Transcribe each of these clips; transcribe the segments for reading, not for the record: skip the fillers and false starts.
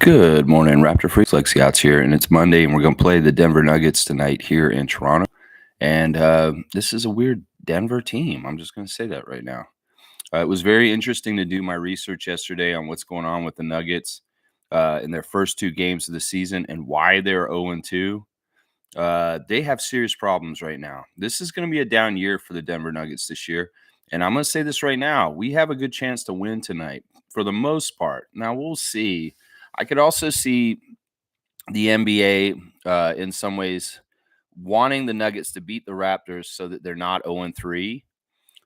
Good morning, Raptor Freaks. Lexi Outs here, and it's Monday, and we're going to play the Denver Nuggets tonight here in Toronto. And this is a weird Denver team. I'm just going to say that right now. It was very interesting to do my research yesterday on what's going on with the Nuggets in their first two games of the season and why they're 0-2. They have serious problems right now. This is going to be a down year for the Denver Nuggets this year. And I'm going to say this right now. We have a good chance to win tonight for the most part. Now, we'll see. I could also see the NBA in some ways wanting the Nuggets to beat the Raptors so that they're not 0-3.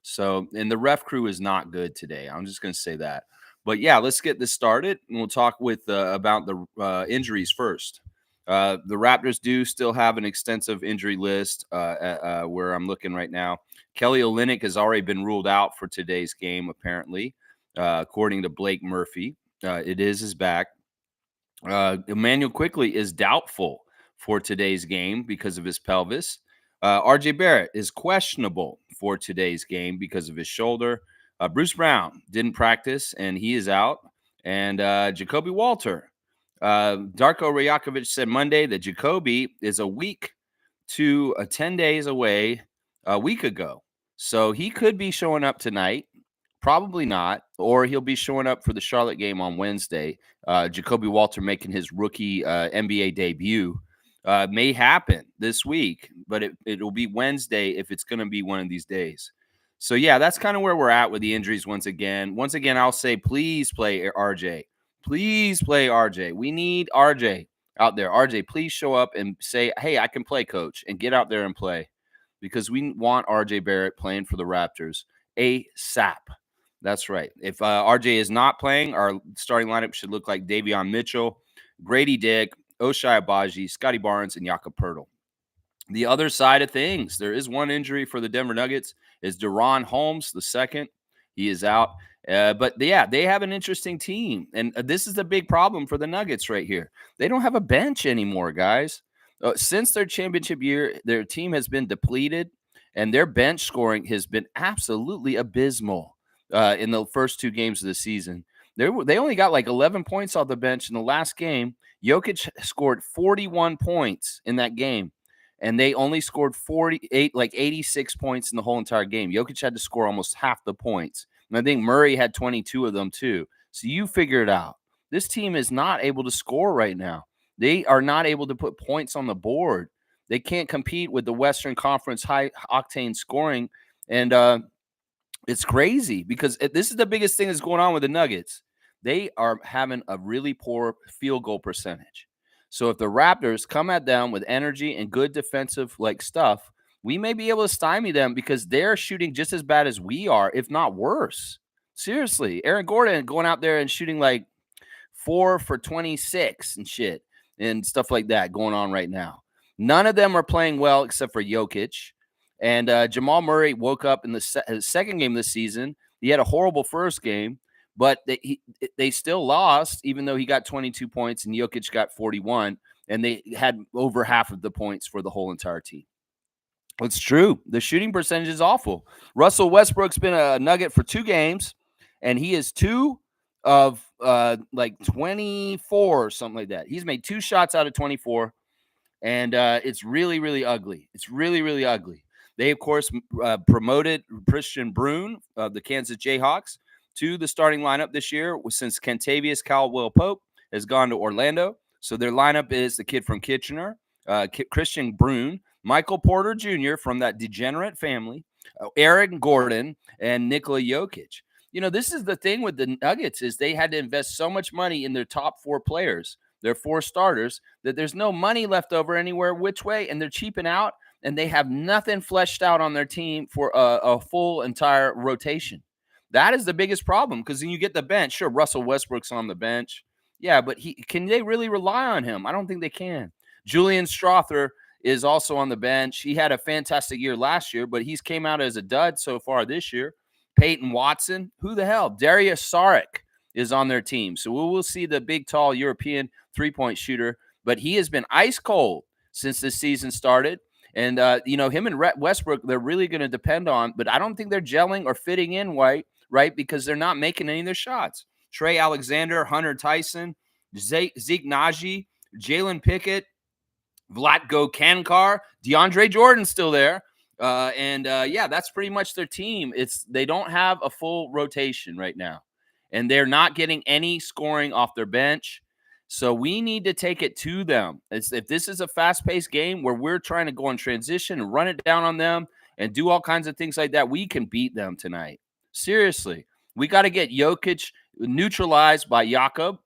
So, and the ref crew is not good today. I'm just going to say that. But yeah, let's get this started, and we'll talk with about the injuries first. The Raptors do still have an extensive injury list where I'm looking right now. Kelly Olynyk has already been ruled out for today's game, apparently, according to Blake Murphy. It is his back. Emmanuel Quickly is doubtful for today's game because of his pelvis. RJ Barrett is questionable for today's game because of his shoulder. Bruce Brown didn't practice, and he is out. And Jacoby Walter. Darko Rajakovic said Monday that Jacoby is a week to 10 days away a week ago. So he could be showing up tonight. Probably not, or he'll be showing up for the Charlotte game on Wednesday. Jacoby Walter making his rookie NBA debut may happen this week, but it'll be Wednesday if it's going to be one of these days. So, yeah, that's kind of where we're at with the injuries once again. Once again, I'll say please play RJ. Please play RJ. We need RJ out there. RJ, please show up and say, hey, I can play, coach, and get out there and play because we want RJ Barrett playing for the Raptors ASAP. That's right. If RJ is not playing, our starting lineup should look like Davion Mitchell, Grady Dick, Ochai Agbaji, Scotty Barnes, and Jakob Poeltl. The other side of things, there is one injury for the Denver Nuggets, is Deron Holmes, the second. He is out. But, yeah, they have an interesting team. And this is the big problem for the Nuggets right here. They don't have a bench anymore, guys. Since their championship year, their team has been depleted, and their bench scoring has been absolutely abysmal. In the first two games of the season. They only got like 11 points off the bench in the last game. Jokic scored 41 points in that game, and they only scored 86 points in the whole entire game. Jokic had to score almost half the points, and I think Murray had 22 of them too. So you figure it out. This team is not able to score right now. They are not able to put points on the board. They can't compete with the Western Conference high-octane scoring, and it's crazy because this is the biggest thing that's going on with the Nuggets. They are having a really poor field goal percentage. So if the Raptors come at them with energy and good defensive stuff, we may be able to stymie them because they're shooting just as bad as we are, if not worse. Seriously, Aaron Gordon going out there and shooting like 4 for 26 and shit and stuff like that going on right now. None of them are playing well except for Jokic. And Jamal Murray woke up in the second game of the season. He had a horrible first game, but they still lost, even though he got 22 points and Jokic got 41, and they had over half of the points for the whole entire team. It's true. The shooting percentage is awful. Russell Westbrook's been a Nugget for 2 games, and he is 2 of 24 or something like that. He's made 2 shots out of 24, and it's really, really ugly. It's really, really ugly. They, of course, promoted Christian Brune of the Kansas Jayhawks to the starting lineup this year since Kentavious Caldwell-Pope has gone to Orlando. So their lineup is the kid from Kitchener, Christian Brune, Michael Porter Jr. from that degenerate family, Aaron Gordon, and Nikola Jokic. You know, this is the thing with the Nuggets is they had to invest so much money in their top 4 players, their 4 starters, that there's no money left over anywhere which way, and they're cheaping out. And they have nothing fleshed out on their team for a full entire rotation. That is the biggest problem because then you get the bench. Sure, Russell Westbrook's on the bench. Yeah, but can they really rely on him? I don't think they can. Julian Strawther is also on the bench. He had a fantastic year last year, but he's came out as a dud so far this year. Peyton Watson, who the hell? Darius Saric is on their team. So we will see the big, tall European three-point shooter, but he has been ice cold since this season started. And, him and Westbrook, they're really going to depend on, but I don't think they're gelling or fitting in right, because they're not making any of their shots. Trey Alexander, Hunter Tyson, Zeke Naji, Jalen Pickett, Vlatko Kankar, DeAndre Jordan's still there. Yeah, that's pretty much their team. They don't have a full rotation right now, and they're not getting any scoring off their bench. So we need to take it to them. If this is a fast-paced game where we're trying to go in transition and run it down on them and do all kinds of things like that, we can beat them tonight. Seriously, we got to get Jokic neutralized by Jakob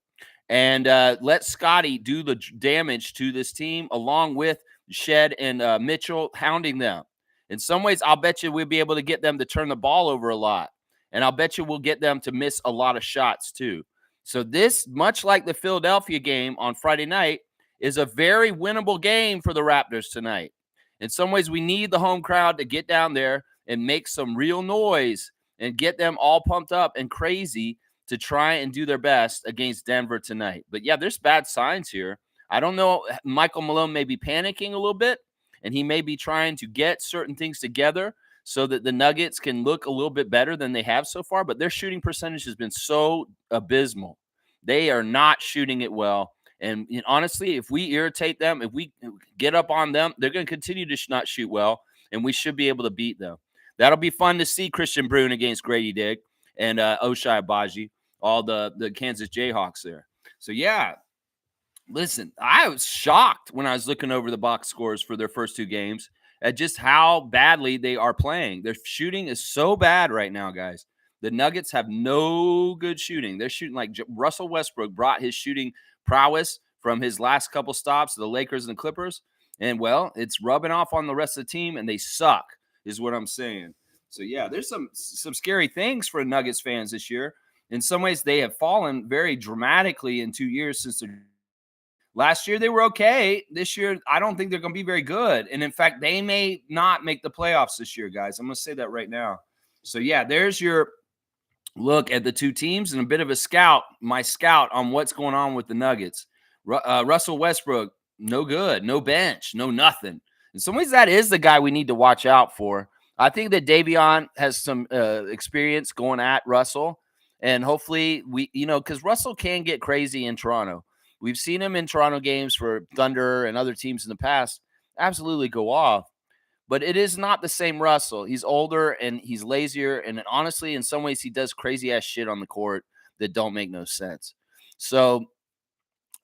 and let Scotty do the damage to this team along with Shed and Mitchell hounding them. In some ways, I'll bet you we'll be able to get them to turn the ball over a lot. And I'll bet you we'll get them to miss a lot of shots too. So this, much like the Philadelphia game on Friday night, is a very winnable game for the Raptors tonight. In some ways, we need the home crowd to get down there and make some real noise and get them all pumped up and crazy to try and do their best against Denver tonight. But yeah, there's bad signs here. I don't know. Michael Malone may be panicking a little bit, and he may be trying to get certain things together so that the Nuggets can look a little bit better than they have so far. But their shooting percentage has been so abysmal. They are not shooting it well. And honestly, if we irritate them, if we get up on them, they're going to continue to not shoot well, and we should be able to beat them. That'll be fun to see Christian Brune against Grady Dick and Ochai Agbaji, all the Kansas Jayhawks there. So, yeah, listen, I was shocked when I was looking over the box scores for their first two games at just how badly they are playing. Their shooting is so bad right now, guys. The Nuggets have no good shooting. They're shooting like Russell Westbrook brought his shooting prowess from his last couple stops to the Lakers and the Clippers. And, well, it's rubbing off on the rest of the team, and they suck is what I'm saying. So, yeah, there's some scary things for Nuggets fans this year. In some ways, they have fallen very dramatically in 2 years since their last year. They were okay. This year, I don't think they're going to be very good. And, in fact, they may not make the playoffs this year, guys. I'm going to say that right now. So, yeah, there's your look at the two teams and a bit of a scout on what's going on with the Nuggets. Russell Westbrook, no good, no bench, no nothing. In some ways, that is the guy we need to watch out for. I think that Davion has some experience going at Russell, and hopefully because Russell can get crazy in Toronto. We've seen him in Toronto games for Thunder and other teams in the past absolutely go off. But it is not the same Russell. He's older and he's lazier. And honestly, in some ways, he does crazy ass shit on the court that don't make no sense. So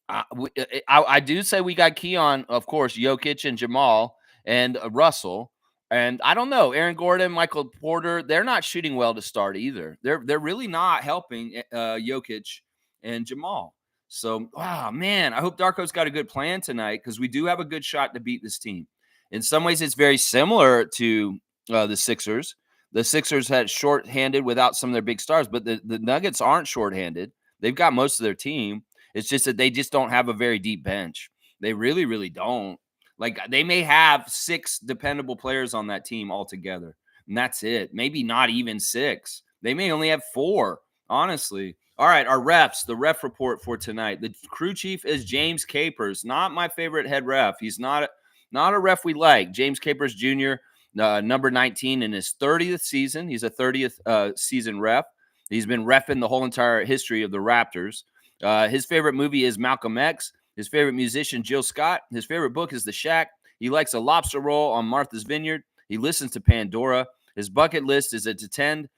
I do say we got Keon, of course, Jokic and Jamal and Russell. And I don't know, Aaron Gordon, Michael Porter, they're not shooting well to start either. They're really not helping Jokic and Jamal. So, wow, man, I hope Darko's got a good plan tonight because we do have a good shot to beat this team. In some ways, it's very similar to the Sixers. The Sixers had shorthanded without some of their big stars, but the Nuggets aren't shorthanded. They've got most of their team. It's just that they just don't have a very deep bench. They really, really don't. Like, they may have 6 dependable players on that team altogether, and that's it. Maybe not even 6. They may only have 4, honestly. All right, our refs, the ref report for tonight. The crew chief is James Capers, not my favorite head ref. He's not a ref we like. James Capers Jr., number 19 in his 30th season. He's a 30th season ref. He's been reffing the whole entire history of the Raptors. His favorite movie is Malcolm X. His favorite musician, Jill Scott. His favorite book is The Shack. He likes a lobster roll on Martha's Vineyard. He listens to Pandora. His bucket list is to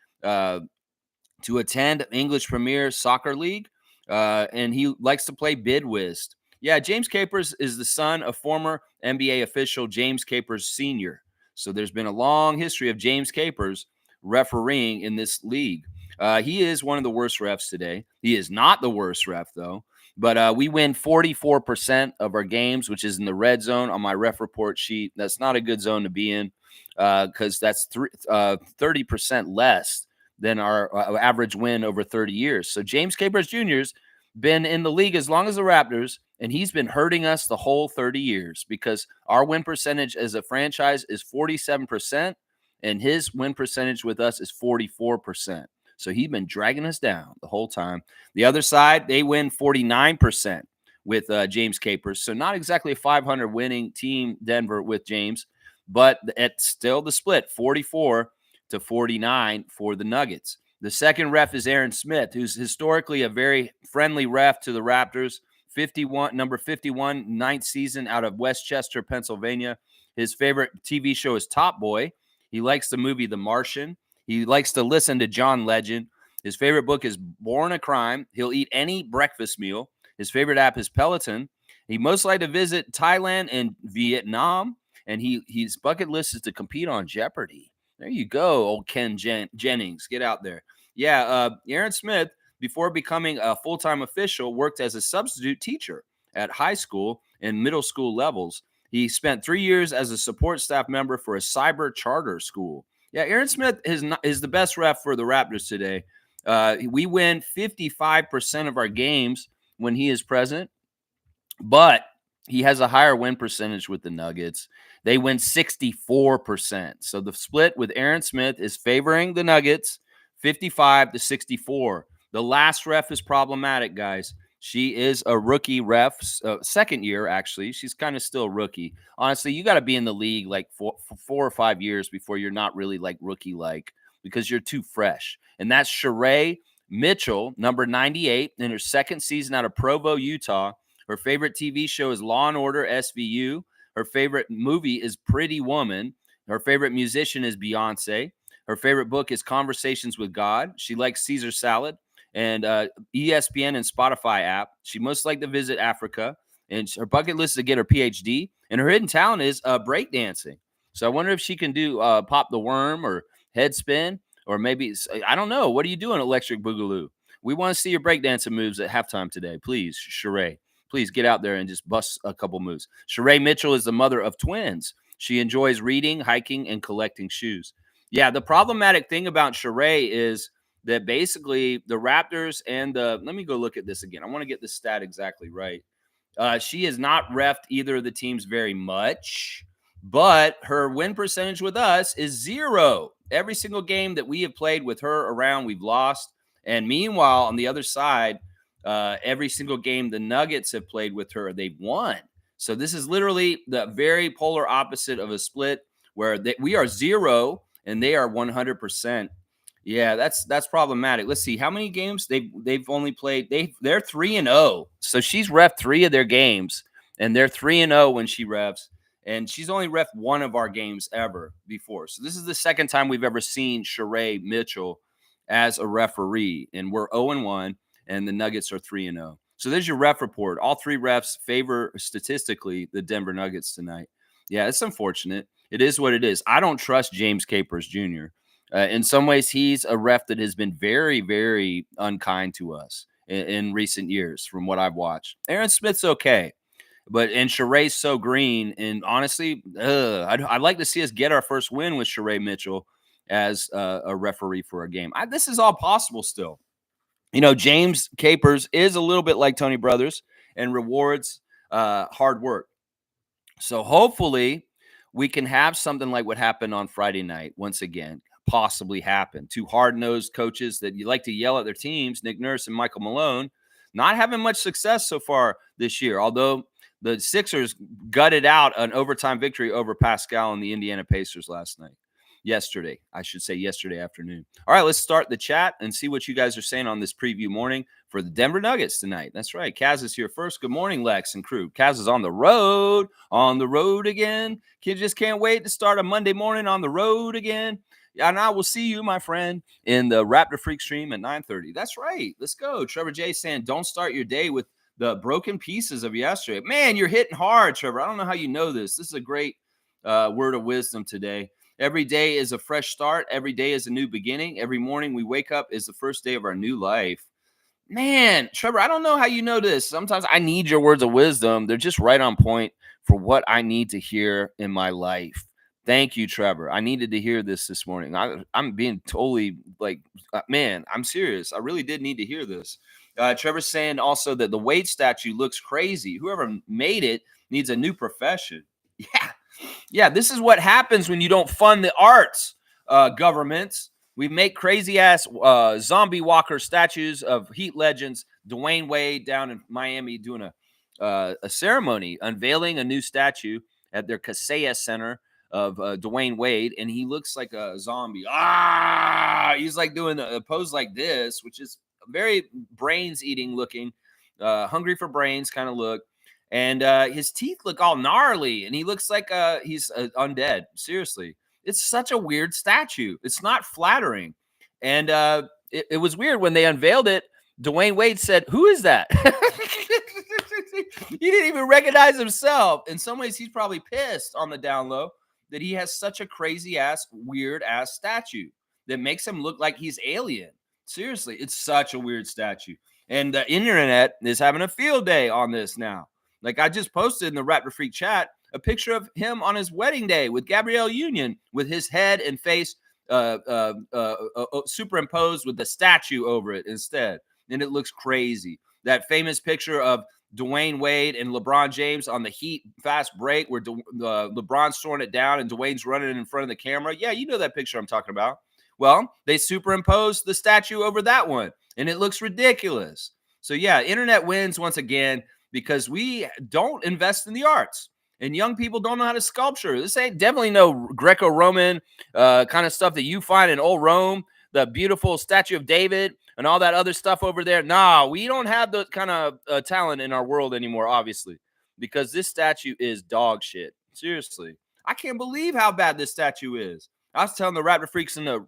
attend English Premier Soccer League, and he likes to play bid whist. Yeah, James Capers is the son of former NBA official James Capers Sr. So there's been a long history of James Capers refereeing in this league. He is one of the worst refs today. He is not the worst ref, though. But we win 44% of our games, which is in the red zone on my ref report sheet. That's not a good zone to be in because that's 30% less than our average win over 30 years. So James Capers Jr.'s been in the league as long as the Raptors, and he's been hurting us the whole 30 years because our win percentage as a franchise is 47%, and his win percentage with us is 44%. So he's been dragging us down the whole time. The other side, they win 49% with James Capers. So not exactly a 500 winning team, Denver, with James, but it's still the split, 44 to 49 for the Nuggets. The second ref is Aaron Smith, who's historically a very friendly ref to the Raptors. number 51, ninth season out of Westchester, Pennsylvania. His favorite TV show is Top Boy. He likes the movie The Martian. He likes to listen to John Legend. His favorite book is Born a Crime. He'll eat any breakfast meal. His favorite app is Peloton. He most like to visit Thailand and Vietnam. And his bucket list is to compete on Jeopardy. There you go, old Ken Jennings. Get out there. Yeah, Aaron Smith, before becoming a full-time official, worked as a substitute teacher at high school and middle school levels. He spent 3 years as a support staff member for a cyber charter school. Yeah, Aaron Smith is the best ref for the Raptors today. We win 55% of our games when he is present, but he has a higher win percentage with the Nuggets. They win 64%. So the split with Aaron Smith is favoring the Nuggets 55-64. The last ref is problematic, guys. She is a rookie ref, second year, actually. She's kind of still a rookie. Honestly, you got to be in the league like 4 or 5 years before you're not really like rookie-like, because you're too fresh. And that's Sheree Mitchell, number 98, in her second season out of Provo, Utah. Her favorite TV show is Law & Order SVU. Her favorite movie is Pretty Woman. Her favorite musician is Beyonce. Her favorite book is Conversations with God. She likes Caesar salad and ESPN and Spotify app. She most like to visit Africa. And her bucket list is to get her PhD. And her hidden talent is breakdancing. So I wonder if she can do Pop the Worm or Head Spin, or maybe, I don't know. What are you doing, Electric Boogaloo? We want to see your breakdancing moves at halftime today. Please, Sheree. Please get out there and just bust a couple moves. Sheree Mitchell is the mother of twins. She enjoys reading, hiking, and collecting shoes. Yeah, the problematic thing about Sheree is that basically the Raptors and let me go look at this again. I want to get this stat exactly right. She has not reffed either of the teams very much, but her win percentage with us is 0. Every single game that we have played with her around, we've lost. And meanwhile, on the other side, every single game the Nuggets have played with her, they've won. So this is literally the very polar opposite of a split where we are 0 and they are 100%. Yeah, that's problematic. Let's see how many games they've only played. They're 3-0. So she's reffed 3 of their games, and they're 3-0 when she refs. And she's only reffed 1 of our games ever before. So this is the second time we've ever seen Sheree Mitchell as a referee, and we're 0-1. And the Nuggets are 3-0. So there's your ref report. All 3 refs favor statistically the Denver Nuggets tonight. Yeah, it's unfortunate. It is what it is. I don't trust James Capers Jr. In some ways, he's a ref that has been very, very unkind to us in recent years from what I've watched. Aaron Smith's okay, and Sheree's so green. And honestly, I'd like to see us get our first win with Sheree Mitchell as a referee for a game. This is all possible still. You know, James Capers is a little bit like Tony Brothers and rewards hard work. So hopefully we can have something like what happened on Friday night once again, possibly happen. 2 hard-nosed coaches that you like to yell at their teams, Nick Nurse and Michael Malone, not having much success so far this year, although the Sixers gutted out an overtime victory over Pascal and the Indiana Pacers yesterday afternoon. All right, let's start the chat and see what you guys are saying on this preview morning for the Denver Nuggets tonight. That's right. Kaz is here first. Good morning, Lex and crew. Kaz is on the road again. Kid just can't wait to start a Monday morning on the road again. And I will see you, my friend, in the Raptor Freak stream at 9:30. That's right. Let's go. Trevor J saying, don't start your day with the broken pieces of yesterday. Man, you're hitting hard, Trevor. I don't know how you know this. This is a great word of wisdom today. Every day is a fresh start. Every day is a new beginning. Every morning we wake up is the first day of our new life. Man, Trevor, I don't know how you know this. Sometimes I need your words of wisdom. They're just right on point for what I need to hear in my life. Thank you, Trevor. I needed to hear this morning. I'm being totally man, I'm serious. I really did need to hear this. Trevor's saying also that the Wade statue looks crazy. Whoever made it needs a new profession. Yeah, this is what happens when you don't fund the arts, governments. We make crazy-ass zombie walker statues of Heat legends. Dwayne Wade down in Miami doing a ceremony, unveiling a new statue at their Kaseya Center of Dwayne Wade, and he looks like a zombie. He's like doing a pose like this, which is very brains-eating looking. hungry for brains kind of look. And his teeth look all gnarly, and he looks like he's undead. Seriously, it's such a weird statue. It's not flattering. And it was weird when they unveiled it. Dwayne Wade said, "Who is that?" He didn't even recognize himself. In some ways, he's probably pissed on the down low that he has such a crazy ass, weird ass statue that makes him look like he's alien. Seriously, it's such a weird statue. And the internet is having a field day on this now. Like I just posted in the Raptor Freak chat a picture of him on his wedding day with Gabrielle Union with his head and face superimposed with the statue over it instead. And it looks crazy. That famous picture of Dwayne Wade and LeBron James on the Heat fast break where LeBron's throwing it down and Dwayne's running in front of the camera. Yeah, you know that picture I'm talking about. Well, they superimposed the statue over that one, and it looks ridiculous. So, yeah, internet wins once again because we don't invest in the arts. And young people don't know how to sculpture. This ain't definitely no Greco-Roman kind of stuff that you find in old Rome, the beautiful statue of David and all that other stuff over there. Nah, we don't have the kind of talent in our world anymore, obviously, because this statue is dog shit. Seriously. I can't believe how bad this statue is. I was telling the Raptor Freaks in the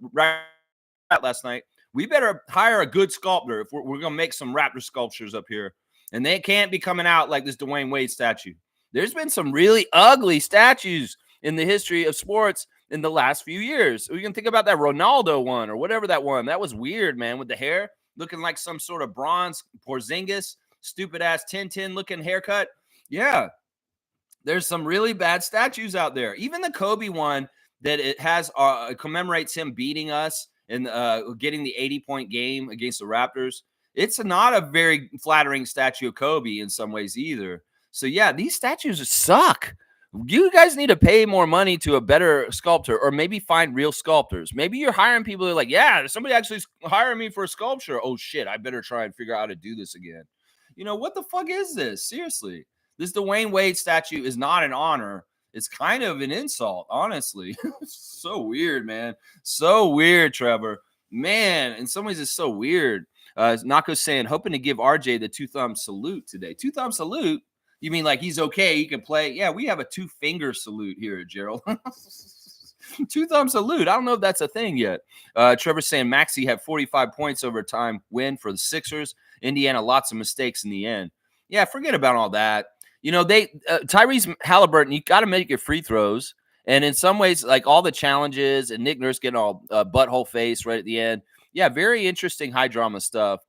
last night, we better hire a good sculptor if we're going to make some Raptor sculptures up here. And they can't be coming out like this Dwayne Wade statue. There's been some really ugly statues in the history of sports in the last few years. We can think about that Ronaldo one or whatever that one. That was weird, man, with the hair looking like some sort of bronze Porzingis, stupid ass 10-10 looking haircut. Yeah, there's some really bad statues out there. Even the Kobe one that it has commemorates him beating us and getting the 80-point game against the Raptors. It's not a very flattering statue of Kobe in some ways either. So, yeah, these statues suck. You guys need to pay more money to a better sculptor or maybe find real sculptors. Maybe you're hiring people that are like, yeah, somebody actually hiring me for a sculpture. Oh, shit, I better try and figure out how to do this again. You know, what the fuck is this? Seriously. This Dwayne Wade statue is not an honor. It's kind of an insult, honestly. So weird, man. So weird, Trevor. Man, in some ways, it's so weird. Nako's saying, hoping to give RJ the two-thumb salute today. Two-thumb salute? You mean like he's okay, he can play? Yeah, we have a two-finger salute here, Gerald. Two-thumb salute. I don't know if that's a thing yet. Trevor's saying Maxey had 45 points over time win for the Sixers. Indiana, lots of mistakes in the end. Yeah, forget about all that. You know, Tyrese Halliburton, you got to make your free throws. And in some ways, like all the challenges and Nick Nurse getting all butthole face right at the end. Yeah, very interesting high drama stuff.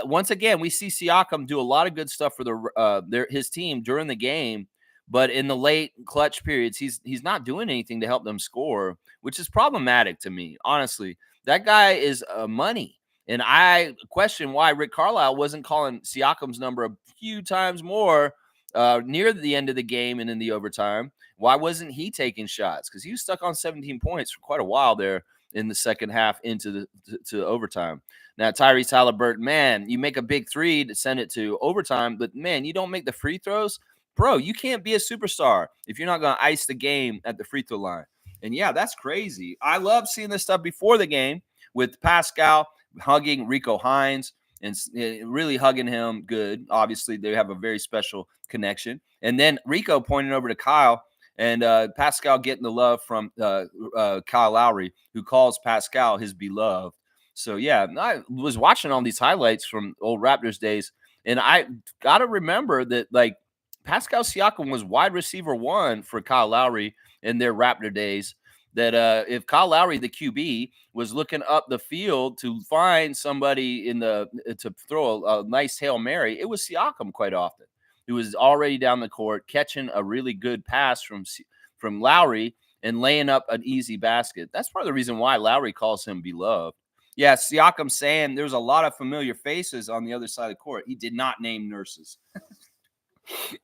Once again, we see Siakam do a lot of good stuff for his team during the game, but in the late clutch periods, he's not doing anything to help them score, which is problematic to me. Honestly, that guy is money, and I question why Rick Carlisle wasn't calling Siakam's number a few times more near the end of the game and in the overtime. Why wasn't he taking shots? Because he was stuck on 17 points for quite a while there in the second half into to overtime. Now, Tyrese Halliburton, man, you make a big three to send it to overtime, but, man, you don't make the free throws. Bro, you can't be a superstar if you're not going to ice the game at the free throw line. And, yeah, that's crazy. I love seeing this stuff before the game with Pascal hugging Rico Hines and really hugging him good. Obviously, they have a very special connection. And then Rico pointing over to Kyle and Pascal getting the love from Kyle Lowry, who calls Pascal his beloved. So, yeah, I was watching all these highlights from old Raptors days, and I got to remember that, like, Pascal Siakam was wide receiver one for Kyle Lowry in their Raptor days, that if Kyle Lowry, the QB, was looking up the field to find somebody to throw a nice Hail Mary, it was Siakam quite often, who was already down the court catching a really good pass from Lowry and laying up an easy basket. That's part of the reason why Lowry calls him beloved. Yeah, Siakam saying there's a lot of familiar faces on the other side of the court. He did not name nurses.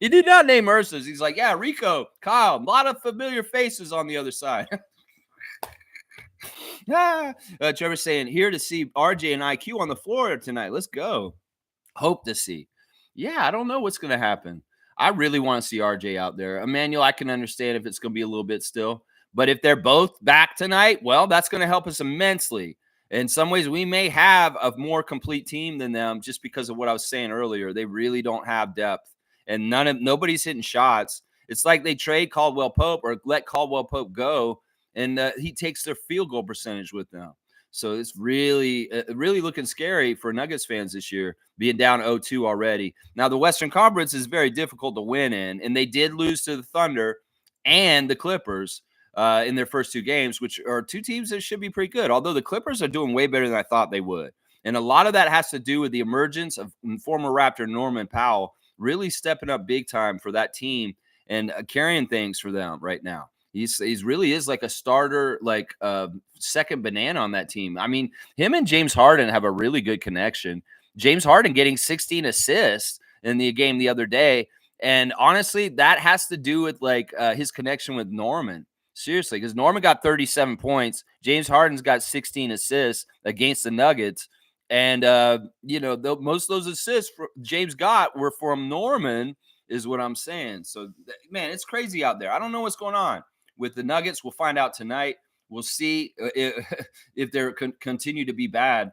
He did not name nurses. He's like, yeah, Rico, Kyle, a lot of familiar faces on the other side. Trevor's saying, here to see RJ and IQ on the floor tonight. Let's go. Hope to see. Yeah, I don't know what's going to happen. I really want to see RJ out there. Emmanuel, I can understand if it's going to be a little bit still. But if they're both back tonight, well, that's going to help us immensely. In some ways, we may have a more complete team than them just because of what I was saying earlier. They really don't have depth, and nobody's hitting shots. It's like they trade Caldwell Pope or let Caldwell Pope go, and he takes their field goal percentage with them. So it's really looking scary for Nuggets fans this year, being down 0-2 already. Now, the Western Conference is very difficult to win in, and they did lose to the Thunder and the Clippers in their first two games, which are two teams that should be pretty good, although the Clippers are doing way better than I thought they would. And a lot of that has to do with the emergence of former Raptor Norman Powell really stepping up big time for that team and carrying things for them right now. He's really is like a starter, like second banana on that team. I mean, him and James Harden have a really good connection. James Harden getting 16 assists in the game the other day. And honestly, that has to do with like his connection with Norman. Seriously, because Norman got 37 points. James Harden's got 16 assists against the Nuggets. And, most of those assists James got were from Norman, is what I'm saying. So, man, it's crazy out there. I don't know what's going on with the Nuggets. We'll find out tonight. We'll see if they're continue to be bad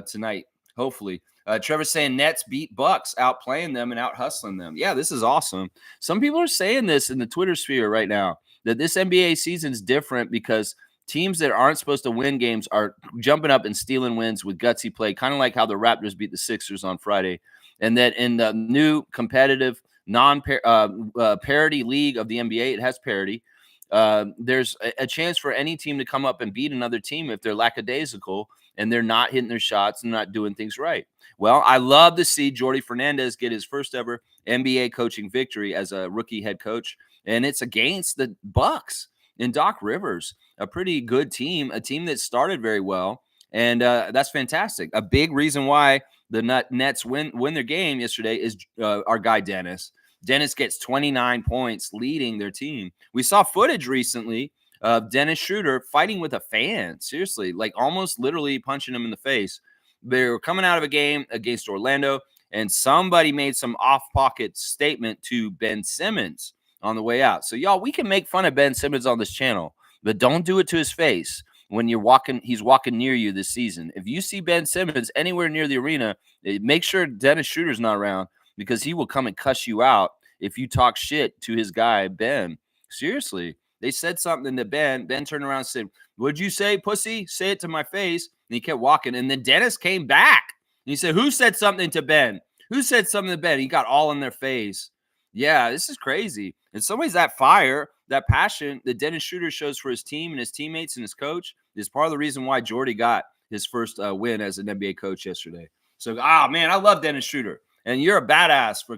tonight, hopefully. Trevor's saying Nets beat Bucks, outplaying them and out hustling them. Yeah, this is awesome. Some people are saying this in the Twitter sphere right now, that this NBA season is different because teams that aren't supposed to win games are jumping up and stealing wins with gutsy play, kind of like how the Raptors beat the Sixers on Friday. And that in the new competitive non-parity league of the NBA, it has parity. There's a chance for any team to come up and beat another team if they're lackadaisical and they're not hitting their shots and not doing things right. Well, I love to see Jordi Fernandez get his first ever NBA coaching victory as a rookie head coach, and it's against the Bucks and Doc Rivers, a pretty good team, a team that started very well, and that's fantastic. A big reason why the Nets win their game yesterday is our guy Dennis. Dennis gets 29 points, leading their team. We saw footage recently of Dennis Schroeder fighting with a fan. Seriously, like almost literally punching him in the face. They were coming out of a game against Orlando, and somebody made some off-pocket statement to Ben Simmons on the way out. So, y'all, we can make fun of Ben Simmons on this channel, but don't do it to his face when he's walking near you this season. If you see Ben Simmons anywhere near the arena, make sure Dennis Schroeder's not around, because he will come and cuss you out if you talk shit to his guy, Ben. Seriously. They said something to Ben. Ben turned around and said, "What'd you say, pussy? Say it to my face." And he kept walking. And then Dennis came back. And he said, "Who said something to Ben? Who said something to Ben?" He got all in their face. Yeah, this is crazy. In some ways, that fire, that passion that Dennis Schroeder shows for his team and his teammates and his coach is part of the reason why Jordy got his first win as an NBA coach yesterday. So, man, I love Dennis Schroeder. And you're a badass for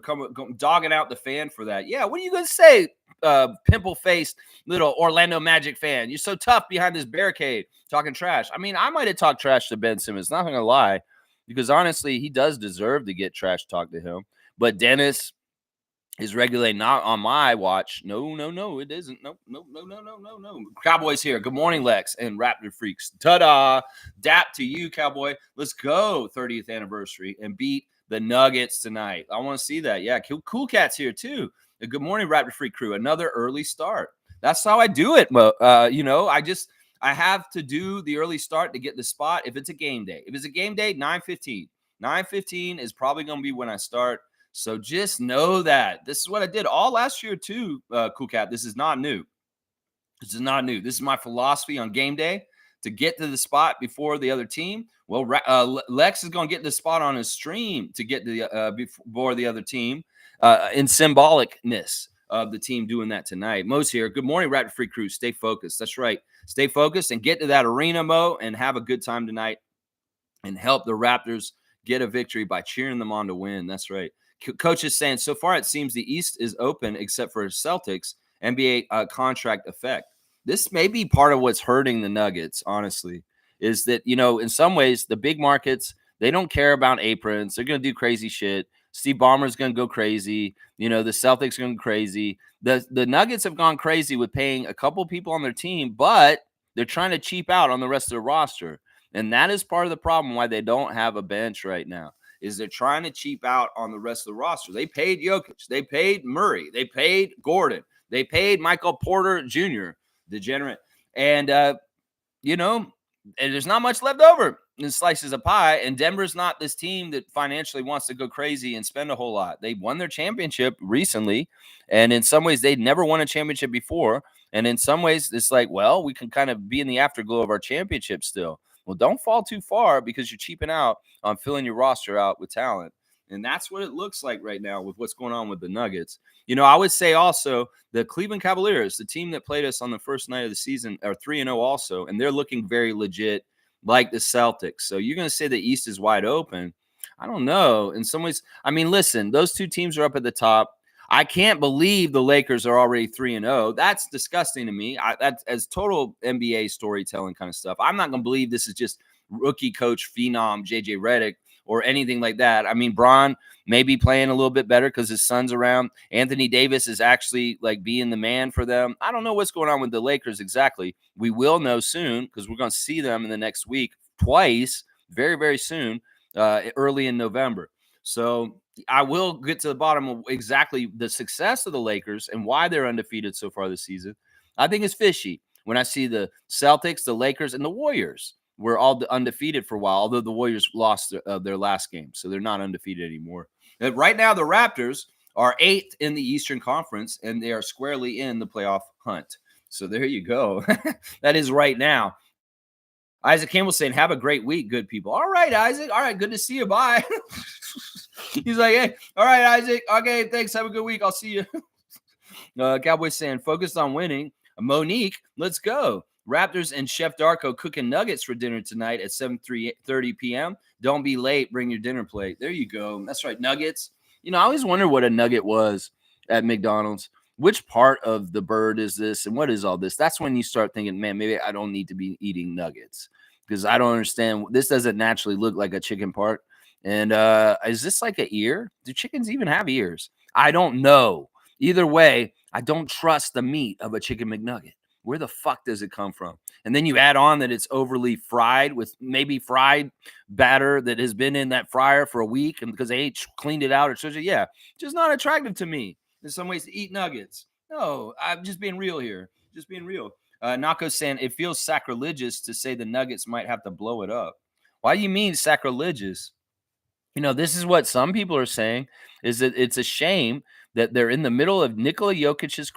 dogging out the fan for that. Yeah, what are you going to say, pimple-faced little Orlando Magic fan? You're so tough behind this barricade talking trash. I mean, I might have talked trash to Ben Simmons, not going to lie, because honestly, he does deserve to get trash talk to him. But Dennis is regulating, not on my watch. No, it isn't. No. Cowboys here. Good morning, Lex and Raptor Freaks. Ta-da. Dap to you, Cowboy. Let's go 30th anniversary and beat the Nuggets tonight. I want to see that. Yeah, Cool Cat's here too. Good morning, Raptor Freak crew. Another early start. That's how I do it. I have to do the early start to get the spot if it's a game day. If it's a game day, 9:15. 9:15 is probably going to be when I start. So just know that. This is what I did all last year too, Cool Cat. This is not new. This is my philosophy on game day, to get to the spot before the other team. Well, Lex is going to get the spot on his stream to get to before the other team in symbolicness of the team doing that tonight. Mo's here. Good morning, Raptor Free Crew. Stay focused. That's right. Stay focused and get to that arena, Mo, and have a good time tonight and help the Raptors get a victory by cheering them on to win. That's right. Coach is saying, so far it seems the East is open except for Celtics NBA contract effect. This may be part of what's hurting the Nuggets, honestly, is that, in some ways, the big markets, they don't care about aprons. They're going to do crazy shit. Steve Ballmer's going to go crazy. The Celtics are going to go crazy. The Nuggets have gone crazy with paying a couple people on their team, but they're trying to cheap out on the rest of the roster. And that is part of the problem why they don't have a bench right now, is they're trying to cheap out on the rest of the roster. They paid Jokic. They paid Murray. They paid Gordon. They paid Michael Porter Jr., degenerate. And, and there's not much left over in slices of pie. And Denver's not this team that financially wants to go crazy and spend a whole lot. They won their championship recently, and in some ways, they'd never won a championship before. And in some ways, it's like, well, we can kind of be in the afterglow of our championship still. Well, don't fall too far because you're cheaping out on filling your roster out with talent. And that's what it looks like right now with what's going on with the Nuggets. I would say also the Cleveland Cavaliers, the team that played us on the first night of the season, are 3-0 also, and they're looking very legit like the Celtics. So you're going to say the East is wide open. I don't know. In some ways, I mean, listen, those two teams are up at the top. I can't believe the Lakers are already 3-0. That's disgusting to me. That's as total NBA storytelling kind of stuff. I'm not going to believe this is just rookie coach phenom JJ Redick or anything like that. I mean, Bron may be playing a little bit better because his son's around. Anthony Davis is actually like being the man for them. I don't know what's going on with the Lakers exactly. We will know soon because we're going to see them in the next week twice, very, very soon, early in November. So I will get to the bottom of exactly the success of the Lakers and why they're undefeated so far this season. I think it's fishy when I see the Celtics, the Lakers, and the Warriors were all undefeated for a while, although the Warriors lost their last game, so they're not undefeated anymore. And right now, the Raptors are 8th in the Eastern Conference, and they are squarely in the playoff hunt. So there you go. That is right now. Isaac Campbell saying, have a great week, good people. All right, Isaac. All right, good to see you. Bye. He's like, hey, all right, Isaac. Okay, thanks. Have a good week. I'll see you. Cowboys saying, focused on winning. Monique, let's go. Raptors and Chef Darko cooking nuggets for dinner tonight at 7:30 p.m. Don't be late. Bring your dinner plate. There you go. That's right. Nuggets. I always wonder what a nugget was at McDonald's. Which part of the bird is this? And what is all this? That's when you start thinking, man, maybe I don't need to be eating nuggets because I don't understand. This doesn't naturally look like a chicken part. And is this like an ear? Do chickens even have ears? I don't know. Either way, I don't trust the meat of a chicken McNugget. Where the fuck does it come from? And then you add on that it's overly fried with maybe fried batter that has been in that fryer for a week, and because they cleaned it out, just not attractive to me in some ways to eat nuggets. No, I'm just being real here. Just being real. Nako's saying it feels sacrilegious to say the Nuggets might have to blow it up. Why do you mean sacrilegious? This is what some people are saying, is that it's a shame that they're in the middle of Nikola Jokic's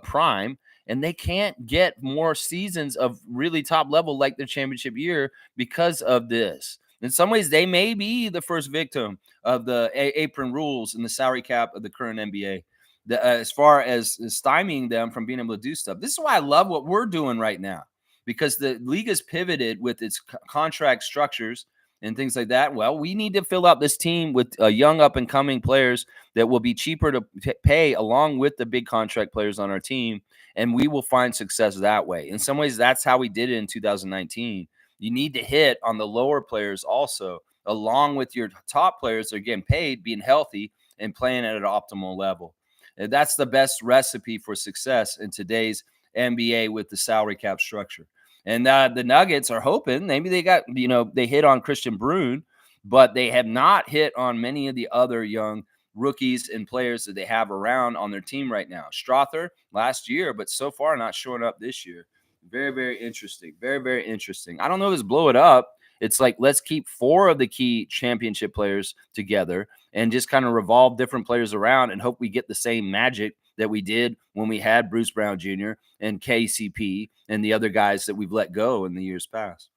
prime, and they can't get more seasons of really top level like their championship year because of this. In some ways, they may be the first victim of the apron rules and the salary cap of the current NBA, as far as stymieing them from being able to do stuff. This is why I love what we're doing right now, because the league has pivoted with its contract structures and things like that. Well, we need to fill out this team with young up-and-coming players that will be cheaper to pay along with the big contract players on our team, and we will find success that way. In some ways, that's how we did it in 2019. You need to hit on the lower players also, along with your top players that are getting paid, being healthy, and playing at an optimal level. And that's the best recipe for success in today's NBA with the salary cap structure. And the Nuggets are hoping maybe they hit on Christian Brune, but they have not hit on many of the other young rookies and players that they have around on their team right now. Strother last year, but so far not showing up this year. Very, very interesting. Very, very interesting. I don't know if it's blow it up. It's like, let's keep 4 of the key championship players together and just kind of revolve different players around and hope we get the same magic that we did when we had Bruce Brown Jr. and KCP and the other guys that we've let go in the years past.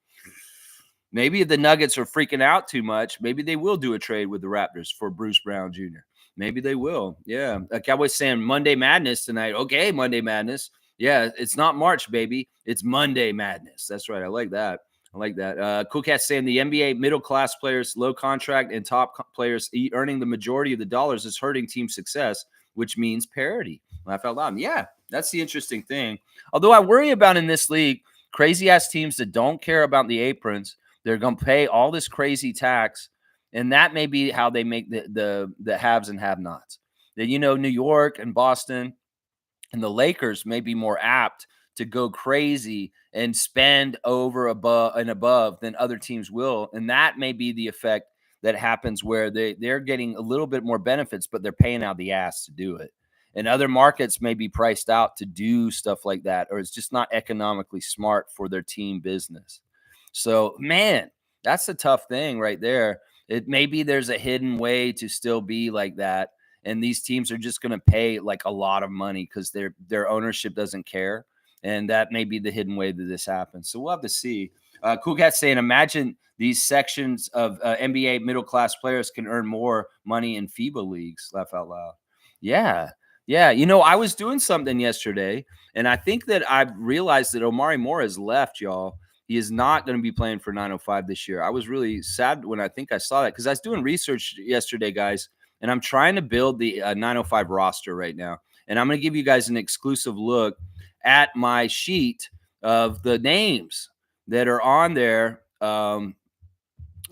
Maybe if the Nuggets are freaking out too much, maybe they will do a trade with the Raptors for Bruce Brown Jr. Maybe they will. Yeah. Cowboys saying Monday Madness tonight. Okay, Monday Madness. Yeah, it's not March, baby. It's Monday Madness. That's right. I like that. Cool Cat saying the NBA middle-class players, low contract, and top players earning the majority of the dollars is hurting team success, which means parity. Laugh out loud. Yeah, that's the interesting thing. Although I worry about in this league, crazy-ass teams that don't care about the aprons, they're going to pay all this crazy tax, and that may be how they make the haves and have-nots. That, New York and Boston and the Lakers may be more apt to go crazy and spend above than other teams will. And that may be the effect that happens where they're getting a little bit more benefits, but they're paying out the ass to do it. And other markets may be priced out to do stuff like that, or it's just not economically smart for their team business. So, man, that's a tough thing right there. It maybe there's a hidden way to still be like that, and these teams are just going to pay like a lot of money because their ownership doesn't care, and that may be the hidden way that this happens. So we'll have to see. Cool Cat saying, imagine these sections of NBA middle class players can earn more money in FIBA leagues. Laugh out loud. Yeah. Yeah. I was doing something yesterday, and I think that I've realized that Omari Moore has left, y'all. He is not going to be playing for 905 this year. I was really sad when I saw that because I was doing research yesterday, guys, and I'm trying to build the 905 roster right now. And I'm going to give you guys an exclusive look at my sheet of the names that are on there.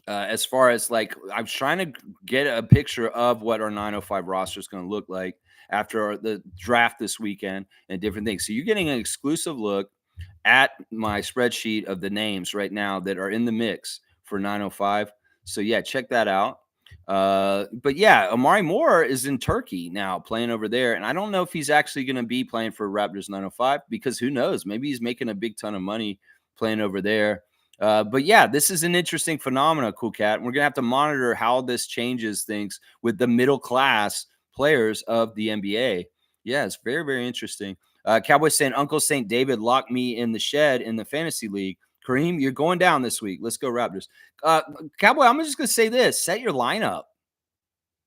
As far as like, I'm trying to get a picture of what our 905 roster is going to look like after the draft this weekend and different things. So you're getting an exclusive look at my spreadsheet of the names right now that are in the mix for 905. So yeah, check that out. But yeah, Amari Moore is in Turkey now playing over there. And I don't know if he's actually going to be playing for Raptors 905 because who knows? Maybe he's making a big ton of money playing over there. But yeah, this is an interesting phenomenon, Cool Cat. We're going to have to monitor how this changes things with the middle class players of the NBA. Yeah, it's very, very interesting. Cowboys saying, Uncle St. David locked me in the shed in the fantasy league. Kareem, you're going down this week. Let's go Raptors. Cowboy, I'm just going to say this. Set your lineup.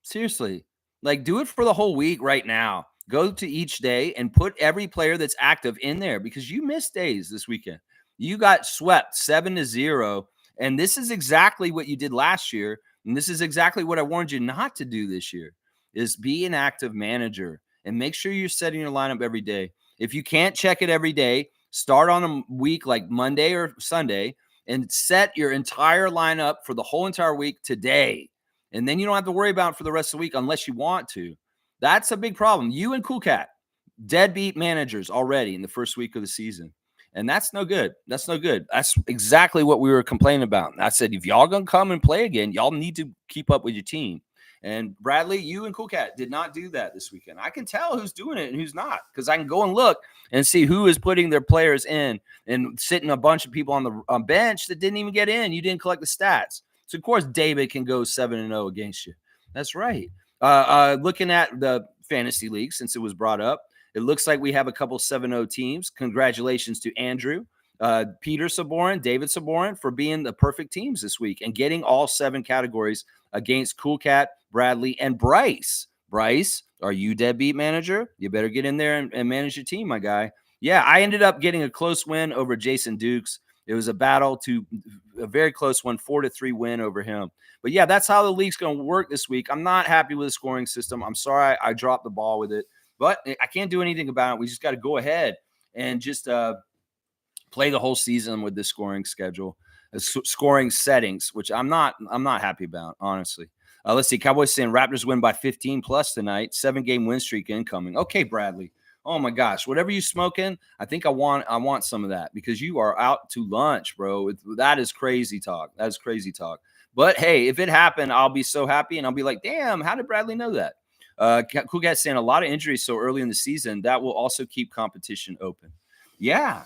Seriously. Like, do it for the whole week right now. Go to each day and put every player that's active in there because you missed days this weekend. You got swept 7-0. And this is exactly what you did last year. And this is exactly what I warned you not to do this year is be an active manager and make sure you're setting your lineup every day. If you can't check it every day, start on a week like Monday or Sunday and set your entire lineup for the whole entire week today. And then you don't have to worry about it for the rest of the week unless you want to. That's a big problem. You and Cool Cat, deadbeat managers already in the first week of the season. And that's no good. That's no good. That's exactly what we were complaining about. I said, if y'all going to come and play again, y'all need to keep up with your team. And Bradley, you and Cool Cat did not do that this weekend. I can tell who's doing it and who's not because I can go and look and see who is putting their players in and sitting a bunch of people on the bench that didn't even get in. You didn't collect the stats. So, of course, David can go 7-0 against you. That's right. Looking at the fantasy league, since it was brought up, it looks like we have a couple 7-0 teams. Congratulations to Andrew, Peter Saborin, David Saborin for being the perfect teams this week and getting all 7 categories against Cool Cat, Bradley, and Bryce. Bryce, are you deadbeat manager? You better get in there and manage your team, my guy. Yeah, I ended up getting a close win over Jason Dukes. It was a battle to a very close one, 4-3 win over him. But yeah, that's how the league's going to work this week. I'm not happy with the scoring system. I'm sorry I dropped the ball with it, but I can't do anything about it. We just got to go ahead and just play the whole season with this scoring schedule, scoring settings, which I'm not happy about, honestly. Let's see. Cowboys saying Raptors win by 15 plus tonight. 7-game win streak incoming. Okay, Bradley. Oh my gosh, whatever you smoking, I think I want some of that because you are out to lunch, bro. That is crazy talk. That is crazy talk. But hey, if it happened, I'll be so happy and I'll be like, damn, how did Bradley know that? Cool Cat saying a lot of injuries so early in the season that will also keep competition open. Yeah.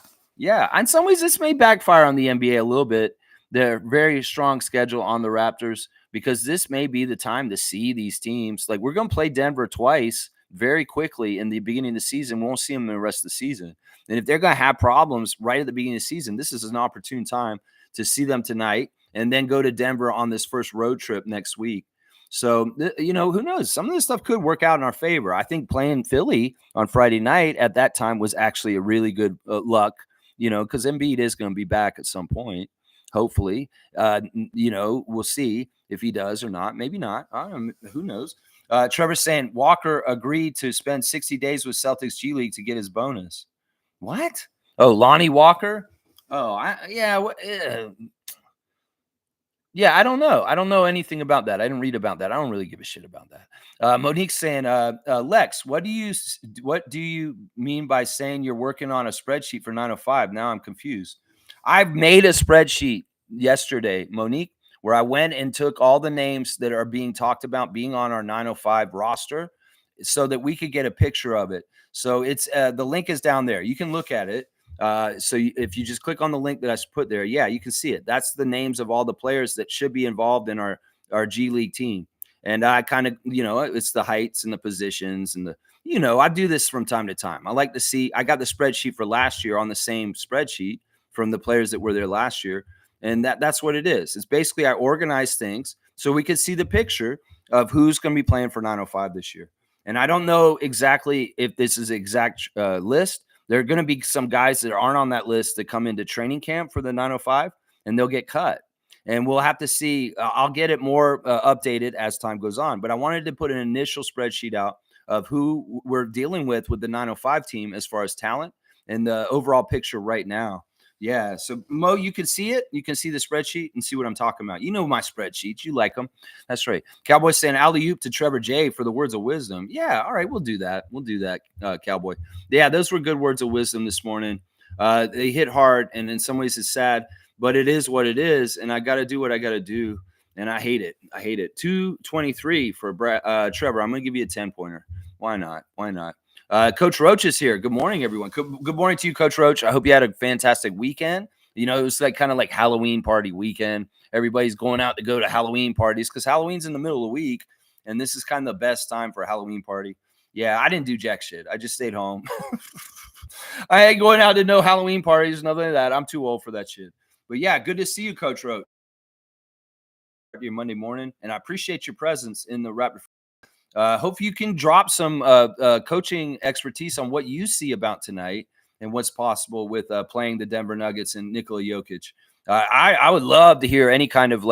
In some ways, this may backfire on the NBA a little bit. Their very strong schedule on the Raptors because this may be the time to see these teams. Like we're going to play Denver twice very quickly in the beginning of the season. We won't see them in the rest of the season. And if they're going to have problems right at the beginning of the season, this is an opportune time to see them tonight and then go to Denver on this first road trip next week. So, who knows? Some of this stuff could work out in our favor. I think playing Philly on Friday night at that time was actually a really good luck, because Embiid is going to be back at some point. Hopefully, we'll see if he does or not. Maybe not. Who knows? Trevor's saying Walker agreed to spend 60 days with Celtics G League to get his bonus. What? Oh, Lonnie Walker? Oh, yeah, I don't know. I don't know anything about that. I didn't read about that. I don't really give a shit about that. Monique's saying, Lex, what do you mean by saying you're working on a spreadsheet for 905? Now I'm confused. I've made a spreadsheet yesterday, Monique, where I went and took all the names that are being talked about being on our 905 roster so that we could get a picture of it. So it's the link is down there. You can look at it. If you just click on the link that I put there, yeah, you can see it. That's the names of all the players that should be involved in our G League team. And I kind of, it's the heights and the positions and I do this from time to time. I like to see. I got the spreadsheet for last year on the same spreadsheet from the players that were there last year, and that's what it is. It's basically I organize things so we can see the picture of who's going to be playing for 905 this year. And I don't know exactly if this is exact list. There are going to be some guys that aren't on that list that come into training camp for the 905 and they'll get cut. And we'll have to see. I'll get it more updated as time goes on. But I wanted to put an initial spreadsheet out of who we're dealing with the 905 team as far as talent and the overall picture right now. Yeah. So, Mo, you can see it. You can see the spreadsheet and see what I'm talking about. You know my spreadsheets. You like them. That's right. Cowboy saying alley-oop to Trevor J for the words of wisdom. Yeah. All right. We'll do that. We'll do that, Cowboy. Yeah, those were good words of wisdom this morning. They hit hard, and in some ways it's sad, but it is what it is, and I got to do what I got to do, and I hate it. I hate it. 223 for Trevor. I'm going to give you a 10-pointer. Why not? Why not? Coach Roach is here. Good morning, everyone. Good morning to you, Coach Roach. I hope you had a fantastic weekend. It was kind of like Halloween party weekend. Everybody's going out to go to Halloween parties because Halloween's in the middle of the week, and this is kind of the best time for a Halloween party. Yeah, I didn't do jack shit. I just stayed home. I ain't going out to no Halloween parties, nothing like that. I'm too old for that shit. But yeah, good to see you, Coach Roach. Your Monday morning, and I appreciate your presence in the Raptor. Hope you can drop some coaching expertise on what you see about tonight and what's possible with playing the Denver Nuggets and Nikola Jokic. I would love to hear any kind of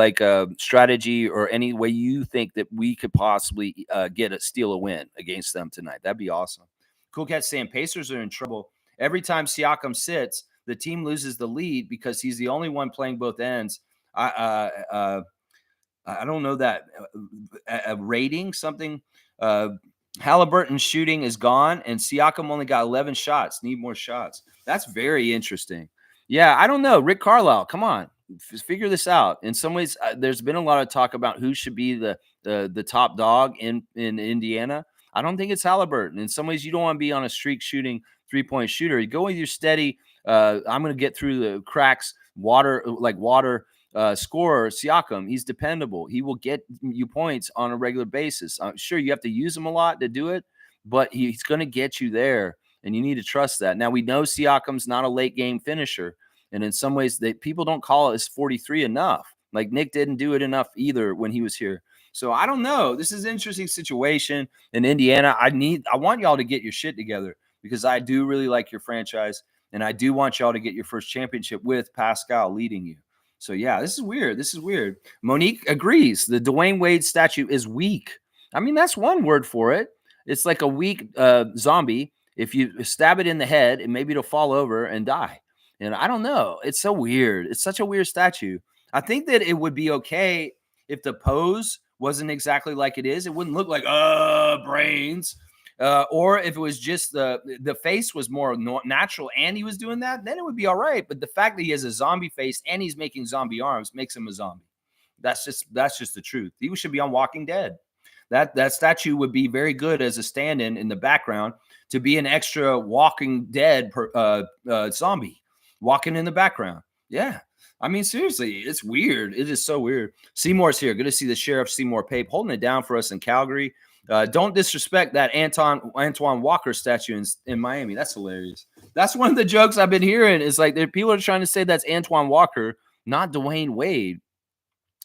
strategy or any way you think that we could possibly steal a win against them tonight. That'd be awesome. Cool Cat saying Pacers are in trouble. Every time Siakam sits, the team loses the lead because he's the only one playing both ends. I don't know that a rating something. Halliburton's shooting is gone, and Siakam only got 11 shots. Need more shots. That's very interesting. Yeah, I don't know. Rick Carlisle, come on, figure this out. In some ways, there's been a lot of talk about who should be the top dog in Indiana. I don't think it's Halliburton. In some ways, you don't want to be on a streak shooting 3-point shooter. You go with your steady. I'm going to get through the cracks. Water scorer Siakam. He's dependable. He will get you points on a regular basis. Sure, you have to use him a lot to do it, but he's going to get you there, and you need to trust that. Now, we know Siakam's not a late game finisher, and in some ways, people don't call it as 43 enough. Like Nick didn't do it enough either when he was here. So I don't know. This is an interesting situation in Indiana. I want y'all to get your shit together because I do really like your franchise, and I do want y'all to get your first championship with Pascal leading you. So, yeah, this is weird. This is weird. Monique agrees. The Dwayne Wade statue is weak. I mean, that's one word for it. It's like a weak zombie. If you stab it in the head, and maybe it'll fall over and die. And I don't know. It's so weird. It's such a weird statue. I think that it would be okay if the pose wasn't exactly like it is. It wouldn't look like, brains. Or if it was just the face was more natural and he was doing that, then it would be all right. But the fact that he has a zombie face and he's making zombie arms makes him a zombie. That's just the truth. He should be on Walking Dead. That statue would be very good as a stand-in in the background to be an extra Walking Dead zombie walking in the background. Yeah. I mean, seriously, it's weird. It is so weird. Seymour's here. Good to see the Sheriff Seymour Pape holding it down for us in Calgary. Don't disrespect that Antoine Walker statue in Miami. That's hilarious. That's one of the jokes I've been hearing is like people are trying to say that's Antoine Walker, not Dwayne Wade.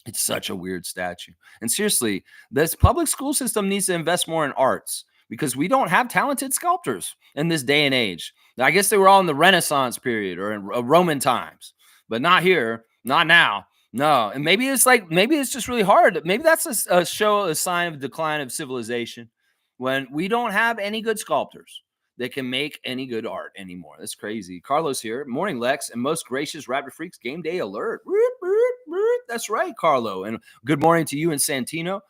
It's such a weird statue. And seriously, this public school system needs to invest more in arts because we don't have talented sculptors in this day and age. I guess they were all in the Renaissance period or in Roman times, but not here, not now. No, and maybe it's just really hard. Maybe that's a sign of decline of civilization when we don't have any good sculptors that can make any good art anymore. That's crazy. Carlos here. Morning, Lex, and most gracious Raptor Freaks game day alert. That's right, Carlo. And good morning to you and Santino.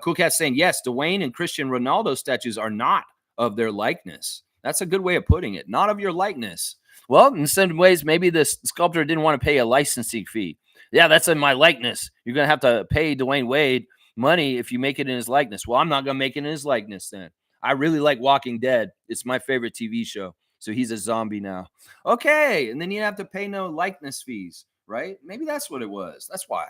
Cool Cat saying, yes, Dwayne and Cristiano Ronaldo statues are not of their likeness. That's a good way of putting it. Not of your likeness. Well, in some ways, maybe the sculptor didn't want to pay a licensing fee. Yeah, that's in my likeness. You're going to have to pay Dwayne Wade money if you make it in his likeness. Well, I'm not going to make it in his likeness then. I really like Walking Dead. It's my favorite TV show. So he's a zombie now. Okay. And then you have to pay no likeness fees, right? Maybe that's what it was. That's why.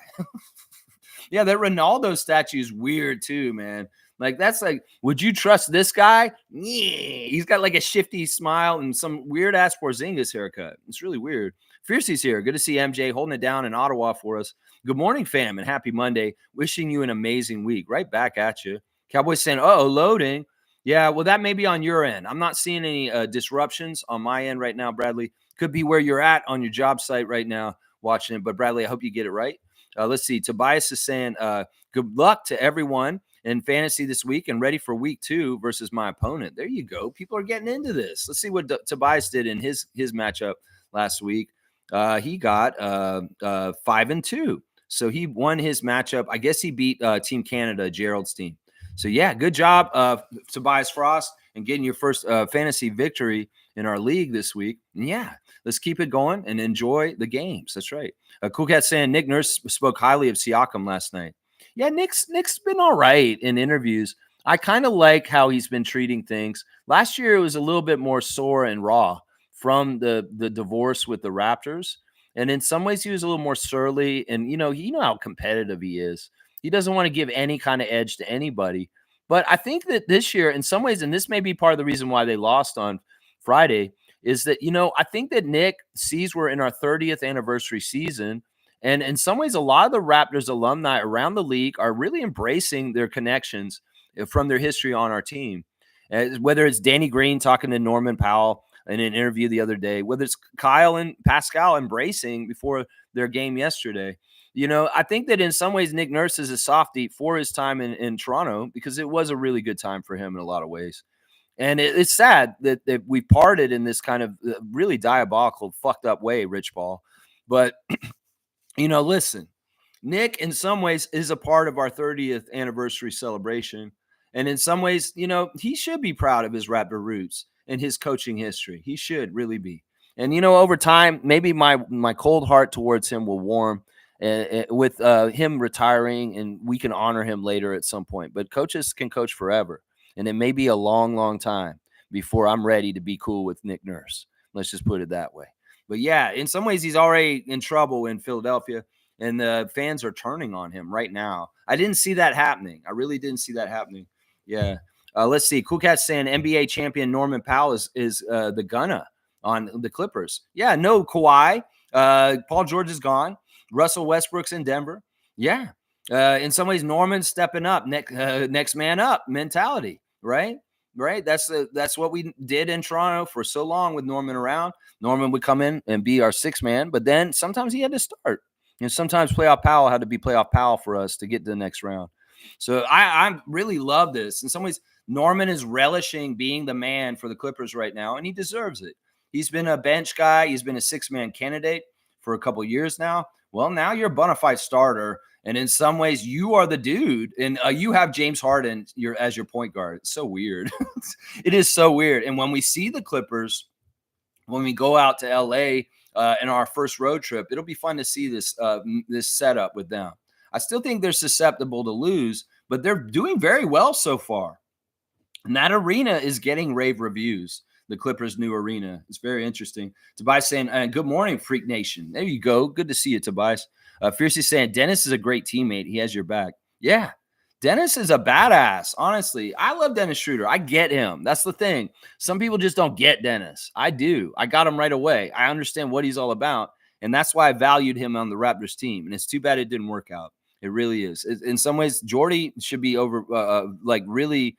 Yeah, that Ronaldo statue is weird too, man. Like, that's like, would you trust this guy? Yeah. He's got like a shifty smile and some weird ass Porzingis haircut. It's really weird. Fiercey's here. Good to see MJ holding it down in Ottawa for us. Good morning, fam, and happy Monday. Wishing you an amazing week. Right back at you. Cowboys saying, oh, loading. Yeah, well, that may be on your end. I'm not seeing any disruptions on my end right now, Bradley. Could be where you're at on your job site right now watching it. But, Bradley, I hope you get it right. Let's see. Tobias is saying, good luck to everyone in fantasy this week and ready for week 2 versus my opponent. There you go. People are getting into this. Let's see what Tobias did in his matchup last week. He got 5-2. So he won his matchup. I guess he beat Team Canada, Gerald's team. So, yeah, good job, Tobias Frost, and getting your first fantasy victory in our league this week. And, yeah, let's keep it going and enjoy the games. That's right. Cool Cat saying Nick Nurse spoke highly of Siakam last night. Yeah, Nick's been all right in interviews. I kind of like how he's been treating things. Last year, it was a little bit more sore and raw from the divorce with the Raptors. And in some ways, he was a little more surly. And, you know how competitive he is. He doesn't want to give any kind of edge to anybody. But I think that this year, in some ways, and this may be part of the reason why they lost on Friday, is that, I think that Nick sees we're in our 30th anniversary season. And in some ways, a lot of the Raptors alumni around the league are really embracing their connections from their history on our team. Whether it's Danny Green talking to Norman Powell in an interview the other day, whether it's Kyle and Pascal embracing before their game yesterday. I think that in some ways, Nick Nurse is a softie for his time in Toronto because it was a really good time for him in a lot of ways. And it's sad that we parted in this kind of really diabolical, fucked up way, Rich Ball. But, listen, Nick in some ways is a part of our 30th anniversary celebration. And in some ways, he should be proud of his Raptor roots and his coaching history. He should really be. And, over time, maybe my cold heart towards him will warm with him retiring, and we can honor him later at some point. But coaches can coach forever. And it may be a long, long time before I'm ready to be cool with Nick Nurse. Let's just put it that way. But, yeah, in some ways, he's already in trouble in Philadelphia, and the fans are turning on him right now. I didn't see that happening. I really didn't see that happening. Yeah. Let's see. Cool Cat's saying NBA champion Norman Powell is the gunna on the Clippers. Yeah, no Kawhi. Paul George is gone. Russell Westbrook's in Denver. Yeah. In some ways, Norman's stepping up, next man up mentality, right? Right. That's what we did in Toronto for so long with Norman around. Norman would come in and be our sixth man, but then sometimes he had to start. Sometimes playoff Powell had to be playoff Powell for us to get to the next round. So I really love this. In some ways, Norman is relishing being the man for the Clippers right now, and he deserves it. He's been a bench guy. He's been a six-man candidate for a couple of years now. Well, now you're a bona fide starter, and in some ways, you are the dude, and you have James Harden as your point guard. It's so weird. It is so weird. And when we see the Clippers, when we go out to L.A., in our first road trip, it'll be fun to see this setup with them. I still think they're susceptible to lose, but they're doing very well so far. And that arena is getting rave reviews, the Clippers' new arena. It's very interesting. Tobias saying, good morning, Freak Nation. There you go. Good to see you, Tobias. Fiercey saying, Dennis is a great teammate. He has your back. Yeah. Dennis is a badass. Honestly, I love Dennis Schroeder. I get him. That's the thing. Some people just don't get Dennis. I do. I got him right away. I understand what he's all about. And that's why I valued him on the Raptors team. And it's too bad it didn't work out. It really is. In some ways, Jordy should be really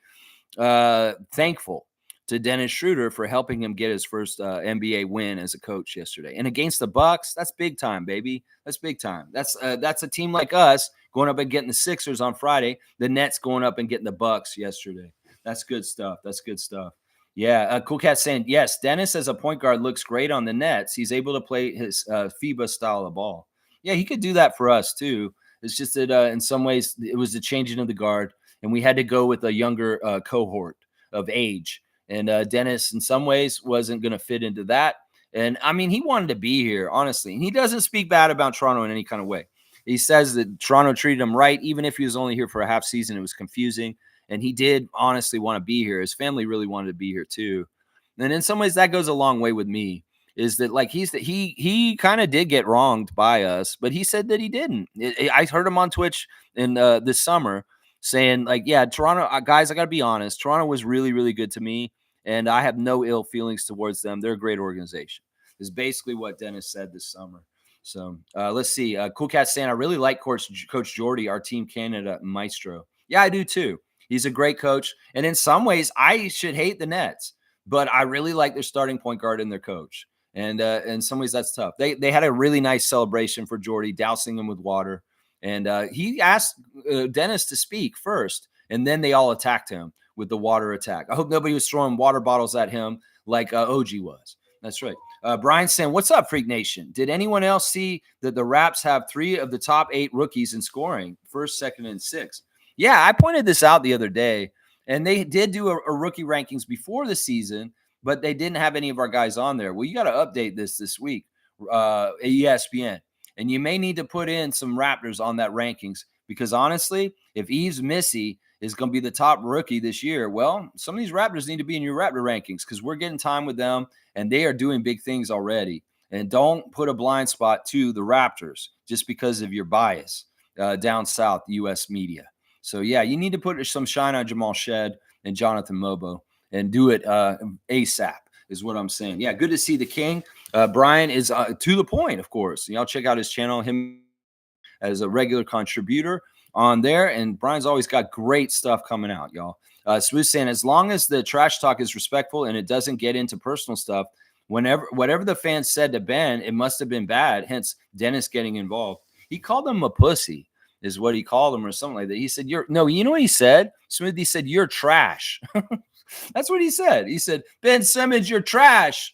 thankful to Dennis Schroeder for helping him get his first NBA win as a coach yesterday. And against the Bucks, that's big time, baby. That's big time. That's a team like us going up and getting the Sixers on Friday. The Nets going up and getting the Bucks yesterday. That's good stuff. That's good stuff. Yeah, Cool Cat saying, yes, Dennis as a point guard looks great on the Nets. He's able to play his FIBA style of ball. Yeah, he could do that for us too. It's just that in some ways it was the changing of the guard, and we had to go with a younger cohort of age. And Dennis, in some ways, wasn't going to fit into that. And, I mean, he wanted to be here, honestly. And he doesn't speak bad about Toronto in any kind of way. He says that Toronto treated him right. Even if he was only here for a half season, it was confusing. And he did honestly want to be here. His family really wanted to be here, too. And in some ways, that goes a long way with me. Is that like he kind of did get wronged by us, but he said that he didn't. I heard him on Twitch in this summer saying like, yeah, Toronto guys, I got to be honest, Toronto was really really good to me, and I have no ill feelings towards them. They're a great organization. Is basically what Dennis said this summer. So let's see. Cool Cat saying, I really like Coach Jordy, our Team Canada maestro. Yeah, I do too. He's a great coach. And in some ways, I should hate the Nets, but I really like their starting point guard and their coach. And in some ways, that's tough. They had a really nice celebration for Jordy, dousing him with water. And he asked Dennis to speak first, and then they all attacked him with the water attack. I hope nobody was throwing water bottles at him like OG was. That's right. Brian saying, what's up, Freak Nation? Did anyone else see that the Raps have 3 of the top 8 rookies in scoring, first, second, and sixth? Yeah, I pointed this out the other day, and they did do a rookie rankings before the season, but they didn't have any of our guys on there. Well, you got to update this week, ESPN, and you may need to put in some Raptors on that rankings because honestly, if Yves Missy is going to be the top rookie this year, well, some of these Raptors need to be in your Raptor rankings because we're getting time with them and they are doing big things already. And don't put a blind spot to the Raptors just because of your bias down south, U.S. media. So, yeah, you need to put some shine on Jamal Shed and Jonathan Mobo and do it ASAP is what I'm saying. Yeah, good to see the King. Brian is to the point, of course. Y'all check out his channel, him as a regular contributor on there. And Brian's always got great stuff coming out, y'all. Smooth saying, as long as the trash talk is respectful and it doesn't get into personal stuff, whatever the fans said to Ben, it must have been bad. Hence, Dennis getting involved. He called him a pussy, is what he called him, or something like that. He said, you know what he said? Smooth, he said, you're trash. That's what he said. He said, Ben Simmons, you're trash.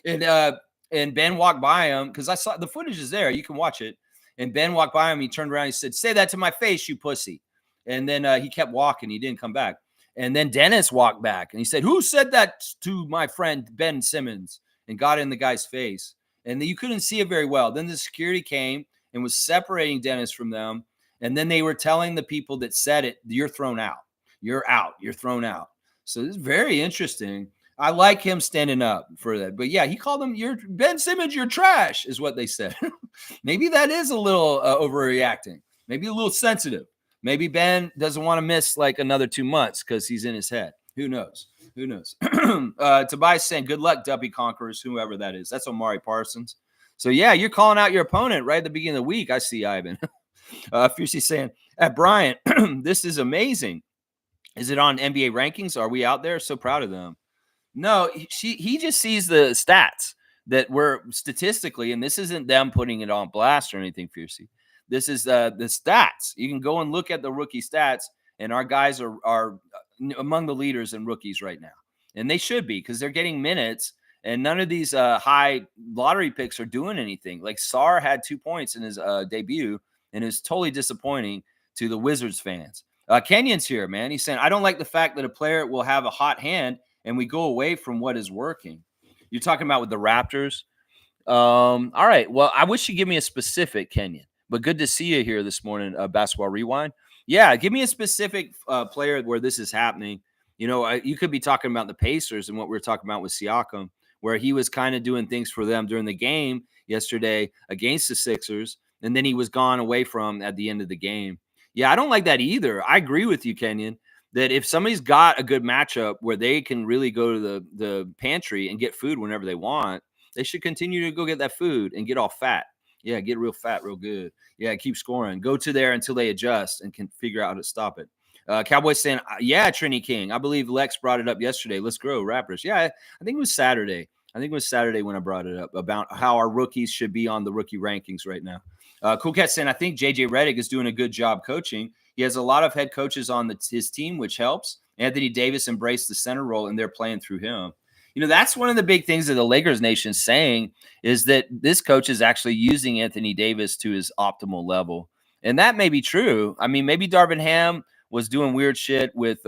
And Ben walked by him because I saw the footage is there. You can watch it. And Ben walked by him. He turned around. He said, say that to my face, you pussy. And then he kept walking. He didn't come back. And then Dennis walked back. And he said, who said that to my friend Ben Simmons? And got in the guy's face. And you couldn't see it very well. Then the security came and was separating Dennis from them. And then they were telling the people that said it, you're thrown out. You're out. You're thrown out. So this is very interesting. I like him standing up for that. But yeah, he called him, you're Ben Simmons, you're trash, is what they said. Maybe that is a little overreacting. Maybe a little sensitive. Maybe Ben doesn't want to miss like another 2 months because he's in his head. Who knows? Who knows? Tobias saying, good luck, Duppy Conquerors, whoever that is. That's Omari Parsons. So yeah, you're calling out your opponent right at the beginning of the week. I see, Ivan. Fiercely saying, at Bryant, this is amazing. Is it on NBA rankings? Are we out there? So proud of them. No, he just sees the stats that we're statistically, and this isn't them putting it on blast or anything, Fiercey. This is the stats. You can go and look at the rookie stats, and our guys are among the leaders in rookies right now. And they should be because they're getting minutes, and none of these high lottery picks are doing anything. Like Sarr had 2 points in his debut, and it was totally disappointing to the Wizards fans. Kenyon's here, man. He's saying, I don't like the fact that a player will have a hot hand and we go away from what is working. You're talking about with the Raptors? All right. Well, I wish you'd give me a specific, Kenyon. But good to see you here this morning, Basketball Rewind. Yeah, give me a specific player where this is happening. You know, you could be talking about the Pacers and what we were talking about with Siakam, where he was kind of doing things for them during the game yesterday against the Sixers, and then he was gone away from at the end of the game. Yeah, I don't like that either. I agree with you, Kenyon, that if somebody's got a good matchup where they can really go to the pantry and get food whenever they want, they should continue to go get that food and get all fat. Yeah, get real fat, real good. Yeah, keep scoring. Go to there until they adjust and can figure out how to stop it. Cowboys saying, yeah, Trini King. I believe Lex brought it up yesterday. Let's grow, Raptors. Yeah, I think it was Saturday. I think it was Saturday when I brought it up about how our rookies should be on the rookie rankings right now. Cool Cat saying, I think JJ Redick is doing a good job coaching. He has a lot of head coaches on his team, which helps. Anthony Davis embraced the center role, and they're playing through him. You know, that's one of the big things that the Lakers nation is saying is that this coach is actually using Anthony Davis to his optimal level. And that may be true. I mean, maybe Darvin Ham was doing weird shit with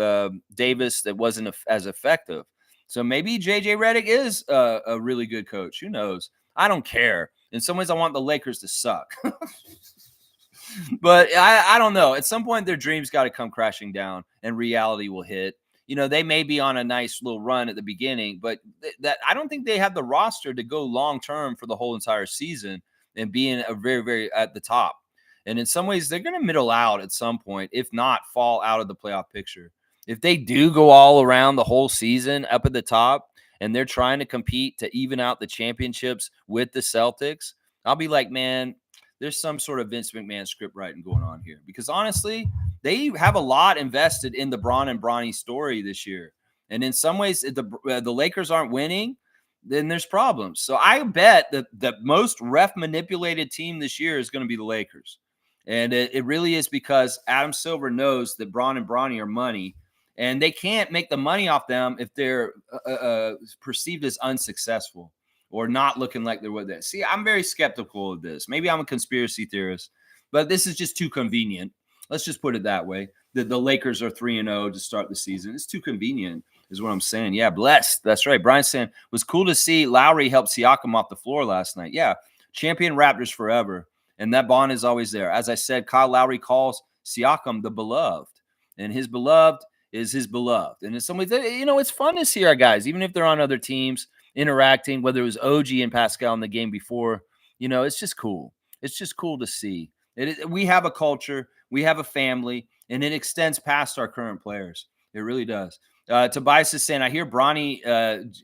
Davis that wasn't as effective. So maybe JJ Redick is a really good coach. Who knows? I don't care. In some ways, I want the Lakers to suck. But I don't know. At some point, their dreams got to come crashing down and reality will hit. they may be on a nice little run at the beginning, but that I don't think they have the roster to go long term for the whole entire season and being a very, very at the top. And in some ways, they're going to middle out at some point, if not fall out of the playoff picture. If they do go all around the whole season up at the top and they're trying to compete to even out the championships with the Celtics, I'll be like, man, there's some sort of Vince McMahon script writing going on here. Because honestly, they have a lot invested in the Bron and Bronny story this year. And in some ways, if the Lakers aren't winning, then there's problems. So I bet that the most ref manipulated team this year is going to be the Lakers. And it really is because Adam Silver knows that Bron and Bronny are money, and they can't make the money off them if they're perceived as unsuccessful or not looking like they're with it. See, I'm very skeptical of this. Maybe I'm a conspiracy theorist, but this is just too convenient. Let's just put it that way. The Lakers are 3-0 to start the season. It's too convenient is what I'm saying. Yeah, blessed. That's right. Brian's saying, was cool to see Lowry help Siakam off the floor last night. Yeah, champion Raptors forever. And that bond is always there. As I said, Kyle Lowry calls Siakam the beloved. And his beloved is his beloved. And in some ways, it's fun to see our guys, even if they're on other teams, interacting, whether it was OG and Pascal in the game before. It's just cool. It's just cool to see. We have a culture. We have a family. And it extends past our current players. It really does. Tobias is saying, I hear Bronny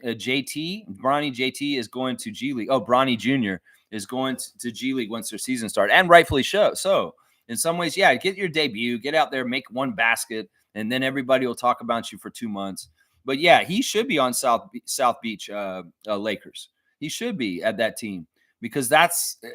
JT is going to G League. Oh, Bronny Jr. is going to G League once their season starts, and rightfully so. In some ways, yeah, get your debut, get out there, make one basket, and then everybody will talk about you for 2 months. But yeah, he should be on South Beach Lakers. He should be at that team because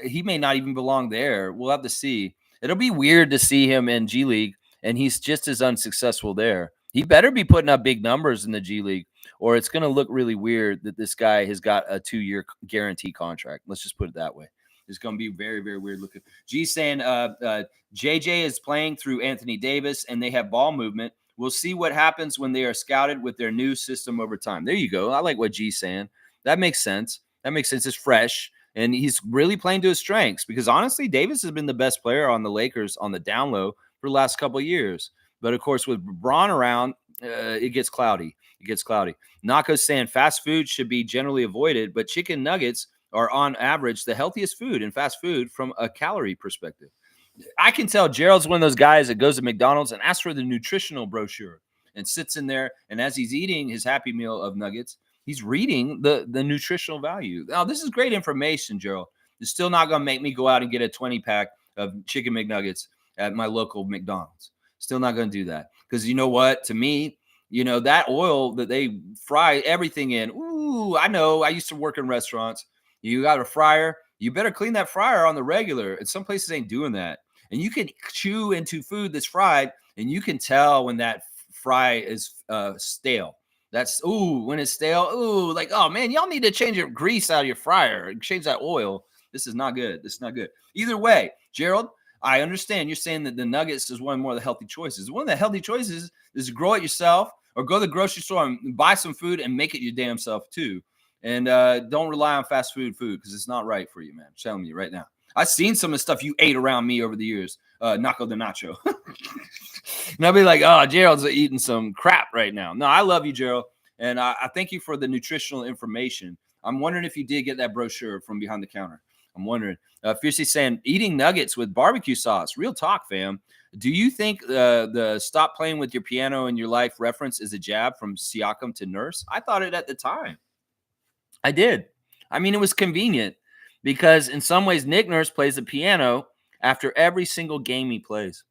he may not even belong there. We'll have to see. It'll be weird to see him in G League, and he's just as unsuccessful there. He better be putting up big numbers in the G League, or it's going to look really weird that this guy has got a 2-year guarantee contract. Let's just put it that way. It's going to be very, very weird looking. G saying JJ is playing through Anthony Davis, and they have ball movement. We'll see what happens when they are scouted with their new system over time. There you go. I like what G's saying. That makes sense. It's fresh, and he's really playing to his strengths because, honestly, Davis has been the best player on the Lakers on the down low for the last couple of years. But, of course, with Bron around, it gets cloudy. Nako's saying fast food should be generally avoided, but chicken nuggets are on average the healthiest food in fast food from a calorie perspective. I can tell Gerald's one of those guys that goes to McDonald's and asks for the nutritional brochure and sits in there. And as he's eating his Happy Meal of nuggets, he's reading the nutritional value. Now, this is great information, Gerald. It's still not going to make me go out and get a 20-pack of chicken McNuggets at my local McDonald's. Still not going to do that. Because you know what? To me, that oil that they fry everything in. Ooh, I know. I used to work in restaurants. You got a fryer. You better clean that fryer on the regular. And some places ain't doing that. And you can chew into food that's fried, and you can tell when that fry is stale. That's, when it's stale. Like, oh, man, y'all need to change your grease out of your fryer. Change that oil. This is not good. Either way, Gerald, I understand you're saying that the nuggets is one more of the healthy choices. One of the healthy choices is to grow it yourself or go to the grocery store and buy some food and make it your damn self too. And don't rely on fast food because it's not right for you, man. I'm telling you right now. I've seen some of the stuff you ate around me over the years. Nacho de Nacho. And I'll be like, oh, Gerald's eating some crap right now. No, I love you, Gerald. And I thank you for the nutritional information. I'm wondering if you did get that brochure from behind the counter. I'm wondering. Fiercely saying, eating nuggets with barbecue sauce. Real talk, fam. Do you think the stop playing with your piano in your life reference is a jab from Siakam to Nurse? I thought it at the time. I did. I mean, it was convenient because in some ways, Nick Nurse plays the piano after every single game he plays.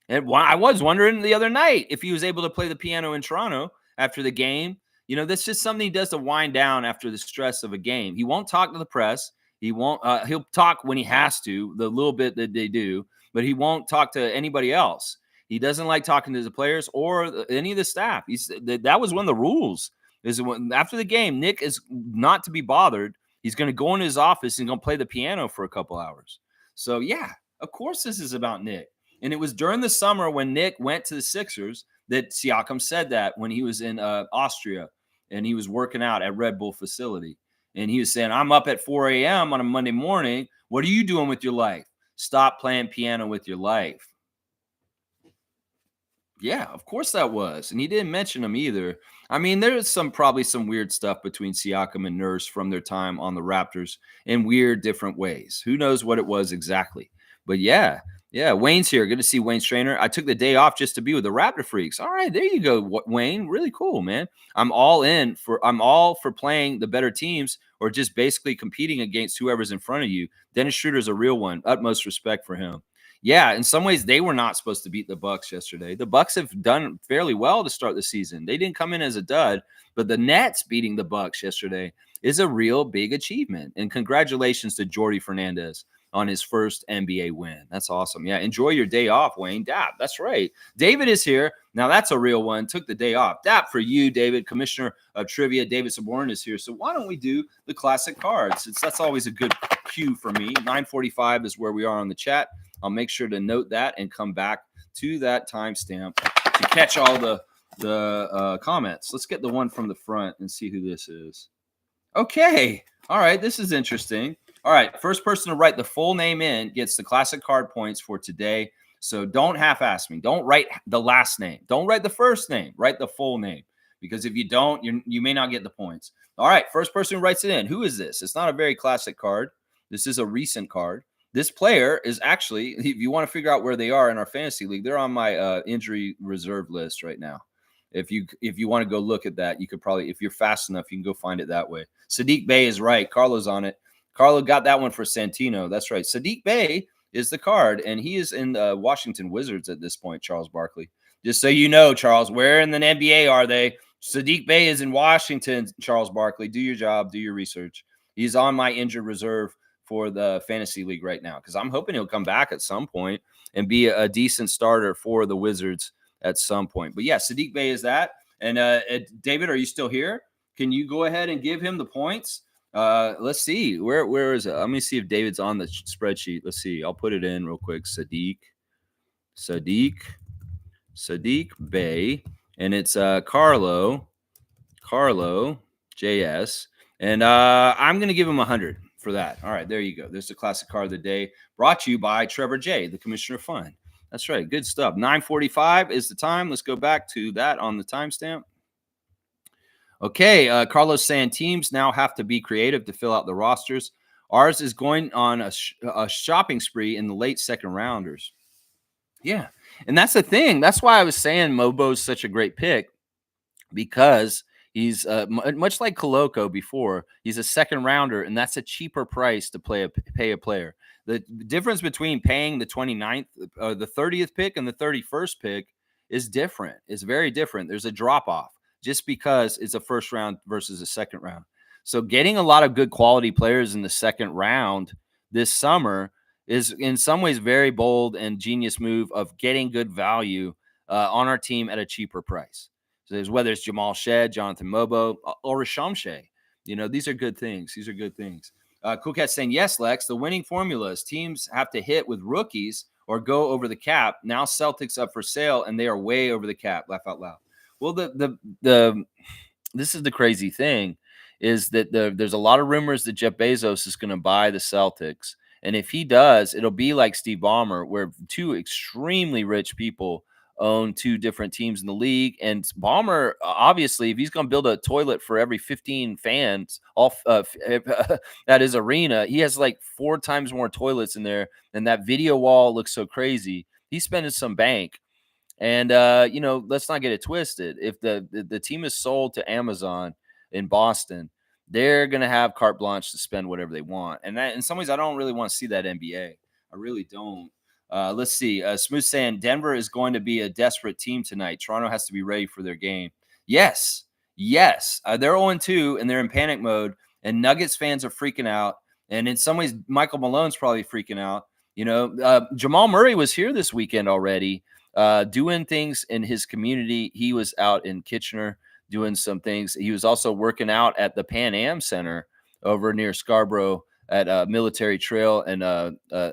And I was wondering the other night if he was able to play the piano in Toronto after the game. That's just something he does to wind down after the stress of a game. He won't talk to the press. He won't. He'll talk when he has to, the little bit that they do, but he won't talk to anybody else. He doesn't like talking to the players or any of the staff. That was one of the rules. Is when after the game, Nick is not to be bothered. He's going to go in his office and going to play the piano for a couple hours. So yeah, of course this is about Nick. And it was during the summer when Nick went to the Sixers that Siakam said that when he was in Austria and he was working out at Red Bull facility. And he was saying, I'm up at 4 a.m. on a Monday morning. What are you doing with your life? Stop playing piano with your life. Yeah, of course that was. And he didn't mention him either. I mean, there's probably some weird stuff between Siakam and Nurse from their time on the Raptors in weird different ways. Who knows what it was exactly? But yeah, Wayne's here. Good to see Wayne Strainer. I took the day off just to be with the Raptor freaks. All right, there you go, Wayne. Really cool, man. I'm all for playing the better teams or just basically competing against whoever's in front of you. Dennis Schroeder's a real one. Utmost respect for him. Yeah, in some ways they were not supposed to beat the Bucks yesterday. The Bucks have done fairly well to start the season. They didn't come in as a dud, but the Nets beating the Bucks yesterday is a real big achievement. And congratulations to Jordy Fernandez on his first NBA win. That's awesome. Yeah, enjoy your day off, Wayne. Dap, that's right. David is here. Now that's a real one. Took the day off. Dap for you, David. Commissioner of Trivia, David Saborn is here. So why don't we do the classic cards? That's always a good cue for me. 9:45 is where we are on the chat. I'll make sure to note that and come back to that timestamp to catch all the comments. Let's get the one from the front and see who this is. Okay. All right. This is interesting. All right. First person to write the full name in gets the classic card points for today. So don't half-ass me. Don't write the last name. Don't write the first name. Write the full name. Because if you don't, you may not get the points. All right. First person who writes it in. Who is this? It's not a very classic card. This is a recent card. This player is actually, if you want to figure out where they are in our fantasy league, they're on my injury reserve list right now. If you want to go look at that, you could probably, if you're fast enough, you can go find it that way. Sadiq Bey is right. Carlo's on it. Carlo got that one for Santino. That's right. Sadiq Bey is the card, and he is in the Washington Wizards at this point, Charles Barkley. Just so you know, Charles, where in the NBA are they? Sadiq Bey is in Washington, Charles Barkley. Do your job. Do your research. He's on my injured reserve for the fantasy league right now because I'm hoping he'll come back at some point and be a decent starter for the Wizards at some point. But yeah, Sadiq Bey is that. And David, are you still here? Can you go ahead and give him the points? Let's see. Where is it? Let me see if David's on the spreadsheet. Let's see. I'll put it in real quick. Sadiq Bey. And it's Carlo JS. And I'm going to give him 100 for that. All right, there you go. There's the classic card of the day brought to you by Trevor J., the Commissioner of Fun. That's right. Good stuff. 9:45 is the time. Let's go back to that on the timestamp. Okay, Carlos saying teams now have to be creative to fill out the rosters. Ours is going on a shopping spree in the late second rounders. Yeah, and that's the thing. That's why I was saying Mobo's such a great pick because he's much like Koloko before. He's a second rounder, and that's a cheaper price to pay a player. The difference between paying the 29th, the 30th pick and the 31st pick is different. It's very different. There's a drop off just because it's a first round versus a second round. So getting a lot of good quality players in the second round this summer is in some ways very bold and genius move of getting good value on our team at a cheaper price. So whether it's Jamal Shed, Jonathan Mobo, or Rashamshe, these are good things. These are good things. Cool Cat saying, yes, Lex, the winning formula is teams have to hit with rookies or go over the cap. Now Celtics up for sale, and they are way over the cap. Laugh out loud. Well, this is the crazy thing is that there's a lot of rumors that Jeff Bezos is going to buy the Celtics. And if he does, it'll be like Steve Ballmer, where two extremely rich people own two different teams in the league. And Ballmer, obviously, if he's going to build a toilet for every 15 fans off at his arena, he has like 4 times more toilets in there. And that video wall looks so crazy. He's spending some bank. And, let's not get it twisted. If the team is sold to Amazon in Boston, they're going to have carte blanche to spend whatever they want. And that, in some ways, I don't really want to see that NBA. I really don't. Let's see. Smooth saying Denver is going to be a desperate team tonight. Toronto has to be ready for their game. Yes. They're 0-2 and they're in panic mode. And Nuggets fans are freaking out. And in some ways, Michael Malone's probably freaking out. Jamal Murray was here this weekend already doing things in his community. He was out in Kitchener doing some things. He was also working out at the Pan Am Center over near Scarborough at Military Trail and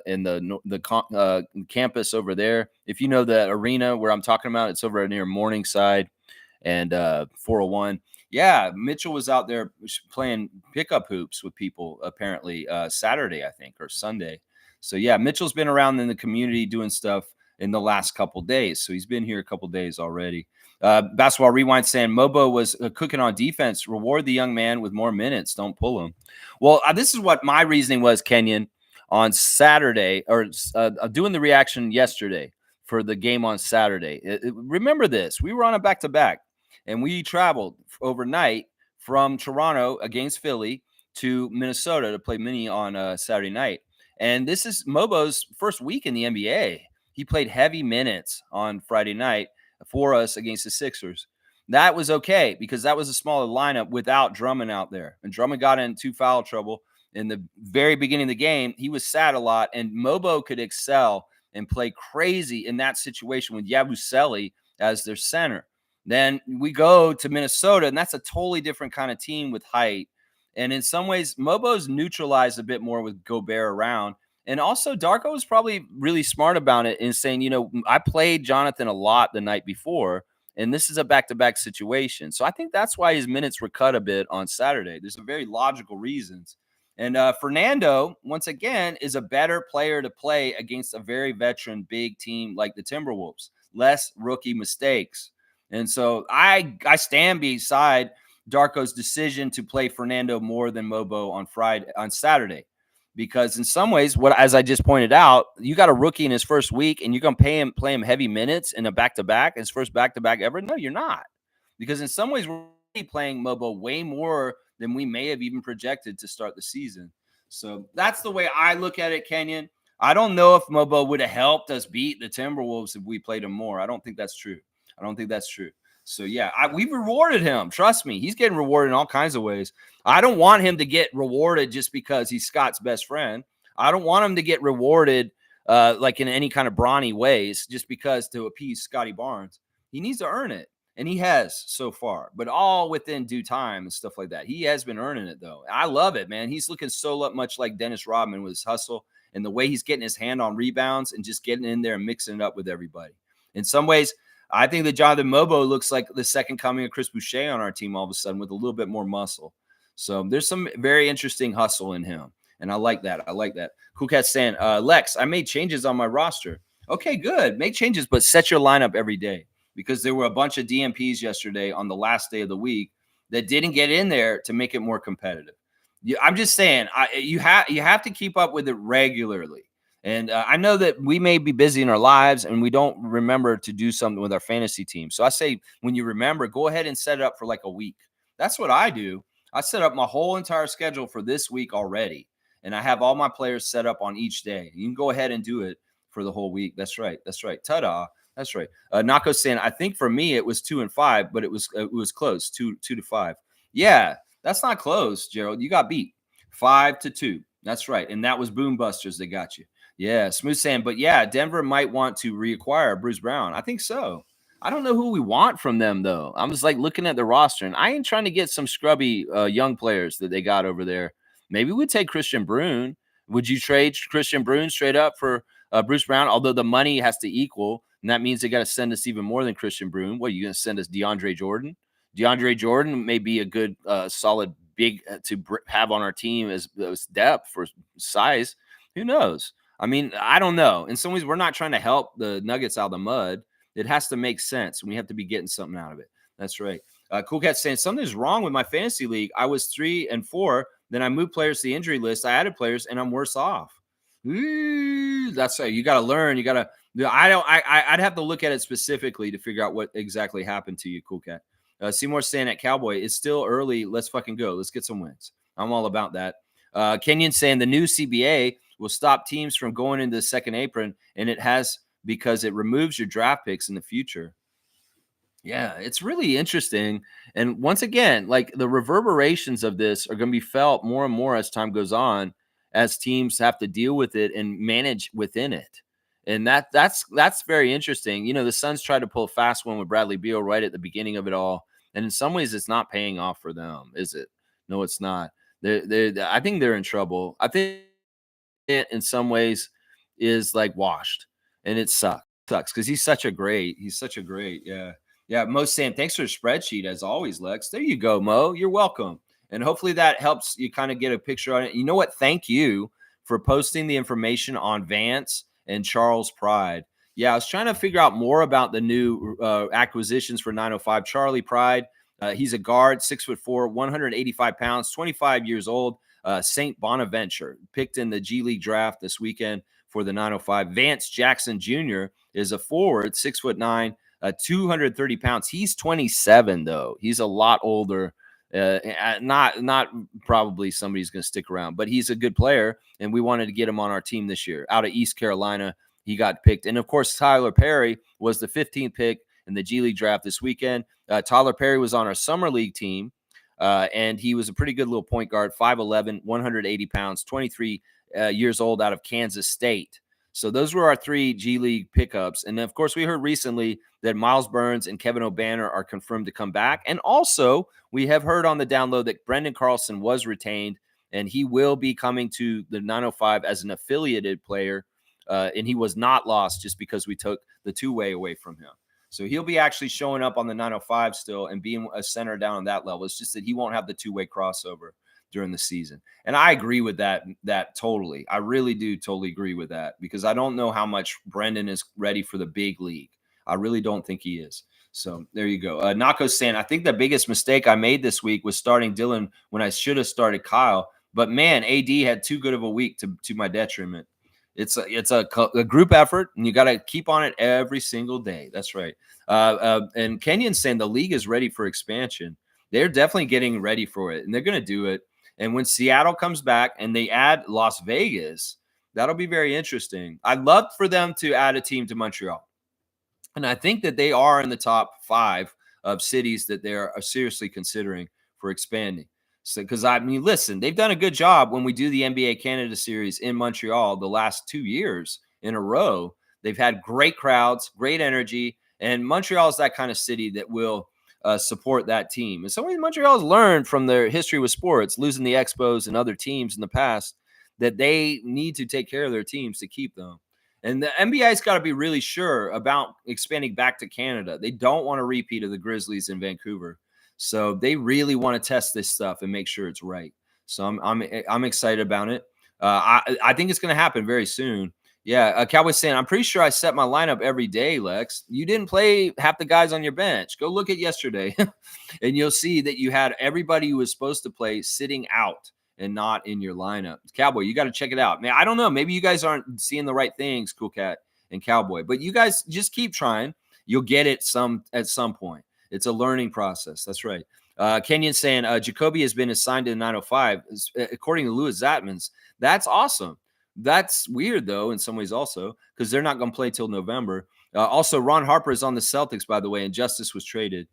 in the campus over there. If you know the arena where I'm talking about, it's over near Morningside and 401. Yeah, Mitchell was out there playing pickup hoops with people apparently Saturday, I think, or Sunday. So, yeah, Mitchell's been around in the community doing stuff. in the last couple days. So he's been here a couple days already. Basketball Rewind saying Mobo was cooking on defense. Reward the young man with more minutes. Don't pull him. Well, this is what my reasoning was, Kenyon, on Saturday, or doing the reaction yesterday for the game on Saturday. Remember this. We were on a back-to-back, and we traveled overnight from Toronto against Philly to Minnesota to play mini on Saturday night. And this is Mobo's first week in the NBA. He played heavy minutes on Friday night for us against the Sixers. That was okay because that was a smaller lineup without Drummond out there. And Drummond got into foul trouble in the very beginning of the game. He was sat a lot, and Mobo could excel and play crazy in that situation with Yabusele as their center. Then we go to Minnesota, and that's a totally different kind of team with height. And in some ways, Mobo's neutralized a bit more with Gobert around. And also, Darko was probably really smart about it in saying, I played Jonathan a lot the night before, and this is a back-to-back situation. So I think that's why his minutes were cut a bit on Saturday. There's some very logical reasons. And Fernando, once again, is a better player to play against a very veteran big team like the Timberwolves. Less rookie mistakes. And so I stand beside Darko's decision to play Fernando more than Mobo on Saturday. Because in some ways, as I just pointed out, you got a rookie in his first week and you're going to play him heavy minutes in a back-to-back, his first back-to-back ever? No, you're not. Because in some ways, we're playing Mobo way more than we may have even projected to start the season. So that's the way I look at it, Kenyon. I don't know if Mobo would have helped us beat the Timberwolves if we played him more. I don't think that's true. So, yeah, we've rewarded him. Trust me, he's getting rewarded in all kinds of ways. I don't want him to get rewarded just because he's Scott's best friend. I don't want him to get rewarded like in any kind of brawny ways just because to appease Scotty Barnes. He needs to earn it, and he has so far, but all within due time and stuff like that. He has been earning it, though. I love it, man. He's looking so much like Dennis Rodman with his hustle and the way he's getting his hand on rebounds and just getting in there and mixing it up with everybody. In some ways, I think that Jonathan Mobo looks like the second coming of Chris Boucher on our team all of a sudden with a little bit more muscle. So there's some very interesting hustle in him, and I like that. Cool Cat saying, Lex, I made changes on my roster. Okay, good. Make changes, but set your lineup every day because there were a bunch of DMPs yesterday on the last day of the week that didn't get in there to make it more competitive. I'm just saying you have to keep up with it regularly. And I know that we may be busy in our lives and we don't remember to do something with our fantasy team. So I say when you remember, go ahead and set it up for like a week. That's what I do. I set up my whole entire schedule for this week already. And I have all my players set up on each day. You can go ahead and do it for the whole week. That's right. Ta-da. That's right. Nako's saying, I think for me it was 2 and 5, but it was close, 2 to 5. Yeah, that's not close, Gerald. You got beat 5-2. That's right. And that was Boom Busters that got you. Yeah, Smooth saying, but yeah, Denver might want to reacquire Bruce Brown. I think so. I don't know who we want from them, though. I'm just like looking at the roster, and I ain't trying to get some scrubby young players that they got over there. Maybe we'd take Christian Brune. Would you trade Christian Brune straight up for Bruce Brown? Although the money has to equal, and that means they got to send us even more than Christian Brune. What, are you going to send us DeAndre Jordan? DeAndre Jordan may be a good, solid big to have on our team as depth for size. Who knows? I mean, I don't know. In some ways, we're not trying to help the Nuggets out of the mud. It has to make sense. We have to be getting something out of it. That's right. Cool Cat saying, something's wrong with my fantasy league. I was 3 and 4. Then I moved players to the injury list. I added players, and I'm worse off. Ooh, that's right. You got to learn. You got to. I'd have to look at it specifically to figure out what exactly happened to you, Cool Cat. Seymour saying at Cowboy, it's still early. Let's fucking go. Let's get some wins. I'm all about that. Kenyon saying the new CBA will stop teams from going into the second apron, and it has because it removes your draft picks in the future. Yeah, it's really interesting. And once again, like the reverberations of this are going to be felt more and more as time goes on, as teams have to deal with it and manage within it. And that's very interesting. The Suns tried to pull a fast one with Bradley Beal right at the beginning of it all. And in some ways, it's not paying off for them, is it? No, it's not. I think they're in trouble. I think it in some ways is like washed, and it sucks because he's such a great. Yeah. Mo's saying thanks for the spreadsheet as always, Lex. There you go, Mo. You're welcome. And hopefully that helps you kind of get a picture on it. You know what? Thank you for posting the information on Vance and Charles Pride. Yeah, I was trying to figure out more about the new acquisitions for 905. Charlie Pride, he's a guard, 6'4", 185 pounds, 25 years old. St. Bonaventure, picked in the G League draft this weekend for the 905. Vance Jackson Jr. is a forward, 6'9", 230 pounds. He's 27 though. He's a lot older. Not probably somebody's going to stick around, but he's a good player, and we wanted to get him on our team this year. Out of East Carolina, he got picked. And of course, Tyler Perry was the 15th pick in the G League draft this weekend. Tyler Perry was on our summer league team, and he was a pretty good little point guard, 5'11", 180 pounds, 23 years old, out of Kansas State. So those were our 3 G League pickups. And of course, we heard recently that Miles Burns and Kevin O'Banner are confirmed to come back. And also, we have heard on the download that Brendan Carlson was retained, and he will be coming to the 905 as an affiliated player. And he was not lost just because we took the two-way away from him. So he'll be actually showing up on the 905 still and being a center down on that level. It's just that he won't have the two-way crossover during the season. And I agree with that totally. I really do totally agree with that, because I don't know how much Brendan is ready for the big league. I really don't think he is. So there you go. Nako's saying, I think the biggest mistake I made this week was starting Dylan when I should have started Kyle. But man, AD had too good of a week to my detriment. It's a group effort, and you got to keep on it every single day. That's right. And Kenyon's saying the league is ready for expansion. They're definitely getting ready for it, and they're going to do it. And when Seattle comes back and they add Las Vegas, that'll be very interesting. I'd love for them to add a team to Montreal. And I think that they are in the top 5 of cities that they are seriously considering for expanding. So, because I mean, listen, they've done a good job when we do the NBA Canada Series in Montreal the last 2 years in a row. They've had great crowds, great energy, and Montreal is that kind of city that will support that team. And so Montreal's learned from their history with sports, losing the Expos and other teams in the past, that they need to take care of their teams to keep them. And the NBA's got to be really sure about expanding back to Canada. They don't want a repeat of the Grizzlies in Vancouver. So they really want to test this stuff and make sure it's right. So I'm excited about it. I think it's going to happen very soon. Yeah, Cowboys saying, I'm pretty sure I set my lineup every day, Lex. You didn't play half the guys on your bench. Go look at yesterday, and you'll see that you had everybody who was supposed to play sitting out and not in your lineup. Cowboy, you got to check it out. Man, I don't know. Maybe you guys aren't seeing the right things, Cool Cat and Cowboy. But you guys just keep trying. You'll get it at some point. It's a learning process. That's right. Kenyon saying, Jacoby has been assigned to the 905. According to Louis Zatmans, that's awesome. That's weird, though, in some ways also, because they're not going to play till November. Also, Ron Harper is on the Celtics, by the way, and Justice was traded.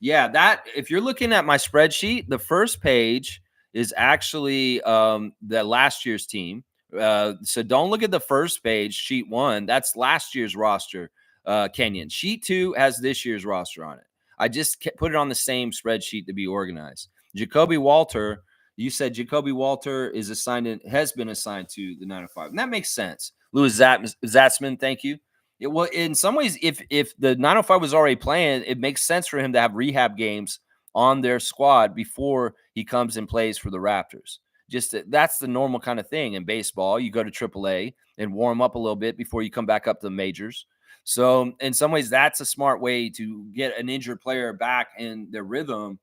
Yeah, that if you're looking at my spreadsheet, the first page is actually the last year's team. So don't look at the first page, sheet 1. That's last year's roster, Kenyon. Sheet 2 has this year's roster on it. I just put it on the same spreadsheet to be organized. Jacoby Walter, you said Jacoby Walter has been assigned to the 905. And that makes sense. Louis Zatzman, thank you. Well, in some ways, if the 905 was already playing, it makes sense for him to have rehab games on their squad before he comes and plays for the Raptors. That's the normal kind of thing in baseball. You go to AAA and warm up a little bit before you come back up to the majors. So in some ways, that's a smart way to get an injured player back in their rhythm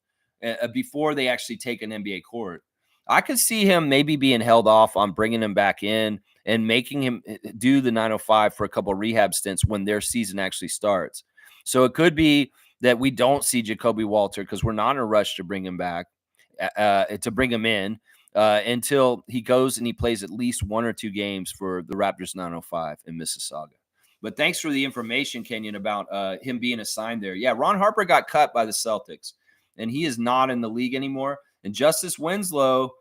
before they actually take an NBA court. I could see him maybe being held off on bringing him back in and making him do the 905 for a couple of rehab stints when their season actually starts. So it could be that we don't see Jacoby Walter because we're not in a rush to bring him back, to bring him in until he goes and he plays at least 1 or 2 games for the Raptors 905 in Mississauga. But thanks for the information, Kenyon, about him being assigned there. Yeah, Ron Harper got cut by the Celtics, and he is not in the league anymore. And Justice Winslow,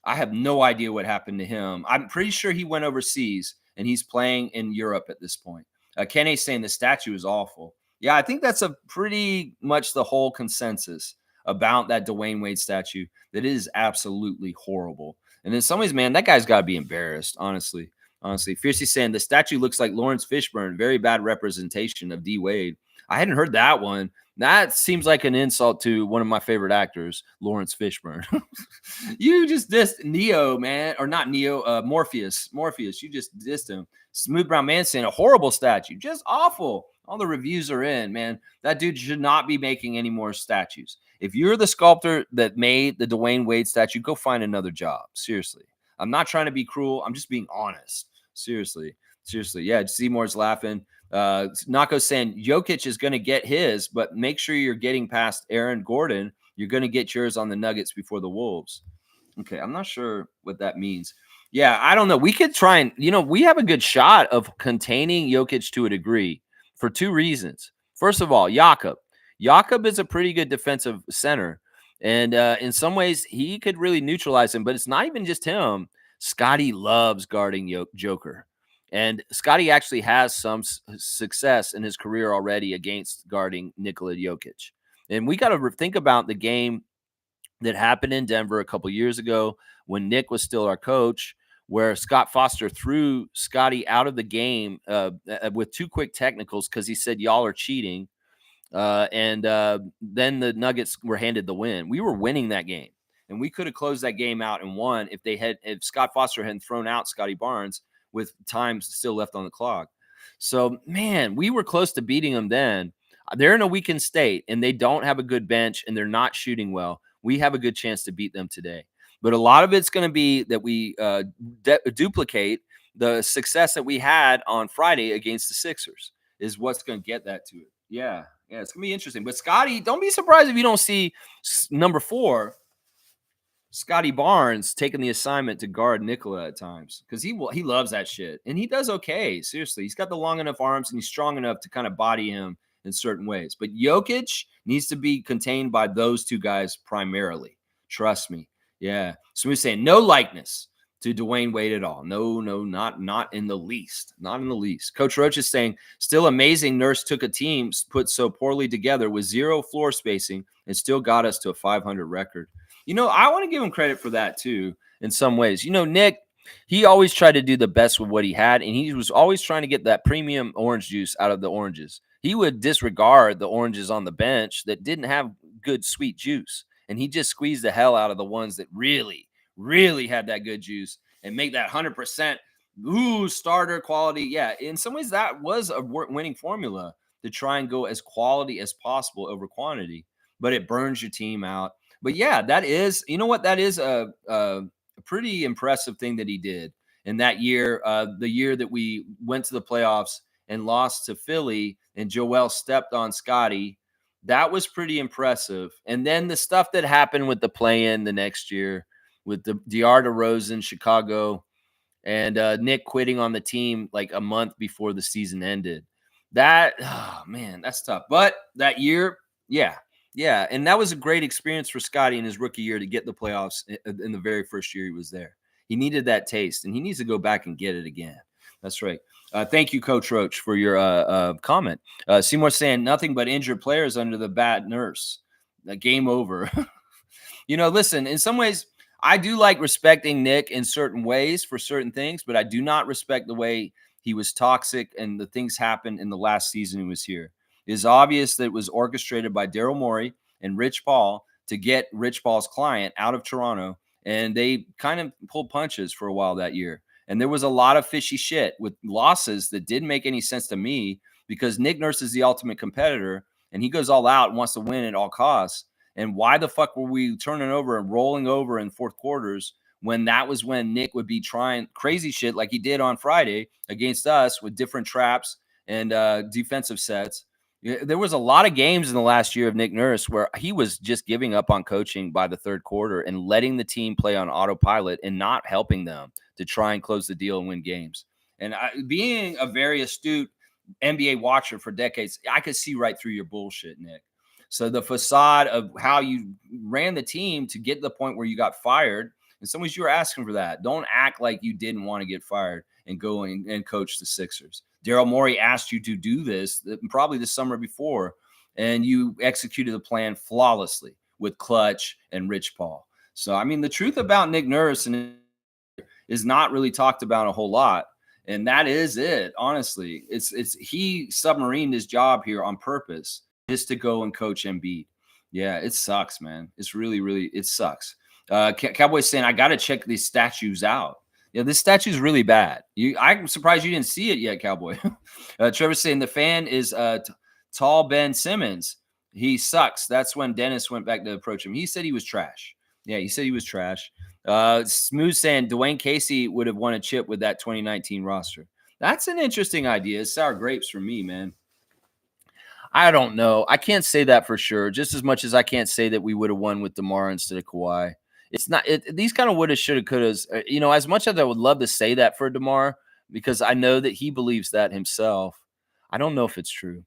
I have no idea what happened to him. I'm pretty sure he went overseas, and he's playing in Europe at this point. Kenny's saying the statue is awful. Yeah, I think that's a pretty much the whole consensus about that Dwayne Wade statue, that it is absolutely horrible. And in some ways, man, that guy's got to be embarrassed, honestly. Fiercely saying the statue looks like Lawrence Fishburne. Very bad representation of D. Wade. I hadn't heard that one. That seems like an insult to one of my favorite actors, Lawrence Fishburne. You just dissed Neo, man, or not Neo, Morpheus. Morpheus, you just dissed him. Smooth Brown Man saying a horrible statue, just awful. All the reviews are in, man. That dude should not be making any more statues. If you're the sculptor that made the Dwayne Wade statue, go find another job. Seriously. I'm not trying to be cruel. I'm just being honest. Seriously. Seriously. Yeah, Seymour's laughing. Nako's saying Jokic is going to get his, but make sure you're getting past Aaron Gordon. You're going to get yours on the Nuggets before the Wolves. Okay, I'm not sure what that means. Yeah, I don't know. We could try and, we have a good shot of containing Jokic to a degree for two reasons. First of all, Jakob. Jakob is a pretty good defensive center. And in some ways, he could really neutralize him, but it's not even just him. Scotty loves guarding Joker. And Scotty actually has some success in his career already against guarding Nikola Jokic. And we got to think about the game that happened in Denver a couple years ago when Nick was still our coach, where Scott Foster threw Scotty out of the game with two quick technicals because he said, y'all are cheating. And then the Nuggets were handed the win. We were winning that game. And we could have closed that game out and won if Scott Foster hadn't thrown out Scotty Barnes with time still left on the clock. So, man, we were close to beating them then. They're in a weakened state, and they don't have a good bench, and they're not shooting well. We have a good chance to beat them today. But a lot of it's going to be that we duplicate the success that we had on Friday against the Sixers is what's going to get that to it. Yeah, it's going to be interesting. But, Scotty, don't be surprised if you don't see number 4, Scotty Barnes, taking the assignment to guard Nikola at times because he loves that shit. And he does okay. Seriously, he's got the long enough arms and he's strong enough to kind of body him in certain ways. But Jokic needs to be contained by those two guys primarily. Trust me. Yeah. So we're saying no likeness to Dwayne Wade at all. No, not in the least. Not in the least. Coach Roach is saying, still amazing Nurse took a team put so poorly together with zero floor spacing and still got us to a 500 record. I want to give him credit for that too in some ways. Nick, he always tried to do the best with what he had, and he was always trying to get that premium orange juice out of the oranges. He would disregard the oranges on the bench that didn't have good sweet juice, and he just squeezed the hell out of the ones that really, really had that good juice and make that 100% starter quality. Yeah, in some ways that was a winning formula to try and go as quality as possible over quantity, but it burns your team out. But yeah, that is, that is a pretty impressive thing that he did in that year, the year that we went to the playoffs and lost to Philly and Joel stepped on Scotty. That was pretty impressive. And then the stuff that happened with the play-in the next year with the DeAr DeRozan, Chicago, and Nick quitting on the team like a month before the season ended. That's tough. But that year, yeah, and that was a great experience for Scotty in his rookie year to get the playoffs in the very first year he was there. He needed that taste, and he needs to go back and get it again. That's right. Thank you, Coach Roach, for your comment. Seymour saying nothing but injured players under the bad Nurse. Game over. Listen, in some ways, I do like respecting Nick in certain ways for certain things, but I do not respect the way he was toxic and the things happened in the last season he was here. It is obvious that it was orchestrated by Daryl Morey and Rich Paul to get Rich Paul's client out of Toronto, and they kind of pulled punches for a while that year. And there was a lot of fishy shit with losses that didn't make any sense to me because Nick Nurse is the ultimate competitor, and he goes all out and wants to win at all costs. And why the fuck were we turning over and rolling over in fourth quarters when that was when Nick would be trying crazy shit like he did on Friday against us with different traps and defensive sets? There was a lot of games in the last year of Nick Nurse where he was just giving up on coaching by the third quarter and letting the team play on autopilot and not helping them to try and close the deal and win games. And being a very astute NBA watcher for decades, I could see right through your bullshit, Nick. So the facade of how you ran the team to get to the point where you got fired, in some ways you were asking for that. Don't act like you didn't want to get fired and go and coach the Sixers. Daryl Morey asked you to do this probably the summer before, and you executed the plan flawlessly with Clutch and Rich Paul. So, the truth about Nick Nurse is not really talked about a whole lot. And that is it. Honestly, he submarined his job here on purpose just to go and coach Embiid. Yeah, it sucks, man. It's really it sucks. Cowboys saying I got to check these statues out. Yeah, this statue's really bad. I'm surprised you didn't see it yet, Cowboy. Trevor saying the fan is tall Ben Simmons. He sucks. That's when Dennis went back to approach him. He said he was trash. Yeah, he said he was trash. Smooth saying Dwayne Casey would have won a chip with that 2019 roster. That's an interesting idea. It's sour grapes for me, man. I don't know. I can't say that for sure. Just as much as I can't say that we would have won with DeMar instead of Kawhi. It's not. These kind of woulda, shoulda, couldas. As much as I would love to say that for DeMar, because I know that he believes that himself. I don't know if it's true.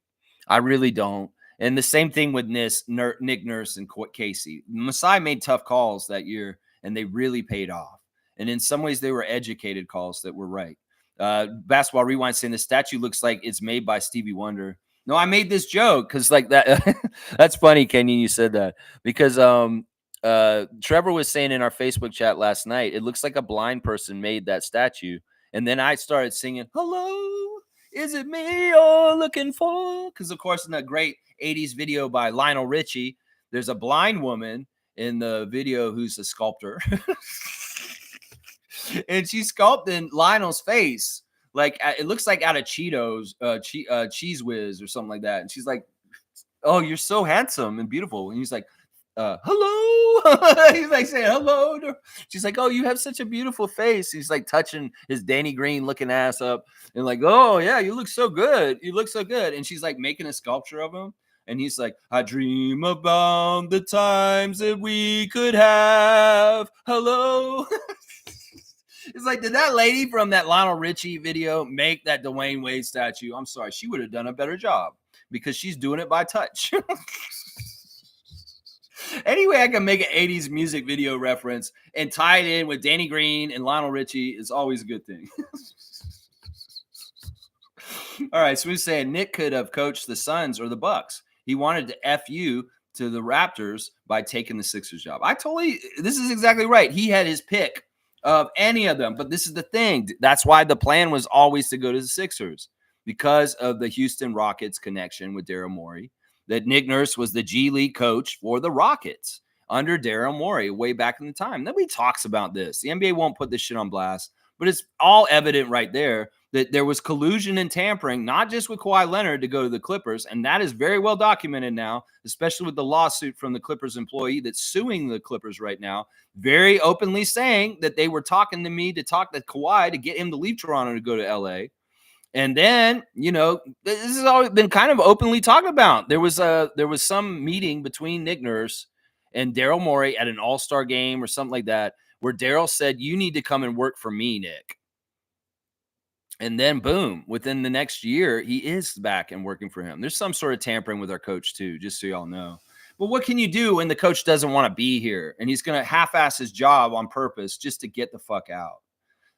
I really don't. And the same thing with Nick Nurse and Casey. Masai made tough calls that year, and they really paid off. And in some ways, they were educated calls that were right. Basketball Rewind saying the statue looks like it's made by Stevie Wonder. No, I made this joke because like that. That's funny, Kenyon. You said that because Trevor was saying in our Facebook chat last night, it looks like a blind person made that statue. And then I started singing, "Hello, is it me you're looking for?" Because, of course, in that great 80s video by Lionel Richie, there's a blind woman in the video who's a sculptor. And she's sculpting Lionel's face. Like, it looks like out of Cheetos, Cheese Whiz or something like that. And she's like, "Oh, you're so handsome and beautiful." And he's like, "Hello." He's like saying hello to her. She's like, "Oh, you have such a beautiful face." He's like touching his Danny Green looking ass up and like, "Oh yeah, you look so good. You look so good." And she's like making a sculpture of him. And he's like, "I dream about the times that we could have. Hello." It's like, did that lady from that Lionel Richie video make that Dwayne Wade statue? I'm sorry, she would have done a better job because she's doing it by touch. Anyway, I can make an 80s music video reference and tie it in with Danny Green and Lionel Richie is always a good thing. All right, so we're saying Nick could have coached the Suns or the Bucks. He wanted to F you to the Raptors by taking the Sixers job. This is exactly right. He had his pick of any of them, but this is the thing. That's why the plan was always to go to the Sixers because of the Houston Rockets connection with Daryl Morey. That Nick Nurse was the G League coach for the Rockets under Daryl Morey way back in the time. Nobody talks about this. The NBA won't put this shit on blast, but it's all evident right there that there was collusion and tampering, not just with Kawhi Leonard to go to the Clippers, and that is very well documented now, especially with the lawsuit from the Clippers employee that's suing the Clippers right now, very openly saying that they were talking to me to talk to Kawhi to get him to leave Toronto to go to LA. And then, this has always been kind of openly talked about. There was some meeting between Nick Nurse and Daryl Morey at an All-Star game or something like that, where Daryl said, "You need to come and work for me, Nick." And then, boom, within the next year, he is back and working for him. There's some sort of tampering with our coach, too, just so y'all know. But what can you do when the coach doesn't want to be here and he's going to half-ass his job on purpose just to get the fuck out?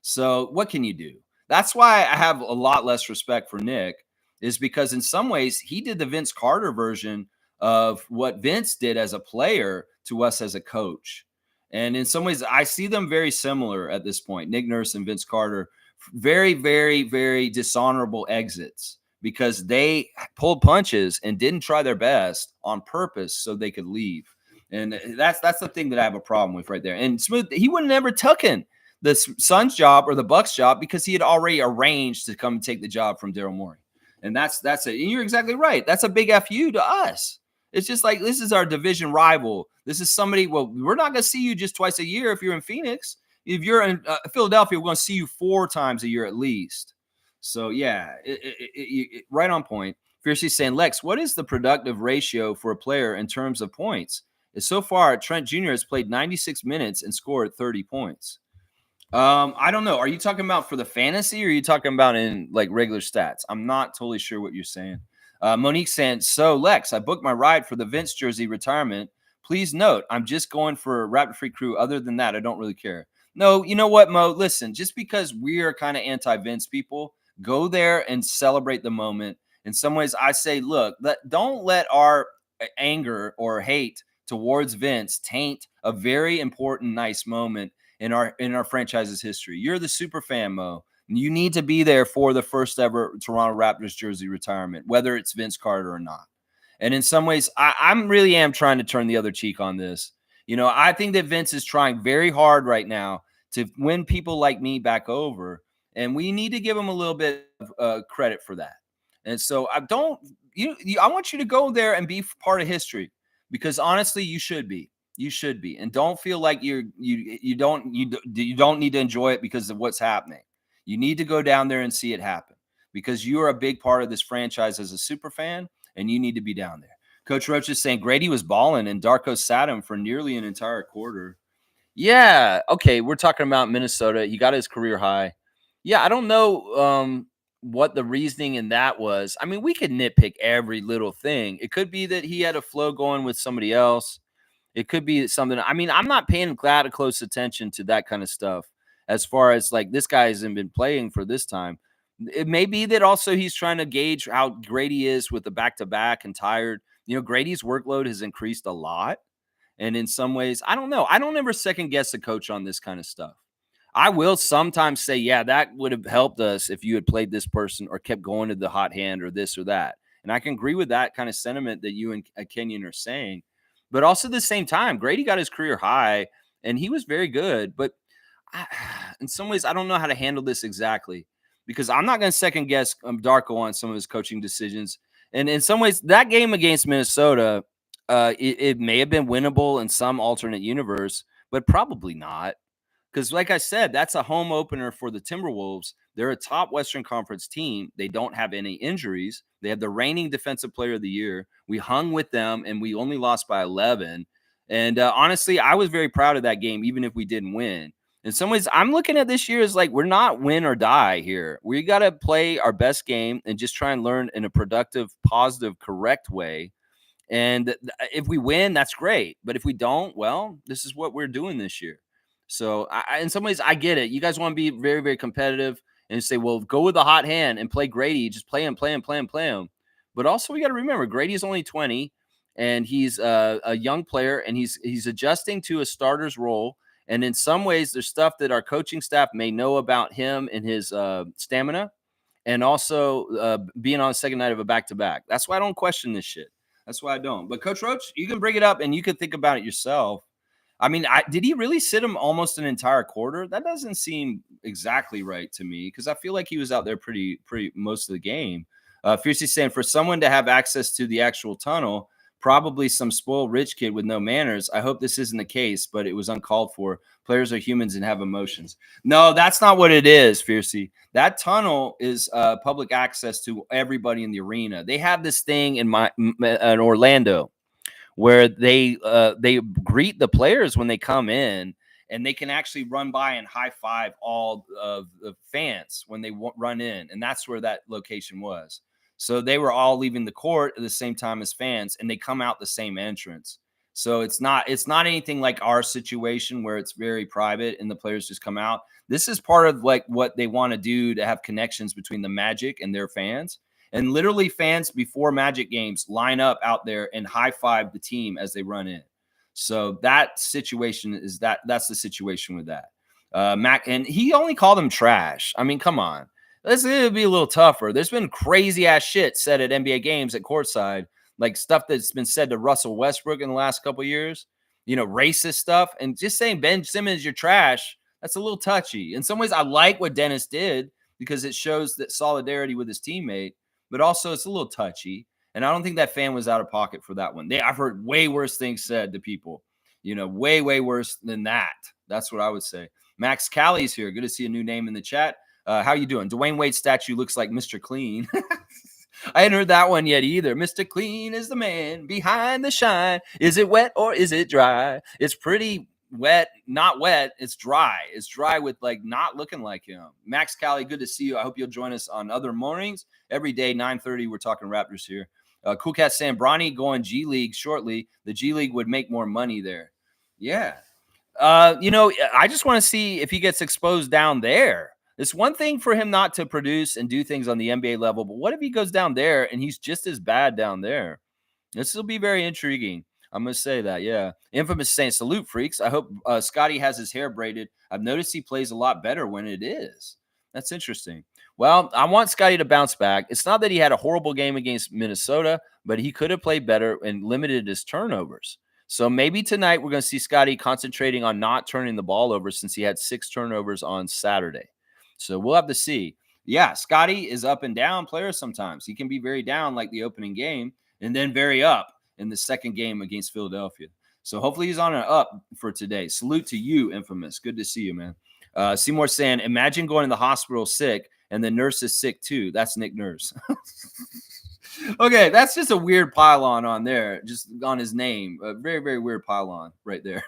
So what can you do? That's why I have a lot less respect for Nick, is because in some ways he did the Vince Carter version of what Vince did as a player to us as a coach. And in some ways, I see them very similar at this point, Nick Nurse and Vince Carter. Very, very, very dishonorable exits because they pulled punches and didn't try their best on purpose so they could leave. And that's the thing that I have a problem with right there. And Smooth, he would have never taken the Suns job or the Bucks job because he had already arranged to come take the job from Daryl Morey. And that's it. And you're exactly right. That's a big FU to us. It's just like, this is our division rival. This is somebody, well, we're not going to see you just twice a year if you're in Phoenix. If you're in Philadelphia, we're going to see you 4 times a year at least. So, yeah, right on point. Fiercely saying, Lex, what is the productive ratio for a player in terms of points? So far, Trent Jr. has played 96 minutes and scored 30 points. I don't know. Are you talking about for the fantasy or are you talking about in like regular stats? I'm not totally sure what you're saying. Monique saying, so Lex, I booked my ride for the Vince jersey retirement. Please note, I'm just going for a Raptor Free Crew. Other than that, I don't really care. No, you know what, Mo? Listen, just because we are kind of anti-Vince people, go there and celebrate the moment. In some ways, I say, look, don't let our anger or hate towards Vince taint a very important, nice moment in our franchise's history. You're the super fan, Mo. You need to be there for the first ever Toronto Raptors jersey retirement, whether it's Vince Carter or not. And in some ways, I'm really am trying to turn the other cheek on this. I think that Vince is trying very hard right now to win people like me back over, and we need to give him a little bit of credit for that. And so I don't, I want you to go there and be part of history, because honestly, you should be. You should be, and don't feel like you don't need to enjoy it because of what's happening. You need to go down there and see it happen, because you are a big part of this franchise as a super fan, and you need to be down there. Coach Roach is saying Grady was balling and Darko sat him for nearly an entire quarter. Yeah, okay, we're talking about Minnesota. He got his career high. Yeah, I don't know what the reasoning in that was. I mean, we could nitpick every little thing. It could be that he had a flow going with somebody else. It could be something. I mean, I'm not paying that close attention to that kind of stuff as far as like this guy hasn't been playing for this time. It may be that also he's trying to gauge how Grady is with the back-to-back and tired. Grady's workload has increased a lot. And in some ways, I don't know. I don't ever second guess a coach on this kind of stuff. I will sometimes say, yeah, that would have helped us if you had played this person or kept going to the hot hand or this or that. And I can agree with that kind of sentiment that you and Kenyon are saying. But also at the same time, Grady got his career high and he was very good. But in some ways, I don't know how to handle this exactly, because I'm not going to second guess Darko on some of his coaching decisions. And in some ways, that game against Minnesota, it may have been winnable in some alternate universe, but probably not. Because, like I said, that's a home opener for the Timberwolves. They're a top Western Conference team. They don't have any injuries. They have the reigning Defensive Player of the Year. We hung with them, and we only lost by 11. And honestly, I was very proud of that game, even if we didn't win. In some ways, I'm looking at this year as like we're not win or die here. We got to play our best game and just try and learn in a productive, positive, correct way. And if we win, that's great. But if we don't, well, this is what we're doing this year. So in some ways, I get it. You guys want to be very, very competitive and say, well, go with the hot hand and play Grady. Just play him, play him, play him, play him. But also, we got to remember, Grady is only 20, and he's a young player, and he's adjusting to a starter's role. And in some ways, there's stuff that our coaching staff may know about him and his stamina, and also being on the second night of a back-to-back. That's why I don't question this shit. That's why I don't. But Coach Roach, you can bring it up, and you can think about it yourself. I mean, did he really sit him almost an entire quarter? That doesn't seem exactly right to me, because I feel like he was out there pretty most of the game. Fiercey saying, for someone to have access to the actual tunnel, probably some spoiled rich kid with no manners. I hope this isn't the case, but it was uncalled for. Players are humans and have emotions. No, that's not what it is, Fiercey. That tunnel is public access to everybody in the arena. They have this thing in Orlando where they greet the players when they come in, and they can actually run by and high five all of the fans when they run in. And that's where that location was. So they were all leaving the court at the same time as fans, and they come out the same entrance. So it's not anything like our situation where it's very private and the players just come out. This is part of like what they want to do to have connections between the Magic and their fans. And literally fans before Magic games line up out there and high five the team as they run in. So that situation is that's the situation with that. Mac, and he only called them trash. I mean, come on. This will be a little tougher. There's been crazy ass shit said at NBA games at courtside, like stuff that's been said to Russell Westbrook in the last couple of years, racist stuff. And just saying Ben Simmons, you're trash, that's a little touchy. In some ways, I like what Dennis did because it shows that solidarity with his teammate, but also it's a little touchy. And I don't think that fan was out of pocket for that one. I've heard way worse things said to people, way, way worse than that. That's what I would say. Max Callie's here. Good to see a new name in the chat. How you doing? Dwayne Wade's statue looks like Mr. Clean. I hadn't heard that one yet either. Mr. Clean is the man behind the shine. Is it wet or is it dry? It's pretty wet, not wet. It's dry. It's dry with like not looking like him. Max Callie, good to see you. I hope you'll join us on other mornings. Every day, 9:30, we're talking Raptors here. Cool Cat saying, Bronny going G League shortly. The G League would make more money there. Yeah. I just want to see if he gets exposed down there. It's one thing for him not to produce and do things on the NBA level, but what if he goes down there and he's just as bad down there? This will be very intriguing. I'm going to say that, yeah. Infamous saying, salute, freaks. I hope Scotty has his hair braided. I've noticed he plays a lot better when it is. That's interesting. Well, I want Scotty to bounce back. It's not that he had a horrible game against Minnesota, but he could have played better and limited his turnovers. So maybe tonight we're going to see Scotty concentrating on not turning the ball over since he had 6 turnovers on Saturday. So we'll have to see. Yeah, Scotty is up and down player sometimes. He can be very down like the opening game and then very up in the second game against Philadelphia. So hopefully he's on an up for today. Salute to you, Infamous. Good to see you, man. Seymour saying, imagine going to the hospital sick and the nurse is sick too. That's Nick Nurse. Okay, that's just a weird pylon on there, just on his name. A very, very weird pylon right there.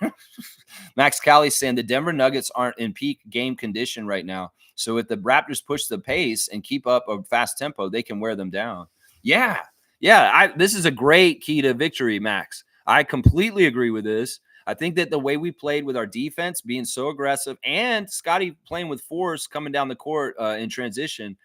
Max Cali saying the Denver Nuggets aren't in peak game condition right now. So if the Raptors push the pace and keep up a fast tempo, they can wear them down. Yeah. This is a great key to victory, Max. I completely agree with this. I think that the way we played with our defense being so aggressive and Scotty playing with force coming down the court in transition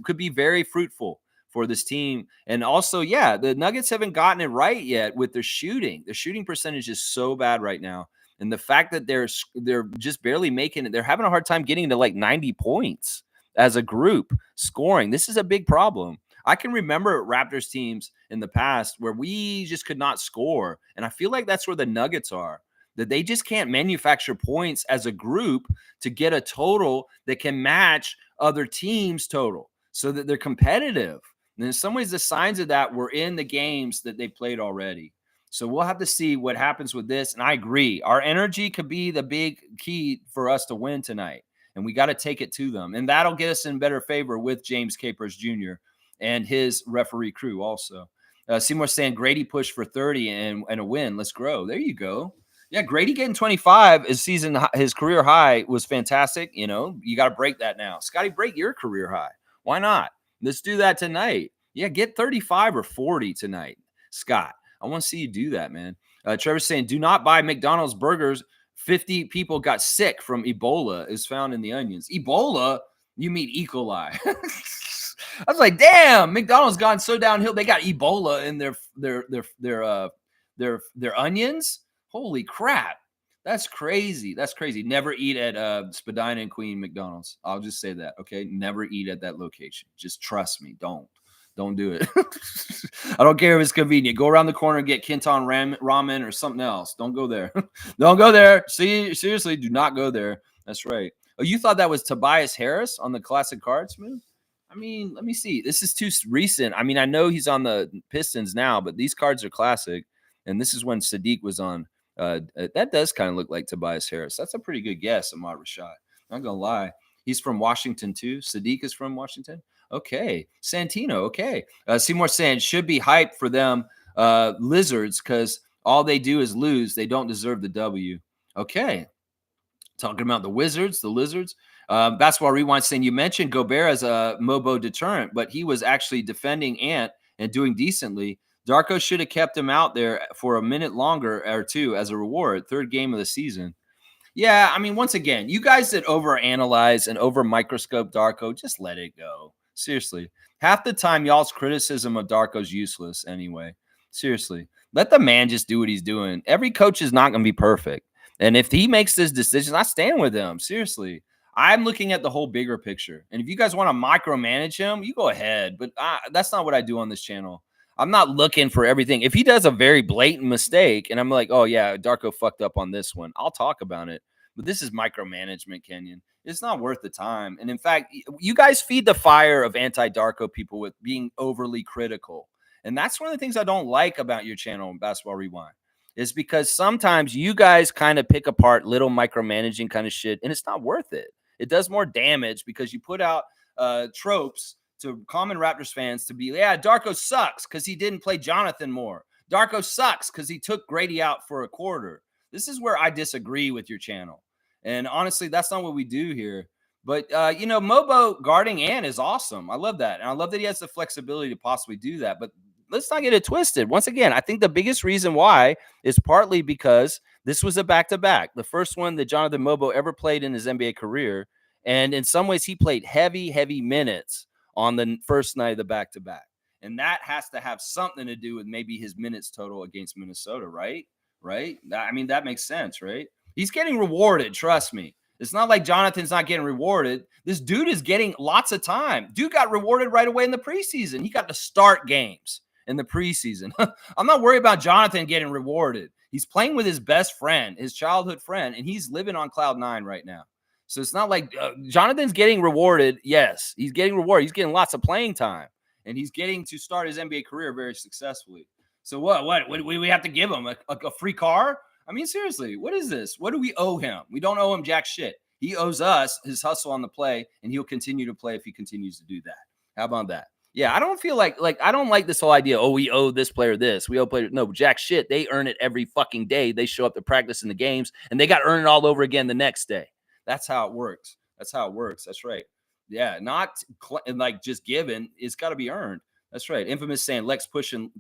could be very fruitful for this team. And also, yeah, the Nuggets haven't gotten it right yet with their shooting. The shooting percentage is so bad right now. And the fact that they're just barely making it, they're having a hard time getting to like 90 points as a group scoring. This is a big problem. I can remember Raptors teams in the past where we just could not score. And I feel like that's where the Nuggets are, that they just can't manufacture points as a group to get a total that can match other teams' total so that they're competitive. And in some ways, the signs of that were in the games that they played already. So we'll have to see what happens with this. And I agree. Our energy could be the big key for us to win tonight. And we got to take it to them. And that'll get us in better favor with James Capers Jr. and his referee crew also. Seymour saying Grady pushed for 30 and a win. Let's grow. There you go. Yeah, Grady getting 25 his career high was fantastic. You know, you got to break that now. Scotty, break your career high. Why not? Let's do that tonight. Yeah, get 35 or 40 tonight, Scott. I want to see you do that, man. Trevor's saying, do not buy McDonald's burgers. 50 people got sick from Ebola is found in the onions. Ebola? You mean E. coli. I was like, damn, McDonald's gone so downhill. They got Ebola in their onions. Holy crap. That's crazy. That's crazy. Never eat at Spadina and Queen McDonald's. I'll just say that. Okay. Never eat at that location. Just trust me. Don't do it. I don't care if it's convenient. Go around the corner and get Kenton ramen or something else. Don't go there. Don't go there. See, seriously, do not go there. That's right. Oh, you thought that was Tobias Harris on the classic cards, man? I mean, let me see. This is too recent. I mean, I know he's on the Pistons now, but these cards are classic. And this is when Sadiq was on. That does kind of look like Tobias Harris. That's a pretty good guess, Ahmad Rashad. Not gonna lie. He's from Washington too. Sadiq is from Washington. Okay. Santino. Okay. Seymour saying should be hyped for them Lizards because all they do is lose. They don't deserve the W. Okay. Talking about the Wizards, the Lizards. Basketball Rewind saying you mentioned Gobert as a Mobo deterrent, but he was actually defending Ant and doing decently. Darko should have kept him out there for a minute longer or two as a reward. Third game of the season. Yeah, I mean, once again, you guys that overanalyze and over microscope Darko, just let it go. Seriously. Half the time, y'all's criticism of Darko's useless anyway. Seriously. Let the man just do what he's doing. Every coach is not going to be perfect. And if he makes this decision, I stand with him. Seriously. I'm looking at the whole bigger picture. And if you guys want to micromanage him, you go ahead. But that's not what I do on this channel. I'm not looking for everything. If he does a very blatant mistake and I'm like, oh, yeah, Darko fucked up on this one, I'll talk about it. But this is micromanagement, Kenyon. It's not worth the time. And in fact, you guys feed the fire of anti-Darko people with being overly critical. And that's one of the things I don't like about your channel, Basketball Rewind, is because sometimes you guys kind of pick apart little micromanaging kind of shit, and it's not worth it. It does more damage because you put out tropes to common Raptors fans to be, yeah, Darko sucks because he didn't play Jonathan more. Darko sucks because he took Grady out for a quarter. This is where I disagree with your channel. And honestly, that's not what we do here. But, Mobo guarding Ant is awesome. I love that. And I love that he has the flexibility to possibly do that. But let's not get it twisted. Once again, I think the biggest reason why is partly because this was a back-to-back. The first one that Jonathan Mobo ever played in his NBA career. And in some ways, he played heavy minutes on the first night of the back-to-back. And that has to have something to do with maybe his minutes total against Minnesota, right? Right? I mean, that makes sense, right? He's getting rewarded, trust me. It's not like Jonathan's not getting rewarded. This dude is getting lots of time. Dude got rewarded right away in the preseason. He got to start games in the preseason. I'm not worried about Jonathan getting rewarded. He's playing with his best friend, his childhood friend, and he's living on cloud nine right now. So it's not like Jonathan's getting rewarded. Yes, he's getting rewarded. He's getting lots of playing time, and he's getting to start his NBA career very successfully. So what do we have to give him? A free car? I mean, seriously, what is this? What do we owe him? We don't owe him jack shit. He owes us his hustle on the play, and he'll continue to play if he continues to do that. How about that? Yeah, I don't feel like I don't like this whole idea. Oh, we owe this player this. We owe players. No, jack shit. They earn it every fucking day. They show up to practice in the games, and they got to earn it all over again the next day. That's how it works. That's right. Yeah, not like just given. It's got to be earned. That's right. Infamous saying Lex pushing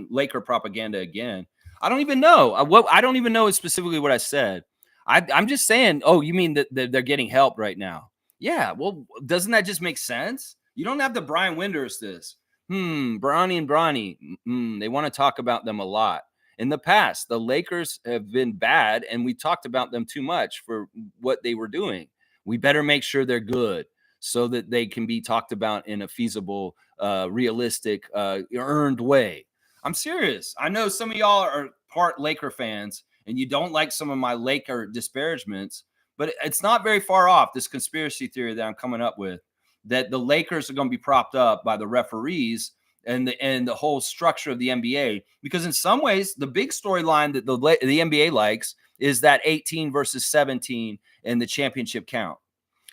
Laker propaganda again. I don't even know. I don't even know specifically what I said. I'm just saying, oh, you mean that they're getting help right now? Yeah. Well, doesn't that just make sense? You don't have to Brian Winders this. Bronny and Bronny. They want to talk about them a lot. In the past, the Lakers have been bad, and we talked about them too much for what they were doing. We better make sure they're good so that they can be talked about in a feasible, realistic, earned way. I'm serious. I know some of y'all are part Laker fans, and you don't like some of my Laker disparagements, but it's not very far off, this conspiracy theory that I'm coming up with, that the Lakers are going to be propped up by the referees and the whole structure of the NBA. Because in some ways, the big storyline that the NBA likes is that 18 versus 17 in the championship count.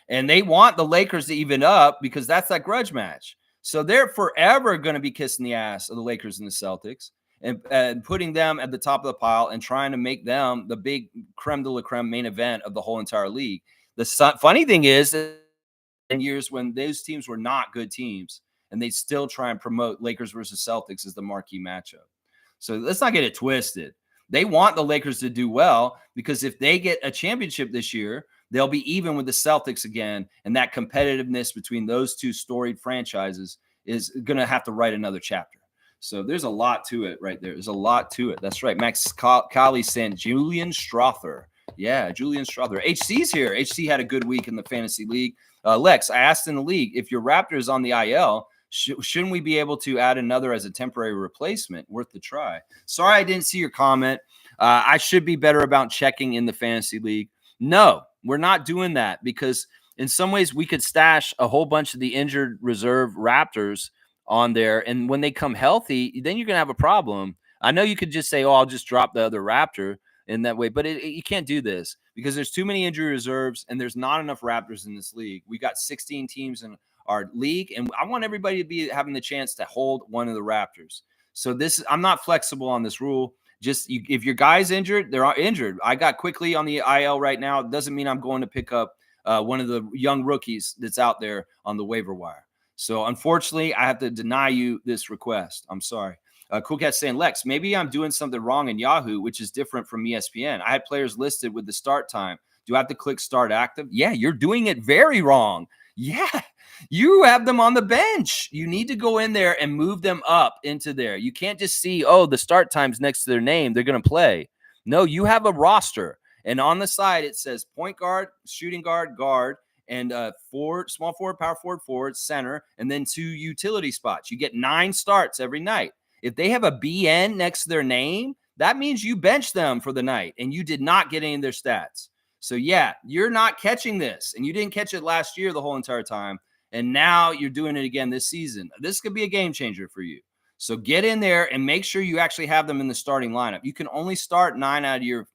And they want the Lakers to even up because that's that grudge match. So they're forever going to be kissing the ass of the Lakers and the Celtics and putting them at the top of the pile and trying to make them the big creme de la creme main event of the whole entire league. The funny thing is, in years when those teams were not good teams, and they still try and promote Lakers versus Celtics as the marquee matchup. So let's not get it twisted. They want the Lakers to do well because if they get a championship this year, they'll be even with the Celtics again. And that competitiveness between those two storied franchises is going to have to write another chapter. So there's a lot to it right there. There's a lot to it. That's right. Max Colley saying Julian Strother. Yeah, Julian Strother. HC's here. HC had a good week in the fantasy league. Lex, I asked in the league, if your Raptors on the IL, shouldn't we be able to add another as a temporary replacement? Worth the try. Sorry, I didn't see your comment. I should be better about checking in the fantasy league. No, we're not doing that because in some ways we could stash a whole bunch of the injured reserve Raptors on there. And when they come healthy, then you're going to have a problem. I know you could just say, oh, I'll just drop the other Raptor in that way, but you can't do this because there's too many injury reserves and there's not enough Raptors in this league. We got 16 teams in our league, and I want everybody to be having the chance to hold one of the Raptors. So I'm not flexible on this rule. Just if your guy's injured, they're injured. I got Quickly on the IL right now. It doesn't mean I'm going to pick up one of the young rookies that's out there on the waiver wire. So unfortunately, I have to deny you this request. I'm sorry. Cool Cat saying, Lex, maybe I'm doing something wrong in Yahoo, which is different from ESPN. I had players listed with the start time. Do I have to click start active? Yeah, you're doing it very wrong. Yeah, you have them on the bench. You need to go in there and move them up into there. You can't just see, oh, the start time's next to their name. They're going to play. No, you have a roster. And on the side, it says point guard, shooting guard, guard, and forward, small forward, power forward, forward, center, and then 2 utility spots. You get 9 starts every night. If they have a BN next to their name, that means you bench them for the night and you did not get any of their stats. So yeah, you're not catching this, and you didn't catch it last year the whole entire time. And now you're doing it again this season. This could be a game changer for you. So get in there and make sure you actually have them in the starting lineup. You can only start 9 out of your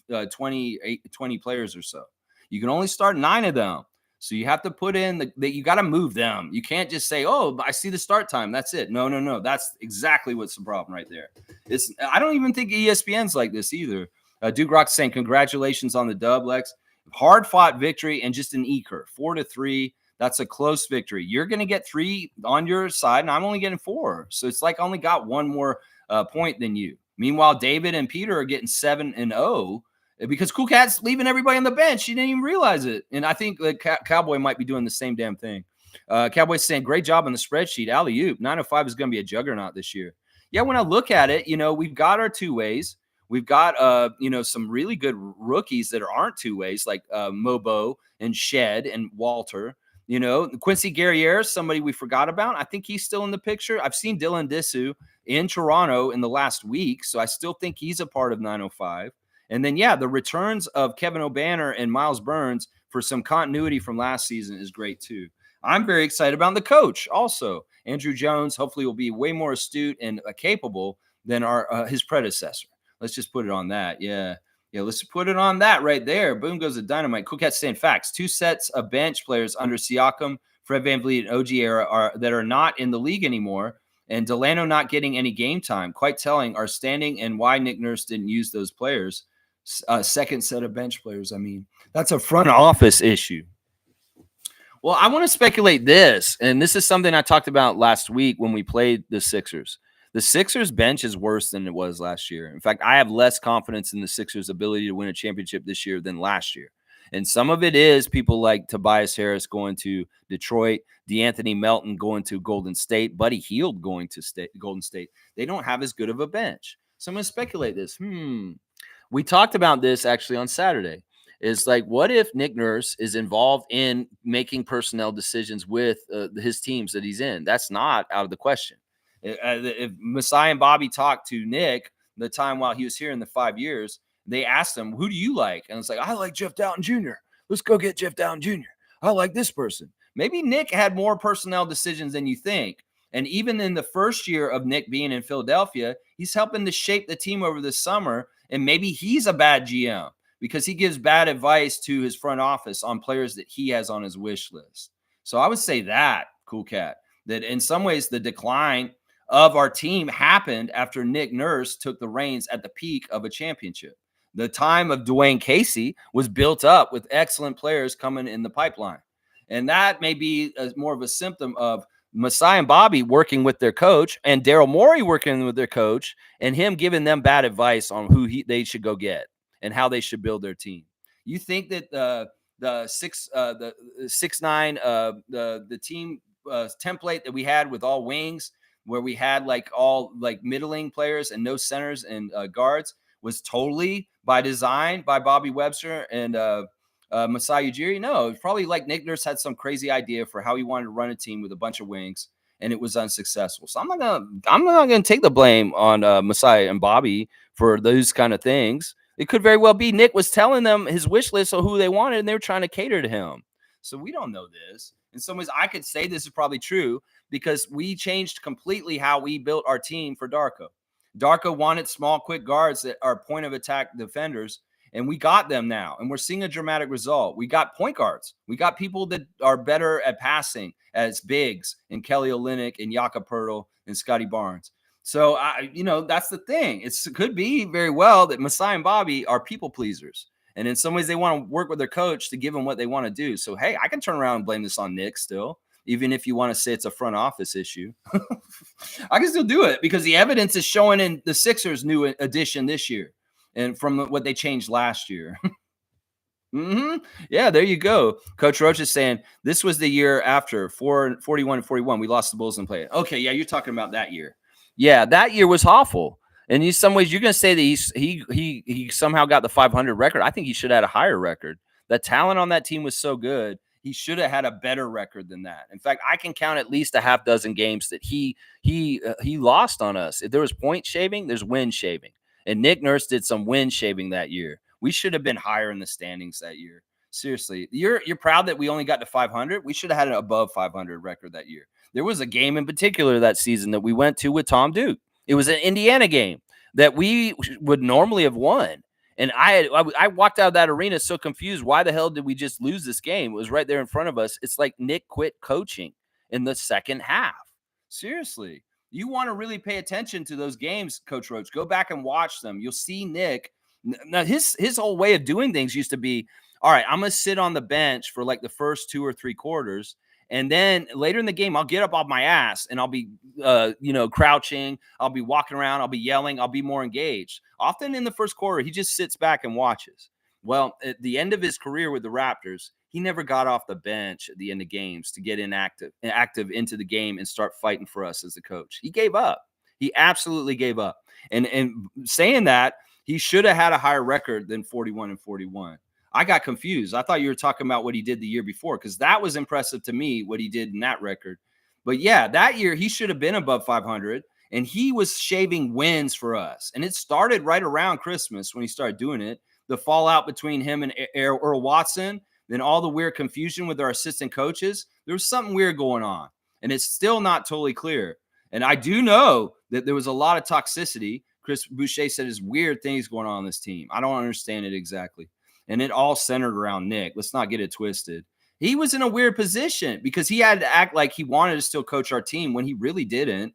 20 players or so. You can only start 9 of them. So you have to put in that you got to move them. You can't just say, oh, I see the start time. That's it. No. That's exactly what's the problem right there. I don't even think ESPN's like this either. Duke Rock's saying, congratulations on the dub, Lex. Hard fought victory and just an eker, 4-3. That's a close victory. You're going to get 3 on your side, and I'm only getting 4. So it's like I only got 1 more point than you. Meanwhile, David and Peter are getting 7-0. Because Cool Cat's leaving everybody on the bench. She didn't even realize it. And I think the Cowboy might be doing the same damn thing. Cowboy's saying, great job on the spreadsheet. Alley-oop. 905 is going to be a juggernaut this year. Yeah, when I look at it, we've got our 2 ways. We've got some really good rookies that aren't two ways, like Mobo and Shed and Walter. Quincy Guerriere, somebody we forgot about. I think he's still in the picture. I've seen Dylan Disu in Toronto in the last week, so I still think he's a part of 905. And then, the returns of Kevin O'Banner and Miles Burns for some continuity from last season is great too. I'm very excited about the coach also. Andrew Jones hopefully will be way more astute and capable than his predecessor. Let's just put it on that. Yeah, let's put it on that right there. Boom goes the dynamite. Cool Cat saying facts. 2 sets of bench players under Siakam, Fred VanVleet, and OG era that are not in the league anymore, and Delano not getting any game time. Quite telling our standing and why Nick Nurse didn't use those players. Second set of bench players. I mean, that's a front office issue. Well, I want to speculate this, and this is something I talked about last week when we played the Sixers. The Sixers bench is worse than it was last year. In fact, I have less confidence in the Sixers' ability to win a championship this year than last year. And some of it is people like Tobias Harris going to Detroit, DeAnthony Melton going to Golden State, Buddy Hield going to Golden State. They don't have as good of a bench. So I'm going to speculate this. We talked about this actually on Saturday. Is like, what if Nick Nurse is involved in making personnel decisions with his teams that he's in? That's not out of the question. If Masai and Bobby talked to Nick the time while he was here in the 5 years, they asked him, who do you like? And it's like, I like Jeff Dowtin Jr. Let's go get Jeff Dowtin Jr. I like this person. Maybe Nick had more personnel decisions than you think. And even in the first year of Nick being in Philadelphia, he's helping to shape the team over the summer. And maybe he's a bad GM because he gives bad advice to his front office on players that he has on his wish list. So I would say that, Cool Cat, that in some ways the decline of our team happened after Nick Nurse took the reins at the peak of a championship. The time of Dwayne Casey was built up with excellent players coming in the pipeline. And that may be more of a symptom of Masai and Bobby working with their coach and Daryl Morey working with their coach and him giving them bad advice on who they should go get and how they should build their team. You think that the team template that we had with all wings, where we had like all like middling players and no centers and guards, was totally by design by Bobby Webster and Masai Ujiri? No, it's probably like Nick Nurse had some crazy idea for how he wanted to run a team with a bunch of wings, and it was unsuccessful. So I'm not gonna take the blame on Masai and Bobby for those kind of things. It could very well be Nick was telling them his wish list of who they wanted, and they were trying to cater to him. So we don't know this. In some ways, I could say this is probably true because we changed completely how we built our team for Darko. Darko wanted small, quick guards that are point of attack defenders, and we got them now, and we're seeing a dramatic result. We got point guards. We got people that are better at passing as bigs, and Kelly Olynyk and Jakob Poeltl and Scotty Barnes. So, that's the thing. It could be very well that Masai and Bobby are people pleasers. And in some ways, they want to work with their coach to give them what they want to do. So, hey, I can turn around and blame this on Nick still, even if you want to say it's a front office issue. I can still do it because the evidence is showing in the Sixers' new addition this year and from what they changed last year. Yeah, there you go. Coach Roach is saying this was the year after 41-41. We lost the Bulls and played. Okay, yeah, you're talking about that year. Yeah, that year was awful. And in some ways, you're going to say that he somehow got the 500 record. I think he should have had a higher record. The talent on that team was so good. He should have had a better record than that. In fact, I can count at least a half dozen games that he lost on us. If there was point shaving, there's win shaving. And Nick Nurse did some win shaving that year. We should have been higher in the standings that year. Seriously, you're proud that we only got to 500. We should have had an above 500 record that year. There was a game in particular that season that we went to with Tom Duke. It was an Indiana game that we would normally have won. And I walked out of that arena so confused. Why the hell did we just lose this game? It was right there in front of us. It's like Nick quit coaching in the second half. Seriously, you want to really pay attention to those games, Coach Roach. Go back and watch them. You'll see Nick. Now, his whole way of doing things used to be, all right, I'm going to sit on the bench for like the first 2 or 3 quarters. And then later in the game, I'll get up off my ass and I'll be, crouching. I'll be walking around. I'll be yelling. I'll be more engaged. Often in the first quarter, he just sits back and watches. Well, at the end of his career with the Raptors, he never got off the bench at the end of games to get active into the game and start fighting for us as a coach. He gave up. He absolutely gave up. And saying that, He should have had a higher record than 41-41. I got confused. I thought you were talking about what he did the year before, because that was impressive to me, what he did in that record. But yeah, that year he should have been above 500, and he was shaving wins for us. And it started right around Christmas when he started doing it. The fallout between him and Earl Watson, then all the weird confusion with our assistant coaches. There was something weird going on, and it's still not totally clear. And I do know that there was a lot of toxicity. Chris Boucher said there's weird things going on this team. I don't understand it exactly. And it all centered around Nick. Let's not get it twisted. He was in a weird position because he had to act like he wanted to still coach our team when he really didn't.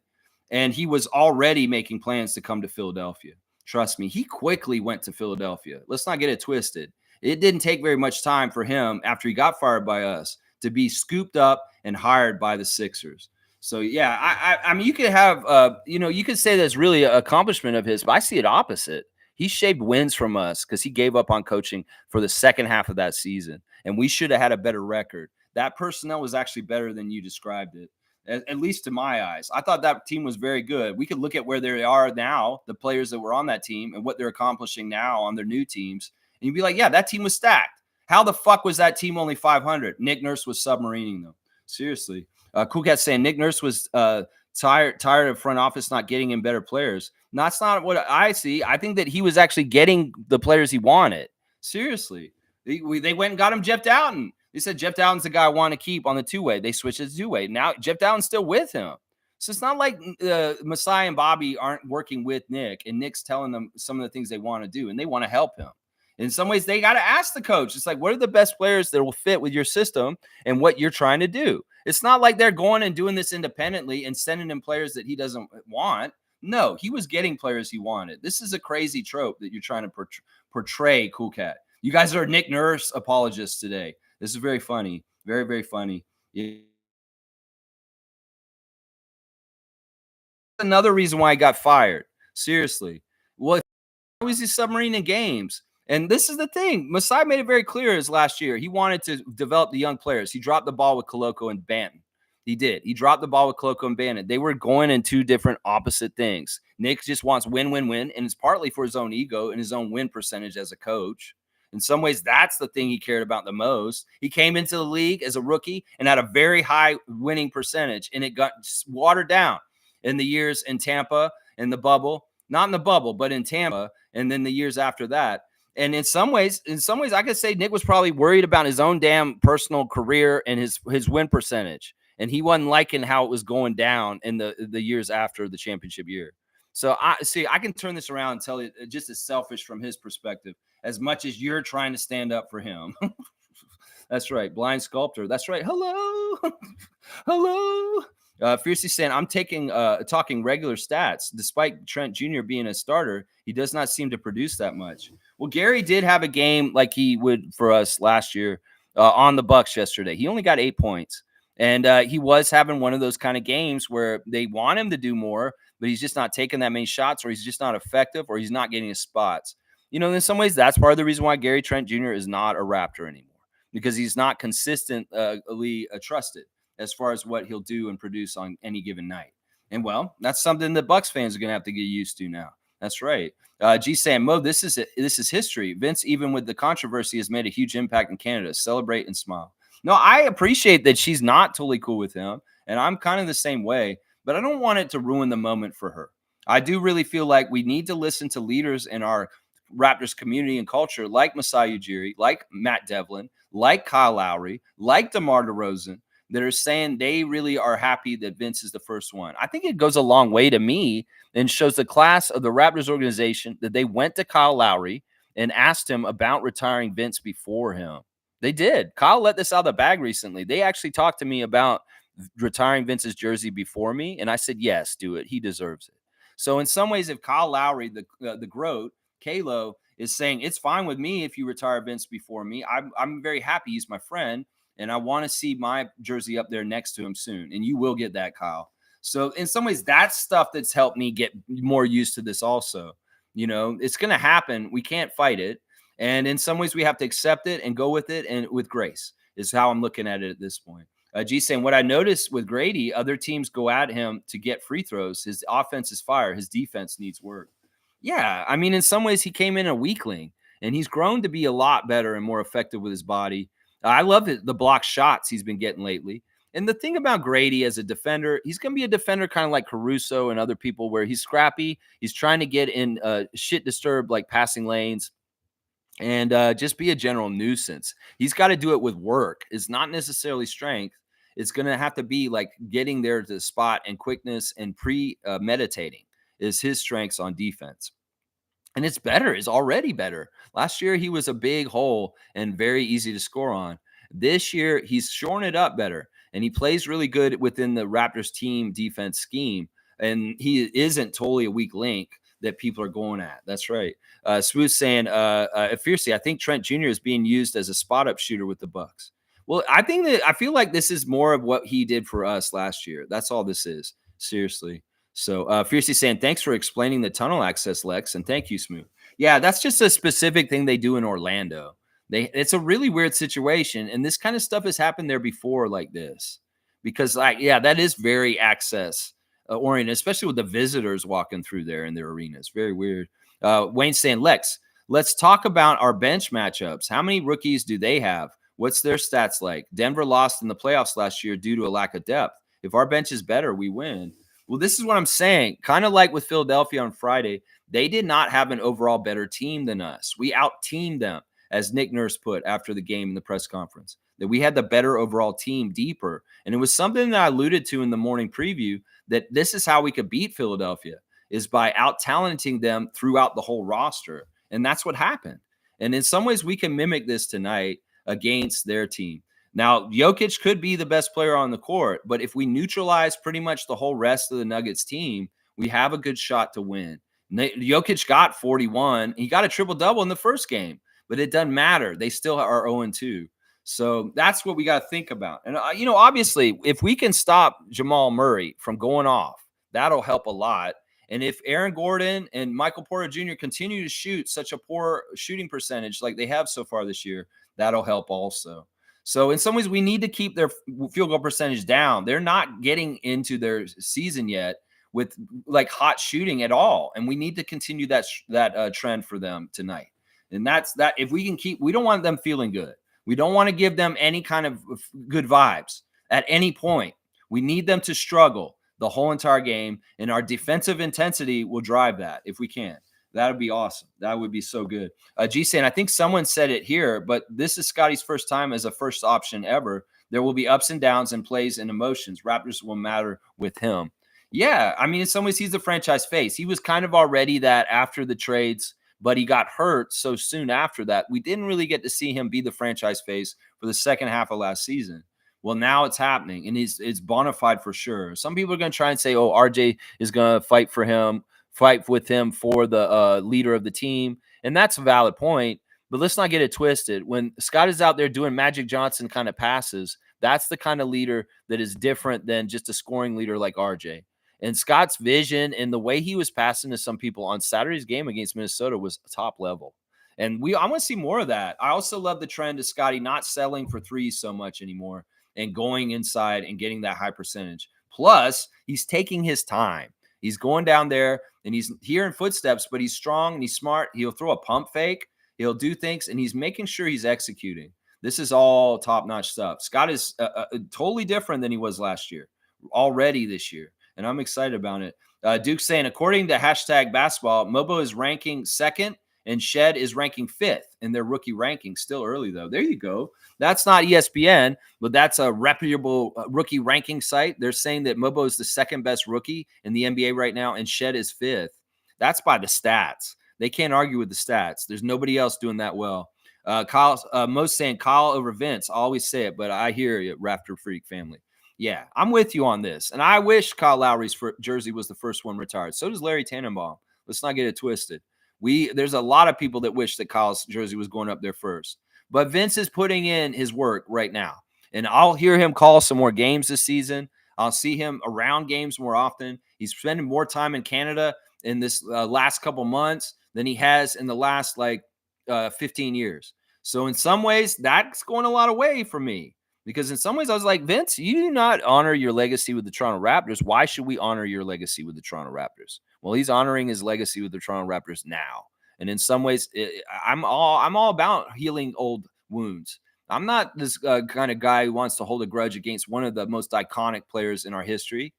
And he was already making plans to come to Philadelphia. Trust me, he quickly went to Philadelphia. Let's not get it twisted. It didn't take very much time for him after he got fired by us to be scooped up and hired by the Sixers. So yeah, I mean, you could have, you could say that's really an accomplishment of his, but I see it opposite. He shaved wins from us because he gave up on coaching for the second half of that season, and we should have had a better record. That personnel was actually better than you described it, at least to my eyes. I thought that team was very good. We could look at where they are now, the players that were on that team, and what they're accomplishing now on their new teams, and you'd be like, yeah, that team was stacked. How the fuck was that team only 500? Nick Nurse was submarining them. Seriously. Cool Cat saying Nick Nurse was tired of front office not getting him better players. That's not what I see. I think that he was actually getting the players he wanted. Seriously. They went and got him Jeff Dowtin. They said Jeff Dowtin's the guy I want to keep on the two-way. They switched it to two-way. Now Jeff Dowtin's still with him. So it's not like Masai and Bobby aren't working with Nick, and Nick's telling them some of the things they want to do, and they want to help him. In some ways, they got to ask the coach. It's like, what are the best players that will fit with your system and what you're trying to do? It's not like they're going and doing this independently and sending him players that he doesn't want. No, he was getting players he wanted. This is a crazy trope that you're trying to portray, Cool Cat. You guys are Nick Nurse apologists today. This is very funny. Very, very funny. Another reason why I got fired. Seriously. Well, why was he submarining games? And this is the thing. Masai made it very clear as last year. He wanted to develop the young players. He dropped the ball with Koloko and Banton. He did. He dropped the ball with Koloko and Banton. They were going in two different opposite things. Nick just wants win, win, win. And it's partly for his own ego and his own win percentage as a coach. In some ways, that's the thing he cared about the most. He came into the league as a rookie and had a very high winning percentage. And it got watered down in the years in Tampa, in the bubble. Not in the bubble, but in Tampa. And then the years after that. And in some ways, I could say Nick was probably worried about his own damn personal career and his win percentage. And he wasn't liking how it was going down in the years after the championship year. So I can turn this around and tell you just as selfish from his perspective, as much as you're trying to stand up for him. That's right. Blind sculptor. That's right. Hello. Hello. Fiercely saying, I'm talking regular stats. Despite Trent Jr. being a starter, he does not seem to produce that much. Well, Gary did have a game like he would for us last year on the Bucks yesterday. He only got 8 points. And he was having one of those kind of games where they want him to do more, but he's just not taking that many shots, or he's just not effective, or he's not getting his spots. In some ways, that's part of the reason why Gary Trent Jr. is not a Raptor anymore, because he's not consistently trusted as far as what he'll do and produce on any given night. And well, that's something that Bucks fans are going to have to get used to now. That's right. G Sam Mo, this is history. Vince, even with the controversy, has made a huge impact in Canada. Celebrate and smile. No, I appreciate that she's not totally cool with him, and I'm kind of the same way, but I don't want it to ruin the moment for her. I do really feel like we need to listen to leaders in our Raptors community and culture like Masai Ujiri, like Matt Devlin, like Kyle Lowry, like DeMar DeRozan, that are saying they really are happy that Vince is the first one. I think it goes a long way to me and shows the class of the Raptors organization that they went to Kyle Lowry and asked him about retiring Vince before him. They did. Kyle let this out of the bag recently. They actually talked to me about retiring Vince's jersey before me, and I said, yes, do it. He deserves it. So in some ways, if Kyle Lowry, the GOAT, Kalo, is saying, it's fine with me if you retire Vince before me, I'm very happy. He's my friend, and I want to see my jersey up there next to him soon. And you will get that, Kyle. So in some ways, that's stuff that's helped me get more used to this also. It's going to happen. We can't fight it. And in some ways, we have to accept it and go with it, and with grace is how I'm looking at it at this point. G saying, what I noticed with Grady, other teams go at him to get free throws. His offense is fire. His defense needs work. Yeah, I mean, in some ways, he came in a weakling, and he's grown to be a lot better and more effective with his body. I love the block shots he's been getting lately. And the thing about Grady as a defender, he's going to be a defender kind of like Caruso and other people, where he's scrappy. He's trying to get in shit disturbed like passing lanes and just be a general nuisance. He's got to do it with work. It's not necessarily strength. It's going to have to be like getting there to the spot, and quickness and meditating is his strengths on defense. And it's better. It's already better. Last year, he was a big hole and very easy to score on. This year, he's shorn it up better, and he plays really good within the Raptors team defense scheme. And he isn't totally a weak link that people are going at. That's right. Smooth saying, fiercely, I think Trent Jr. is being used as a spot up shooter with the Bucks. Well, I feel like this is more of what he did for us last year. That's all this is. Seriously. So Fiercely saying, thanks for explaining the tunnel access, Lex, and thank you, Smooth. Yeah, that's just a specific thing they do in Orlando. It's a really weird situation, and this kind of stuff has happened there before, like this, because that is very access oriented, especially with the visitors walking through there in their arena. It's very weird. Wayne saying, Lex, let's talk about our bench matchups. How many rookies do they have? What's their stats like? Denver lost in the playoffs last year due to a lack of depth. If our bench is better, we win. Well, this is what I'm saying. Kind of like with Philadelphia on Friday, they did not have an overall better team than us. We out-teamed them, as Nick Nurse put after the game in the press conference, that we had the better overall team, deeper. And it was something that I alluded to in the morning preview, that this is how we could beat Philadelphia, is by out-talenting them throughout the whole roster. And that's what happened. And in some ways, we can mimic this tonight against their team. Now, Jokic could be the best player on the court, but if we neutralize pretty much the whole rest of the Nuggets team, we have a good shot to win. Jokic got 41. He got a triple-double in the first game, but it doesn't matter. They still are 0-2. So that's what we got to think about. And, obviously, if we can stop Jamal Murray from going off, that'll help a lot. And if Aaron Gordon and Michael Porter Jr. continue to shoot such a poor shooting percentage like they have so far this year, that'll help also. So in some ways, we need to keep their field goal percentage down. They're not getting into their season yet with like hot shooting at all, and we need to continue that trend for them tonight. And that's that. If we can keep, we don't want them feeling good. We don't want to give them any kind of good vibes at any point. We need them to struggle the whole entire game, and our defensive intensity will drive that if we can. That would be awesome. That would be so good. G saying, I think someone said it here, but this is Scotty's first time as a first option ever. There will be ups and downs and plays and emotions. Raptors will matter with him. Yeah, I mean, in some ways, he's the franchise face. He was kind of already that after the trades, but he got hurt so soon after that. We didn't really get to see him be the franchise face for the second half of last season. Well, now it's happening, and it's bona fide for sure. Some people are going to try and say, oh, RJ is going to fight with him for the leader of the team. And that's a valid point, but let's not get it twisted. When Scott is out there doing Magic Johnson kind of passes, that's the kind of leader that is different than just a scoring leader like RJ. And Scott's vision and the way he was passing to some people on Saturday's game against Minnesota was top level. And I want to see more of that. I also love the trend of Scotty not settling for threes so much anymore and going inside and getting that high percentage. Plus, he's taking his time. He's going down there and he's hearing footsteps, but he's strong and he's smart. He'll throw a pump fake. He'll do things, and he's making sure he's executing. This is all top-notch stuff. Scott is totally different than he was last year, already this year, and I'm excited about it. Duke saying, according to hashtag basketball, Mobo is ranking second and Shed is ranking fifth in their rookie ranking. Still early, though. There you go. That's not ESPN, but that's a reputable rookie ranking site. They're saying that Mobo is the second best rookie in the NBA right now, and Shed is fifth. That's by the stats. They can't argue with the stats. There's nobody else doing that well. Most saying Kyle over Vince. I always say it, but I hear you, Raptor Freak family. Yeah, I'm with you on this. And I wish Kyle Lowry's jersey was the first one retired. So does Larry Tannenbaum. Let's not get it twisted. There's a lot of people that wish that Kyle's jersey was going up there first. But Vince is putting in his work right now. And I'll hear him call some more games this season. I'll see him around games more often. He's spending more time in Canada in this last couple months than he has in the last 15 years. So in some ways, that's going a lot away for me. Because in some ways I was like, Vince, you do not honor your legacy with the Toronto Raptors. Why should we honor your legacy with the Toronto Raptors? Well, he's honoring his legacy with the Toronto Raptors now. And in some ways, I'm all about healing old wounds. I'm not this kind of guy who wants to hold a grudge against one of the most iconic players in our history.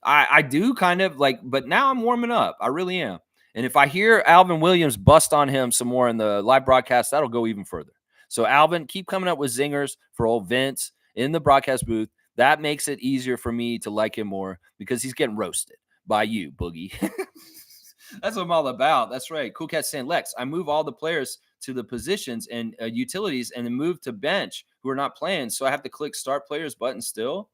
I do kind of like, but now I'm warming up. I really am. And if I hear Alvin Williams bust on him some more in the live broadcast, that'll go even further. So, Alvin, keep coming up with zingers for old Vince in the broadcast booth. That makes it easier for me to like him more because he's getting roasted by you, Boogie. That's what I'm all about. That's right. Cool Cat saying, Lex, I move all the players to the positions and utilities and then move to bench who are not playing. So I have to click start players button still.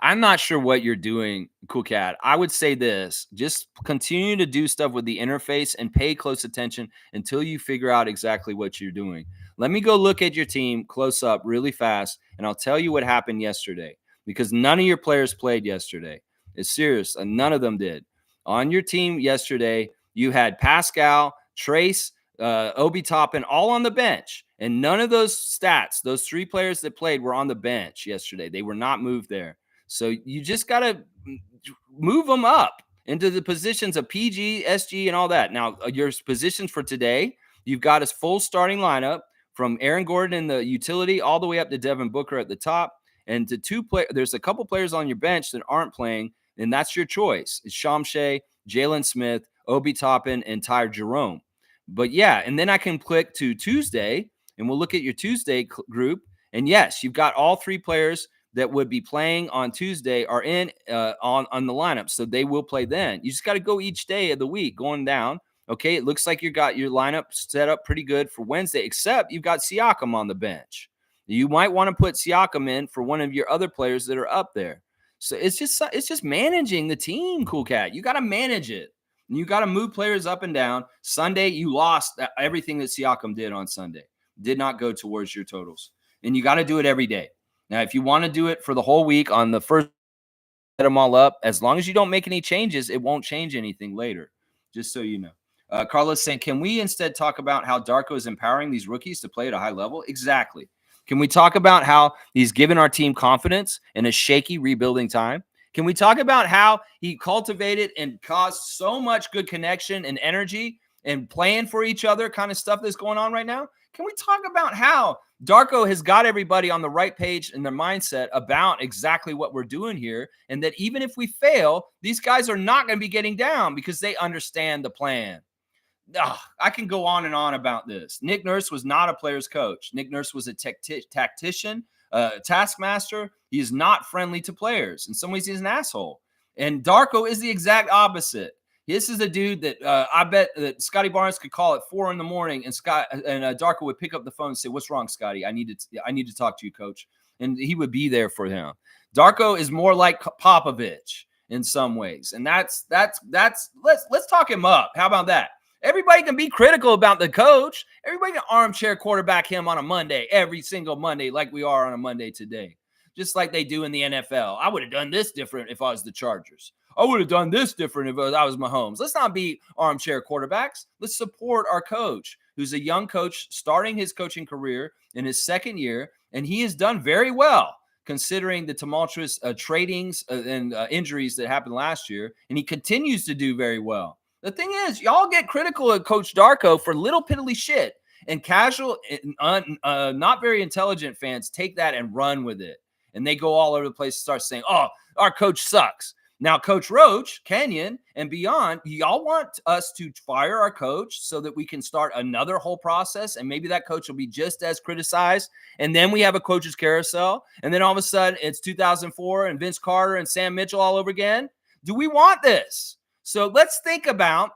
I'm not sure what you're doing, Cool Cat. I would say this: just continue to do stuff with the interface and pay close attention until you figure out exactly what you're doing. Let me go look at your team close up really fast, and I'll tell you what happened yesterday because none of your players played yesterday. It's serious. None of them did. On your team yesterday, you had Pascal, Trace, Obi Toppin all on the bench. And none of those stats, those three players that played were on the bench yesterday. They were not moved there. So you just got to move them up into the positions of PG, SG, and all that. Now, your positions for today, you've got a full starting lineup from Aaron Gordon in the utility all the way up to Devin Booker at the top. And there's a couple players on your bench that aren't playing, and that's your choice. It's Shamshay, Jalen Smith, Obi Toppin, and Tyre Jerome. But yeah, and then I can click to Tuesday, and we'll look at your Tuesday group. And yes, you've got all three players that would be playing on Tuesday are in on the lineup, so they will play then. You just got to go each day of the week going down. Okay, it looks like you got your lineup set up pretty good for Wednesday, except you've got Siakam on the bench. You might want to put Siakam in for one of your other players that are up there. So it's just managing the team, Cool Cat. You got to manage it. You got to move players up and down. Sunday, you lost everything that Siakam did on Sunday. Did not go towards your totals. And you got to do it every day. Now, if you want to do it for the whole week on the first, set them all up. As long as you don't make any changes, it won't change anything later, just so you know. Carlos saying, can we instead talk about how Darko is empowering these rookies to play at a high level? Exactly. Can we talk about how he's given our team confidence in a shaky rebuilding time? Can we talk about how he cultivated and caused so much good connection and energy and playing for each other kind of stuff that's going on right now? Can we talk about how Darko has got everybody on the right page in their mindset about exactly what we're doing here, and that even if we fail, these guys are not going to be getting down because they understand the plan? I can go on and on about this. Nick Nurse was not a player's coach. Nick Nurse was a tactician, taskmaster. He is not friendly to players. In some ways, he's an asshole. And Darko is the exact opposite. This is a dude that I bet that Scotty Barnes could call at 4 a.m. and Darko would pick up the phone and say, "What's wrong, Scotty? I need to talk to you, coach." And he would be there for him. Darko is more like Popovich in some ways, and let's talk him up. How about that? Everybody can be critical about the coach. Everybody can armchair quarterback him on a Monday, every single Monday, like we are on a Monday today, just like they do in the NFL. I would have done this different if I was the Chargers. I would have done this different if I was Mahomes. Let's not be armchair quarterbacks. Let's support our coach, who's a young coach starting his coaching career in his second year, and he has done very well considering the tumultuous tradings and injuries that happened last year, and he continues to do very well. The thing is, y'all get critical of Coach Darko for little piddly shit, and casual, not very intelligent fans take that and run with it, and they go all over the place and start saying, "Oh, our coach sucks." Now, Coach Roach, Kenyon, and beyond, y'all want us to fire our coach so that we can start another whole process, and maybe that coach will be just as criticized, and then we have a coach's carousel, and then all of a sudden it's 2004 and Vince Carter and Sam Mitchell all over again. Do we want this? So let's think about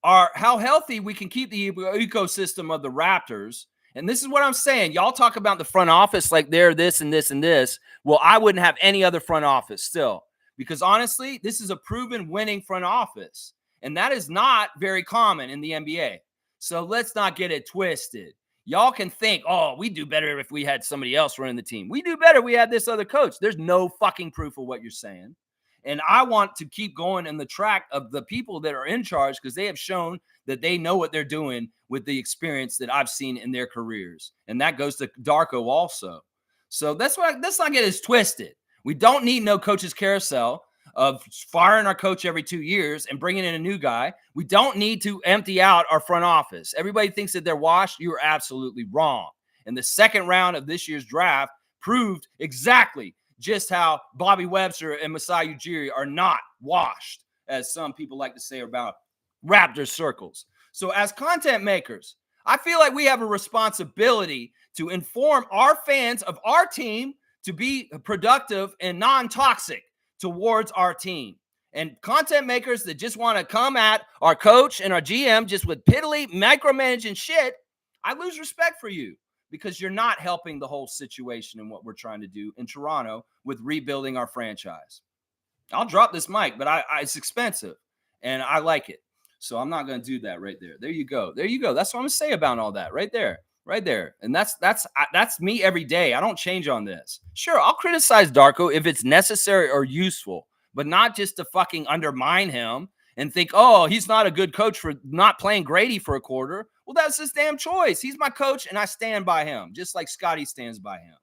how healthy we can keep the ecosystem of the Raptors. And this is what I'm saying. Y'all talk about the front office like they're this and this and this. Well, I wouldn't have any other front office still. Because honestly, this is a proven winning front office. And that is not very common in the NBA. So let's not get it twisted. Y'all can think, oh, we do better if we had somebody else running the team. We do better if we had this other coach. There's no fucking proof of what you're saying. And I want to keep going in the track of the people that are in charge because they have shown that they know what they're doing with the experience that I've seen in their careers. And that goes to Darko also. So let's not get us twisted. We don't need no coach's carousel of firing our coach every 2 years and bringing in a new guy. We don't need to empty out our front office. Everybody thinks that they're washed. You are absolutely wrong. And the second round of this year's draft proved exactly just how Bobby Webster and Masai Ujiri are not washed, as some people like to say about Raptors circles. So as content makers, I feel like we have a responsibility to inform our fans of our team to be productive and non-toxic towards our team. And content makers that just want to come at our coach and our GM just with piddly micromanaging shit, I lose respect for you because you're not helping the whole situation and what we're trying to do in Toronto with rebuilding our franchise. I'll drop this mic, but it's expensive and I like it. So I'm not going to do that right there. There you go. There you go. That's what I'm going to say about all that right there. Right there. And that's me every day. I don't change on this. Sure, I'll criticize Darko if it's necessary or useful, but not just to fucking undermine him and think, oh, he's not a good coach for not playing Grady for a quarter. Well, that's his damn choice. He's my coach and I stand by him, just like Scotty stands by him.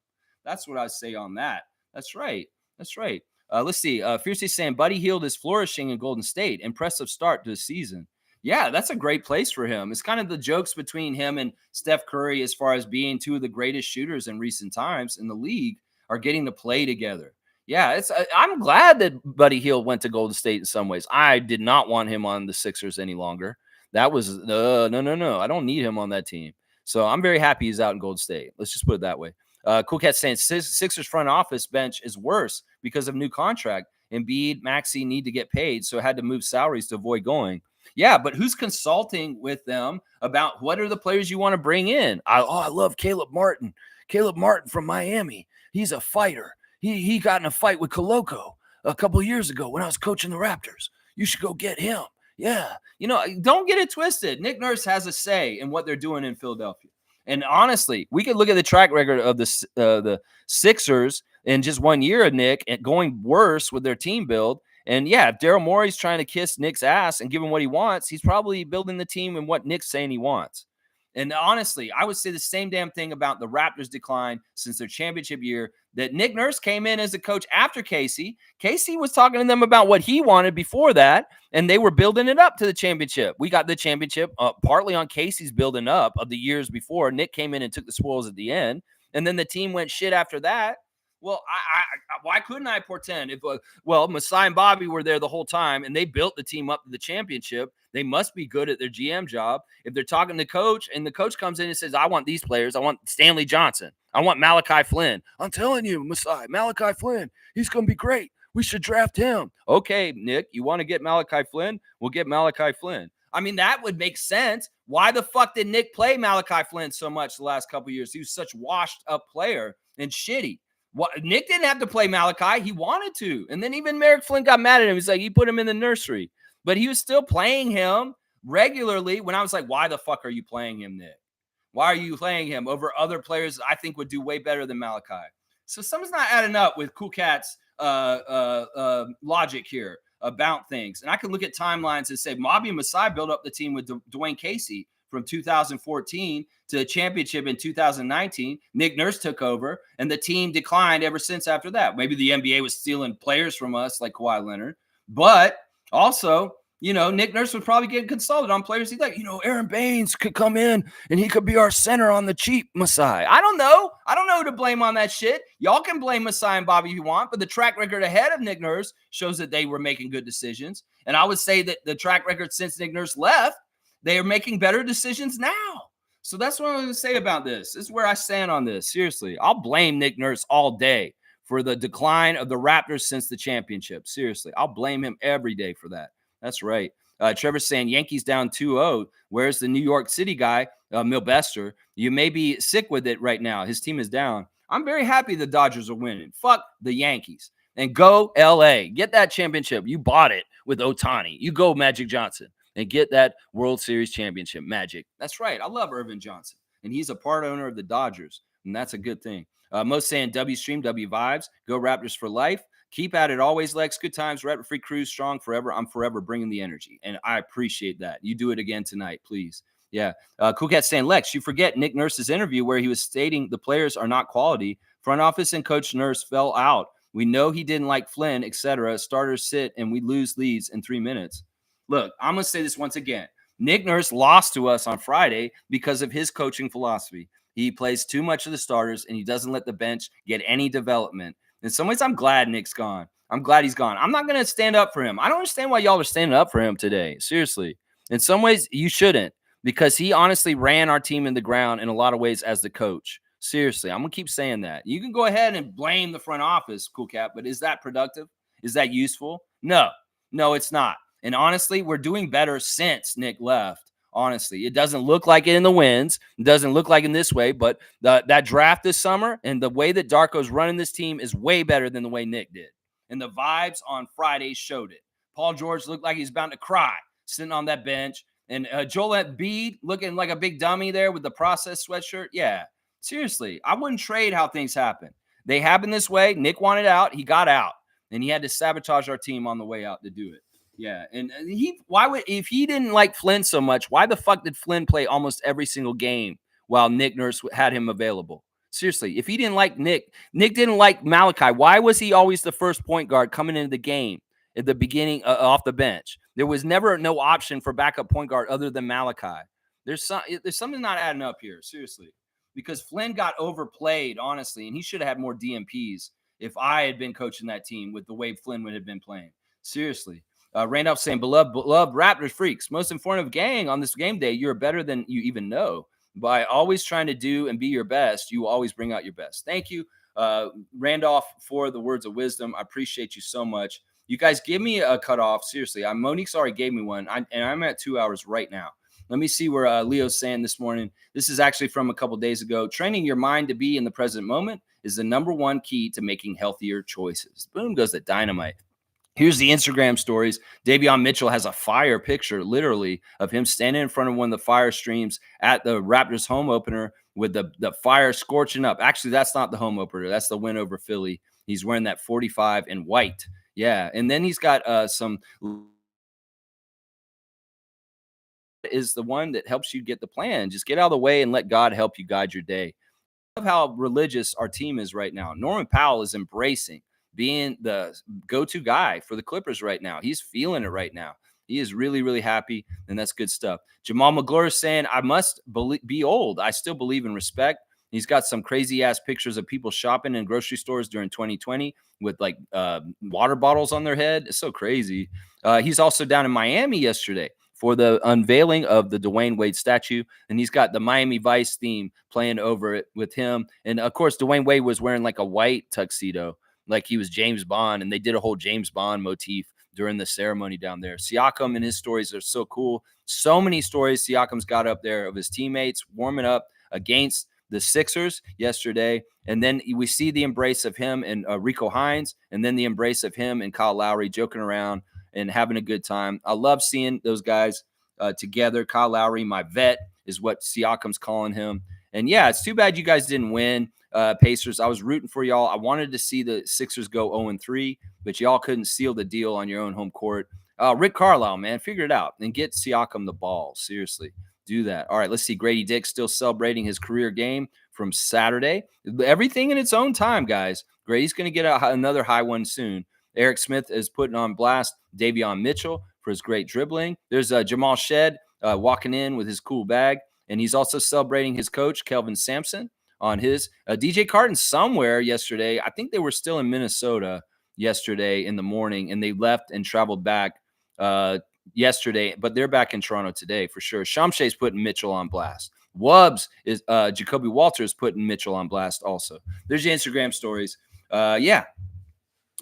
That's what I say on that. That's right. That's right. Let's see. Fiercely saying Buddy Hield is flourishing in Golden State. Impressive start to the season. Yeah, that's a great place for him. It's kind of the jokes between him and Steph Curry as far as being two of the greatest shooters in recent times in the league are getting to play together. Yeah, I'm glad that Buddy Hield went to Golden State in some ways. I did not want him on the Sixers any longer. That was no. I don't need him on that team. So I'm very happy he's out in Golden State. Let's just put it that way. Cool Cat saying Sixers front office bench is worse because of new contract. Embiid, Maxey need to get paid, so had to move salaries to avoid going. Yeah, but who's consulting with them about what are the players you want to bring in? I love Caleb Martin. Caleb Martin from Miami. He's a fighter. He got in a fight with Koloko a couple of years ago when I was coaching the Raptors. You should go get him. Yeah. Don't get it twisted. Nick Nurse has a say in what they're doing in Philadelphia. And honestly, we could look at the track record of the Sixers in just 1 year of Nick and going worse with their team build. And yeah, if Daryl Morey's trying to kiss Nick's ass and give him what he wants, he's probably building the team and what Nick's saying he wants. And honestly, I would say the same damn thing about the Raptors' decline since their championship year, that Nick Nurse came in as a coach after Casey. Casey was talking to them about what he wanted before that, and they were building it up to the championship. We got the championship partly on Casey's building up of the years before. Nick came in and took the spoils at the end, and then the team went shit after that. Well, why couldn't I portend if, Masai and Bobby were there the whole time and they built the team up to the championship? They must be good at their GM job. If they're talking to coach and the coach comes in and says, I want these players. I want Stanley Johnson. I want Malachi Flynn. I'm telling you, Masai, Malachi Flynn, he's going to be great. We should draft him. Okay, Nick, you want to get Malachi Flynn? We'll get Malachi Flynn. I mean, that would make sense. Why the fuck did Nick play Malachi Flynn so much the last couple of years? He was such a washed up player and shitty. Nick didn't have to play Malachi. He wanted to. And then even Merrick Flynn got mad at him. He's like, he put him in the nursery. But he was still playing him regularly when I was like, why the fuck are you playing him, Nick? Why are you playing him over other players I think would do way better than Malachi? So something's not adding up with Cool Cat's logic here about things. And I can look at timelines and say, Bobby and Masai built up the team with Dwayne Casey from 2014 to the championship in 2019. Nick Nurse took over, and the team declined ever since after that. Maybe the NBA was stealing players from us like Kawhi Leonard. But also, Nick Nurse would probably get consulted on players he'd like, Aaron Baines could come in, and he could be our center on the cheap, Masai. I don't know. I don't know who to blame on that shit. Y'all can blame Masai and Bobby if you want, but the track record ahead of Nick Nurse shows that they were making good decisions. And I would say that the track record since Nick Nurse left, they are making better decisions now. So that's what I'm going to say about this. This is where I stand on this. Seriously, I'll blame Nick Nurse all day for the decline of the Raptors since the championship. Seriously, I'll blame him every day for that. That's right. Trevor's saying Yankees down 2-0. Where's the New York City guy, Milbester? You may be sick with it right now. His team is down. I'm very happy the Dodgers are winning. Fuck the Yankees. And go LA. Get that championship. You bought it with Ohtani. You go Magic Johnson and get that World Series championship, Magic. That's right. I love Irvin Johnson, and he's a part owner of the Dodgers, and that's a good thing. Most saying W Stream, W Vibes. Go Raptors for life. Keep at it always, Lex. Good times. Raptor Free Cruise, strong forever. I'm forever bringing the energy, and I appreciate that. You do it again tonight, please. Yeah. Cool Cat saying, Lex, you forget Nick Nurse's interview where he was stating the players are not quality. Front office and coach Nurse fell out. We know he didn't like Flynn, etc. Starters sit and we lose leads in 3 minutes. Look, I'm going to say this once again. Nick Nurse lost to us on Friday because of his coaching philosophy. He plays too much of the starters and he doesn't let the bench get any development. In some ways, I'm glad Nick's gone. I'm glad he's gone. I'm not going to stand up for him. I don't understand why y'all are standing up for him today. Seriously. In some ways, you shouldn't, because he honestly ran our team in the ground in a lot of ways as the coach. Seriously, I'm going to keep saying that. You can go ahead and blame the front office, Cool Cat, but is that productive? Is that useful? No, it's not. And honestly, we're doing better since Nick left. Honestly, it doesn't look like it in the wins. It doesn't look like in this way, but that draft this summer and the way that Darko's running this team is way better than the way Nick did. And the vibes on Friday showed it. Paul George looked like he's about to cry sitting on that bench. And Joel Embiid looking like a big dummy there with the process sweatshirt. Yeah, seriously, I wouldn't trade how things happen. They happen this way. Nick wanted out. He got out. And he had to sabotage our team on the way out to do it. Yeah, and if he didn't like Flynn so much, why the fuck did Flynn play almost every single game while Nick Nurse had him available? Seriously, if he didn't like Nick didn't like Malachi, why was he always the first point guard coming into the game at the beginning off the bench? There was never no option for backup point guard other than Malachi. There's something not adding up here, seriously, because Flynn got overplayed, honestly, and he should have had more DMPs if I had been coaching that team with the way Flynn would have been playing. Seriously. Randolph saying, beloved Raptors freaks, most informative gang on this game day. You're better than you even know. By always trying to do and be your best, you always bring out your best. Thank you, Randolph, for the words of wisdom. I appreciate you so much. You guys give me a cutoff. Seriously, Monique's already gave me one, and I'm at 2 hours right now. Let me see where Leo's saying this morning. This is actually from a couple days ago. Training your mind to be in the present moment is the number one key to making healthier choices. Boom goes the dynamite. Here's the Instagram stories. Davion Mitchell has a fire picture, literally, of him standing in front of one of the fire streams at the Raptors home opener with the fire scorching up. Actually, that's not the home opener. That's the win over Philly. He's wearing that 45 in white. Yeah, and then he's got some is the one that helps you get the plan. Just get out of the way and let God help you guide your day. I love how religious our team is right now. Norman Powell is embracing being the go-to guy for the Clippers right now. He's feeling it right now. He is really, really happy, and that's good stuff. Jamal McGlure is saying, I must be old. I still believe in respect. He's got some crazy-ass pictures of people shopping in grocery stores during 2020 with, like, water bottles on their head. It's so crazy. He's also down in Miami yesterday for the unveiling of the Dwayne Wade statue, and he's got the Miami Vice theme playing over it with him. And, of course, Dwayne Wade was wearing, like, a white tuxedo, like he was James Bond, and they did a whole James Bond motif during the ceremony down there. Siakam and his stories are so cool. So many stories Siakam's got up there of his teammates warming up against the Sixers yesterday. And then we see the embrace of him and Rico Hines, and then the embrace of him and Kyle Lowry joking around and having a good time. I love seeing those guys together. Kyle Lowry, my vet, is what Siakam's calling him. And, yeah, it's too bad you guys didn't win. Pacers, I was rooting for y'all. I wanted to see the Sixers go 0-3, but y'all couldn't seal the deal on your own home court. Rick Carlisle, man, figure it out and get Siakam the ball. Seriously, do that. All right, let's see. Grady Dick still celebrating his career game from Saturday. Everything in its own time, guys. Grady's going to get another high one soon. Eric Smith is putting on blast Davion Mitchell for his great dribbling. There's Jamal Shed walking in with his cool bag, and he's also celebrating his coach, Kelvin Sampson, on his DJ Carton somewhere yesterday. I think they were still in Minnesota yesterday in the morning, and they left and traveled back yesterday, but they're back in Toronto today for sure. Shamshay's putting Mitchell on blast. Wubbs is Jacoby Walters putting Mitchell on blast also. There's your Instagram stories.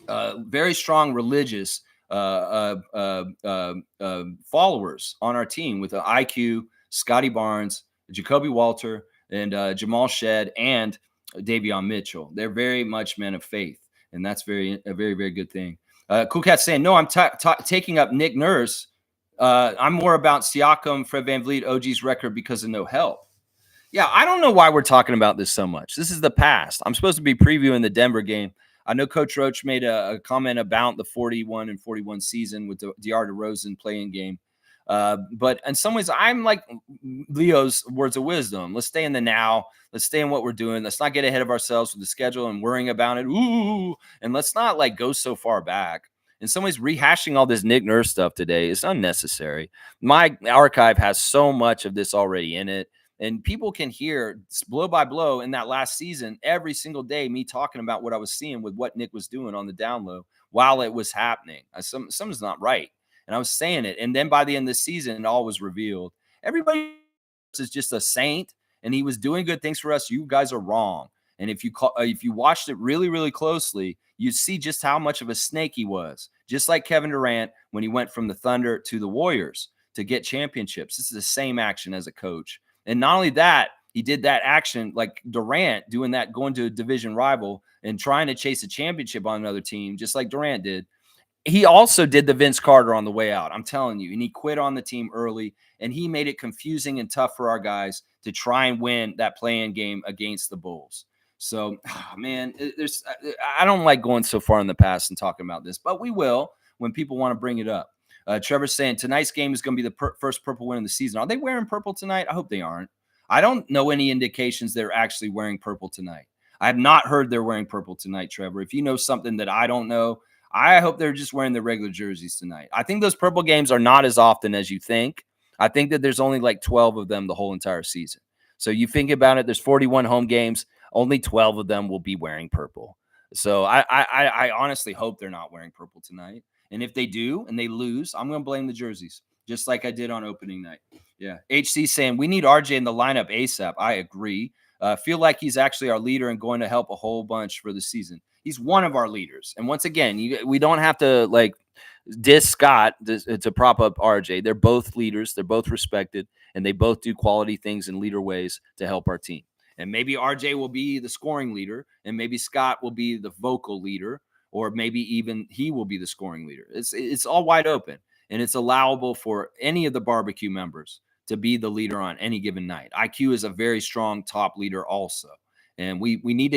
Very strong religious followers on our team with IQ, Scotty Barnes, Jacoby Walter, and Jamal Shed and Davion Mitchell. They're very much men of faith, and that's a very, very good thing. Cool Cat saying, no, I'm taking up Nick Nurse. I'm more about Siakam, Fred VanVleet, OG's record because of no help. Yeah, I don't know why we're talking about this so much. This is the past. I'm supposed to be previewing the Denver game. I know Coach Roach made a comment about the 41-41 season with the DeAr DeRozan playing game. But in some ways, I'm like Leo's words of wisdom. Let's stay in the now. Let's stay in what we're doing. Let's not get ahead of ourselves with the schedule and worrying about it. Ooh, and let's not like go so far back. In some ways, rehashing all this Nick Nurse stuff today is unnecessary. My archive has so much of this already in it. And people can hear blow by blow in that last season, every single day, me talking about what I was seeing with what Nick was doing on the down low while it was happening. Something's not right. And I was saying it. And then by the end of the season, it all was revealed. Everybody is just a saint, and he was doing good things for us. You guys are wrong. And if you watched it really, really closely, you'd see just how much of a snake he was. Just like Kevin Durant when he went from the Thunder to the Warriors to get championships. This is the same action as a coach. And not only that, he did that action like Durant doing that, going to a division rival and trying to chase a championship on another team, just like Durant did. He also did the Vince Carter on the way out. I'm telling you. And he quit on the team early, and he made it confusing and tough for our guys to try and win that play-in game against the Bulls. So, man, I don't like going so far in the past and talking about this, but we will when people want to bring it up. Trevor's saying tonight's game is going to be the first purple win of the season. Are they wearing purple tonight? I hope they aren't. I don't know any indications they're actually wearing purple tonight. I have not heard they're wearing purple tonight, Trevor. If you know something that I don't know, I hope they're just wearing their regular jerseys tonight. I think those purple games are not as often as you think. I think that there's only like 12 of them the whole entire season. So you think about it, there's 41 home games. Only 12 of them will be wearing purple. So I honestly hope they're not wearing purple tonight. And if they do and they lose, I'm going to blame the jerseys, just like I did on opening night. Yeah. HC saying we need RJ in the lineup ASAP. I agree. Feel like he's actually our leader and going to help a whole bunch for the season. He's one of our leaders. And once again, we don't have to like diss Scott to prop up RJ. They're both leaders. They're both respected, and they both do quality things in leader ways to help our team. And maybe RJ will be the scoring leader, and maybe Scott will be the vocal leader, or maybe even he will be the scoring leader. It's all wide open, and it's allowable for any of the barbecue members to be the leader on any given night. IQ is a very strong top leader also. And we need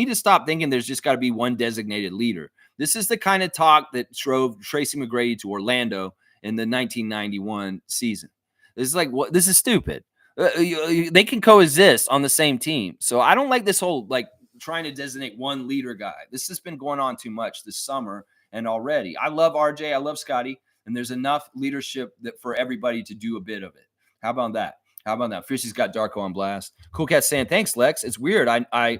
to stop thinking there's just got to be one designated leader. This is the kind of talk that drove Tracy McGrady to Orlando in the 1991 season. This is like, what? This is stupid. They can coexist on the same team. So I don't like this whole like trying to designate one leader guy. This has been going on too much this summer and already. I love RJ. I love Scotty. And there's enough leadership that for everybody to do a bit of it. How about that? How about that? Fiercey's got Darko on blast. Cool Cat saying, thanks, Lex. It's weird. I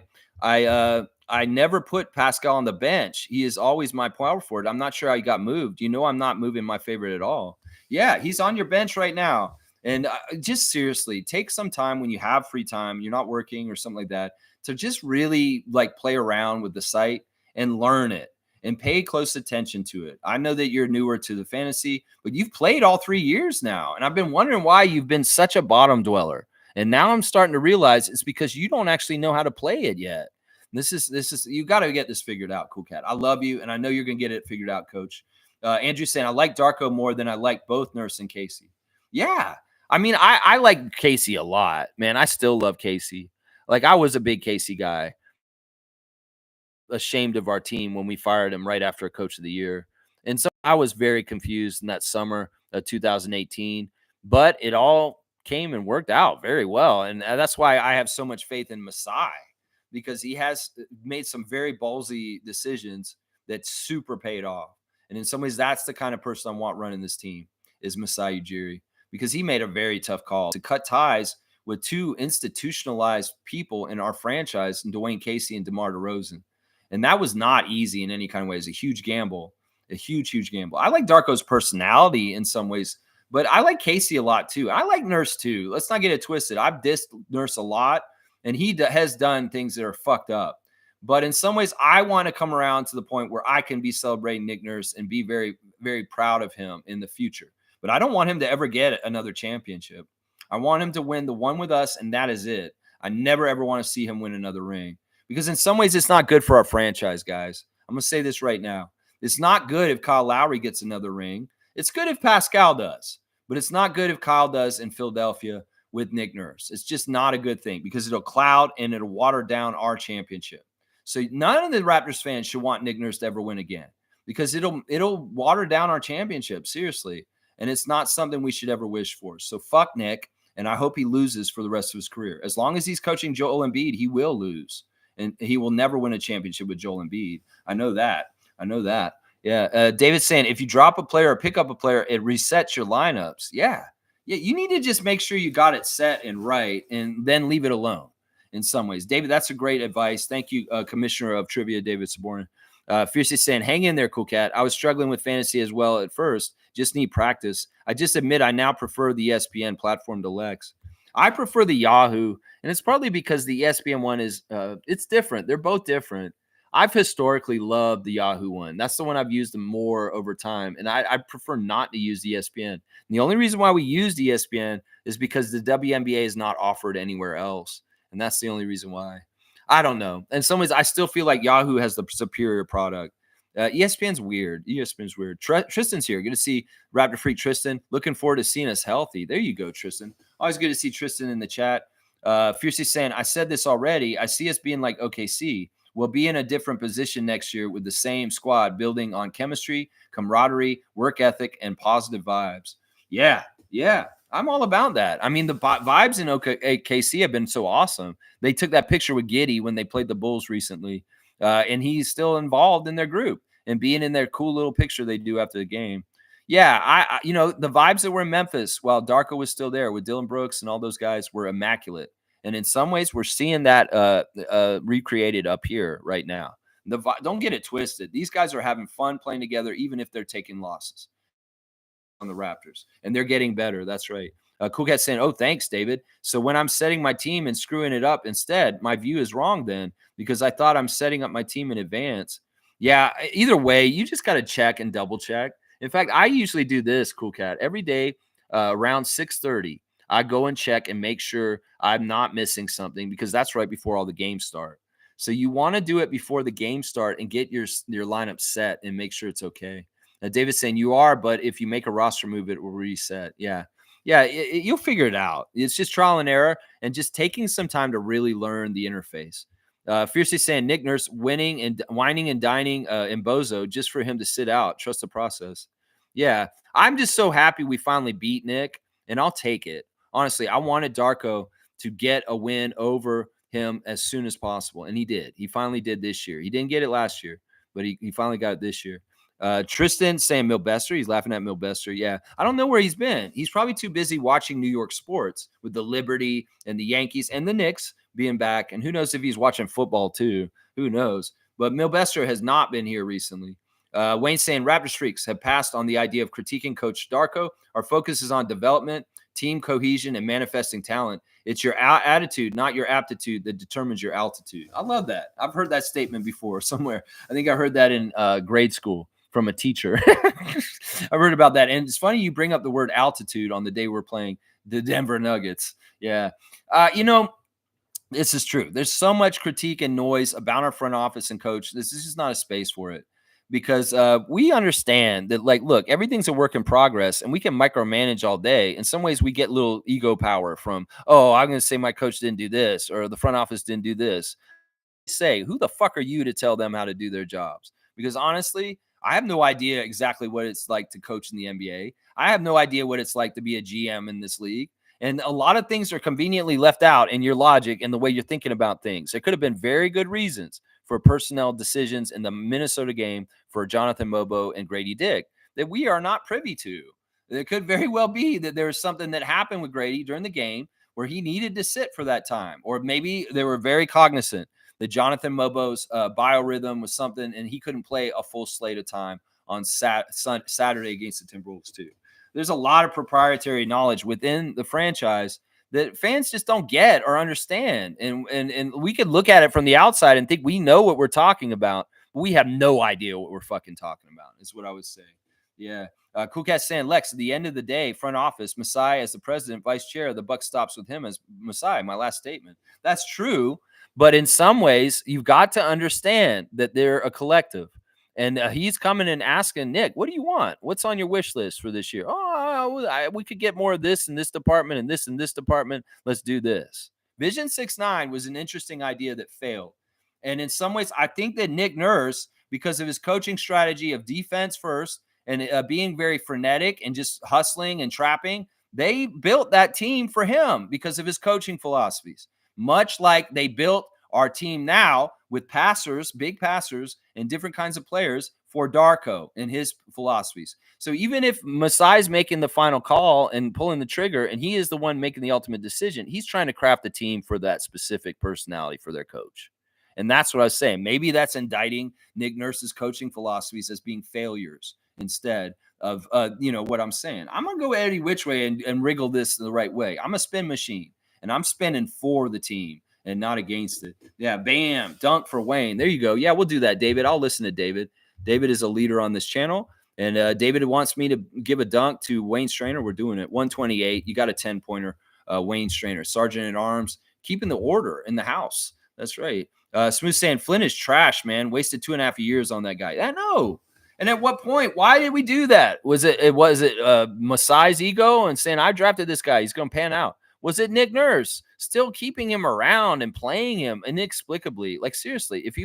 never put Pascal on the bench. He is always my power forward. I'm not sure how he got moved. You know, I'm not moving my favorite at all. Yeah, he's on your bench right now. And just seriously, take some time when you have free time, you're not working or something like that, to just really like play around with the site and learn it and pay close attention to it. I know that you're newer to the fantasy, but you've played all 3 years now. And I've been wondering why you've been such a bottom dweller. And now I'm starting to realize it's because you don't actually know how to play it yet. This is you got to get this figured out, Cool Cat. I love you, and I know you're going to get it figured out, Coach. Andrew saying, I like Darko more than I like both Nurse and Casey. Yeah. I mean, I like Casey a lot, man. I still love Casey. Like, I was a big Casey guy. Ashamed of our team when we fired him right after Coach of the Year. And so I was very confused in that summer of 2018, but it all came and worked out very well. And that's why I have so much faith in Masai, because he has made some very ballsy decisions that super paid off. And in some ways, that's the kind of person I want running this team is Masai Ujiri, because he made a very tough call to cut ties with two institutionalized people in our franchise, Dwayne Casey and DeMar DeRozan. And that was not easy in any kind of way. It's a huge gamble, a huge, huge gamble. I like Darko's personality in some ways, but I like Casey a lot too. I like Nurse too. Let's not get it twisted. I've dissed Nurse a lot, and he has done things that are fucked up. But in some ways, I want to come around to the point where I can be celebrating Nick Nurse and be very, very proud of him in the future. But I don't want him to ever get another championship. I want him to win the one with us, and that is it. I never, ever want to see him win another ring. Because in some ways, it's not good for our franchise, guys. I'm going to say this right now. It's not good if Kyle Lowry gets another ring. It's good if Pascal does. But it's not good if Kyle does in Philadelphia with Nick Nurse. It's just not a good thing because it'll cloud and it'll water down our championship. So none of the Raptors fans should want Nick Nurse to ever win again because it'll water down our championship, seriously. and it's not something we should ever wish for. So fuck Nick, and I hope he loses for the rest of his career. As long as he's coaching Joel Embiid, he will lose, and he will never win a championship with Joel Embiid. I know that. Yeah. David's saying if you drop a player or pick up a player, it resets your lineups. Yeah. You need to just make sure you got it set and right, and then leave it alone in some ways. David, that's a great advice. Thank you, Commissioner of Trivia, David Saborn. Fiercely saying, hang in there, cool cat. I was struggling with fantasy as well at first. Just need practice. I just admit I now prefer the ESPN platform to Lex. I prefer the Yahoo, and it's probably because the ESPN one is it's different. They're both different. I've historically loved the Yahoo one. That's the one I've used more over time, and I prefer not to use ESPN. And the only reason why we use ESPN is because the WNBA is not offered anywhere else, and that's the only reason why. I don't know. In some ways, I still feel like Yahoo has the superior product. ESPN's weird. ESPN's weird. Tristan's here. Good to see Raptor Freak Tristan. Looking forward to seeing us healthy. There you go, Tristan. Always good to see Tristan in the chat. Fiercely saying, I said this already. I see us being like OKC. We'll be in a different position next year with the same squad, building on chemistry, camaraderie, work ethic, and positive vibes. Yeah. I'm all about that. I mean, the vibes in OKC have been so awesome. They took that picture with Giddey when they played the Bulls recently, and he's still involved in their group and being in their cool little picture they do after the game. Yeah, I the vibes that were in Memphis while Darko was still there with Dylan Brooks and all those guys were immaculate. And in some ways, we're seeing that recreated up here right now. Don't get it twisted. These guys are having fun playing together, even if they're taking losses on the Raptors. And they're getting better. That's right. Cool Cat saying, oh, thanks, David. So when I'm setting my team and screwing it up instead, my view is wrong then because I thought I'm setting up my team in advance. Yeah, either way, you just got to check and double check. In fact, I usually do this, Cool Cat, every day around 6:30. I go and check and make sure I'm not missing something because that's right before all the games start. So you want to do it before the games start and get your lineup set and make sure it's okay. David's saying you are, but if you make a roster move, it will reset. Yeah. You'll figure it out. It's just trial and error and just taking some time to really learn the interface. Fiercely saying Nick Nurse winning and whining and dining in Bozo just for him to sit out. Trust the process. Yeah. I'm just so happy we finally beat Nick, and I'll take it. Honestly, I wanted Darko to get a win over him as soon as possible, and he did. He finally did this year. He didn't get it last year, but he finally got it this year. Tristan saying Milbester. He's laughing at Milbester. Yeah, I don't know where he's been. He's probably too busy watching New York sports with the Liberty and the Yankees and the Knicks being back. And who knows if he's watching football too. Who knows? But Milbester has not been here recently. Wayne saying Raptors freaks have passed on the idea of critiquing Coach Darko. Our focus is on development, team cohesion, and manifesting talent. It's your attitude, not your aptitude, that determines your altitude. I love that. I've heard that statement before somewhere. I think I heard that in grade school from a teacher. I've heard about that. And it's funny you bring up the word altitude on the day we're playing the Denver Nuggets. Yeah. This is true. There's so much critique and noise about our front office and coach. This is just not a space for it. Because we understand that, like, look, everything's a work in progress and we can micromanage all day. In some ways, we get little ego power from, oh, I'm going to say my coach didn't do this or the front office didn't do this. Say, who the fuck are you to tell them how to do their jobs? Because honestly, I have no idea exactly what it's like to coach in the NBA. I have no idea what it's like to be a GM in this league. And a lot of things are conveniently left out in your logic and the way you're thinking about things. There could have been very good reasons for personnel decisions in the Minnesota game for Jonathan Mobo and Grady Dick that we are not privy to. It could very well be that there was something that happened with Grady during the game where he needed to sit for that time. Or maybe they were very cognizant that Jonathan Mobo's biorhythm was something and he couldn't play a full slate of time on Saturday against the Timberwolves too. There's a lot of proprietary knowledge within the franchise that fans just don't get or understand. And we could look at it from the outside and think we know what we're talking about, but we have no idea what we're fucking talking about, is what I would say. Yeah. Cool Cat saying, Lex, at the end of the day, front office, Masai as the president, vice chair, the buck stops with him as Masai, my last statement. That's true. But in some ways, you've got to understand that they're a collective. And he's coming and asking, Nick, what do you want? What's on your wish list for this year? Oh, we could get more of this in this department and this department. Let's do this. Vision 6-9 was an interesting idea that failed. And in some ways, I think that Nick Nurse, because of his coaching strategy of defense first and being very frenetic and just hustling and trapping. They built that team for him because of his coaching philosophies, much like they built our team now with passers, big passers, and different kinds of players for Darko and his philosophies. So even if Masai's making the final call and pulling the trigger, and he is the one making the ultimate decision, he's trying to craft a team for that specific personality for their coach. And that's what I was saying. Maybe that's indicting Nick Nurse's coaching philosophies as being failures instead of, what I'm saying. I'm going to go Eddie which way and wriggle this the right way. I'm a spin machine, and I'm spinning for the team and not against it. Yeah, bam, dunk for Wayne. There you go. Yeah, we'll do that, David. I'll listen to David. David is a leader on this channel, and David wants me to give a dunk to Wayne Strainer. We're doing it. 128. You got a 10-pointer, Wayne Strainer. Sergeant at Arms, keeping the order in the house. That's right. Smooth saying Flynn is trash, man. Wasted 2.5 years on that guy. I know. And at what point? Why did we do that? Was it Masai's ego and saying I drafted this guy, he's going to pan out? Was it Nick Nurse still keeping him around and playing him inexplicably? Like, seriously, if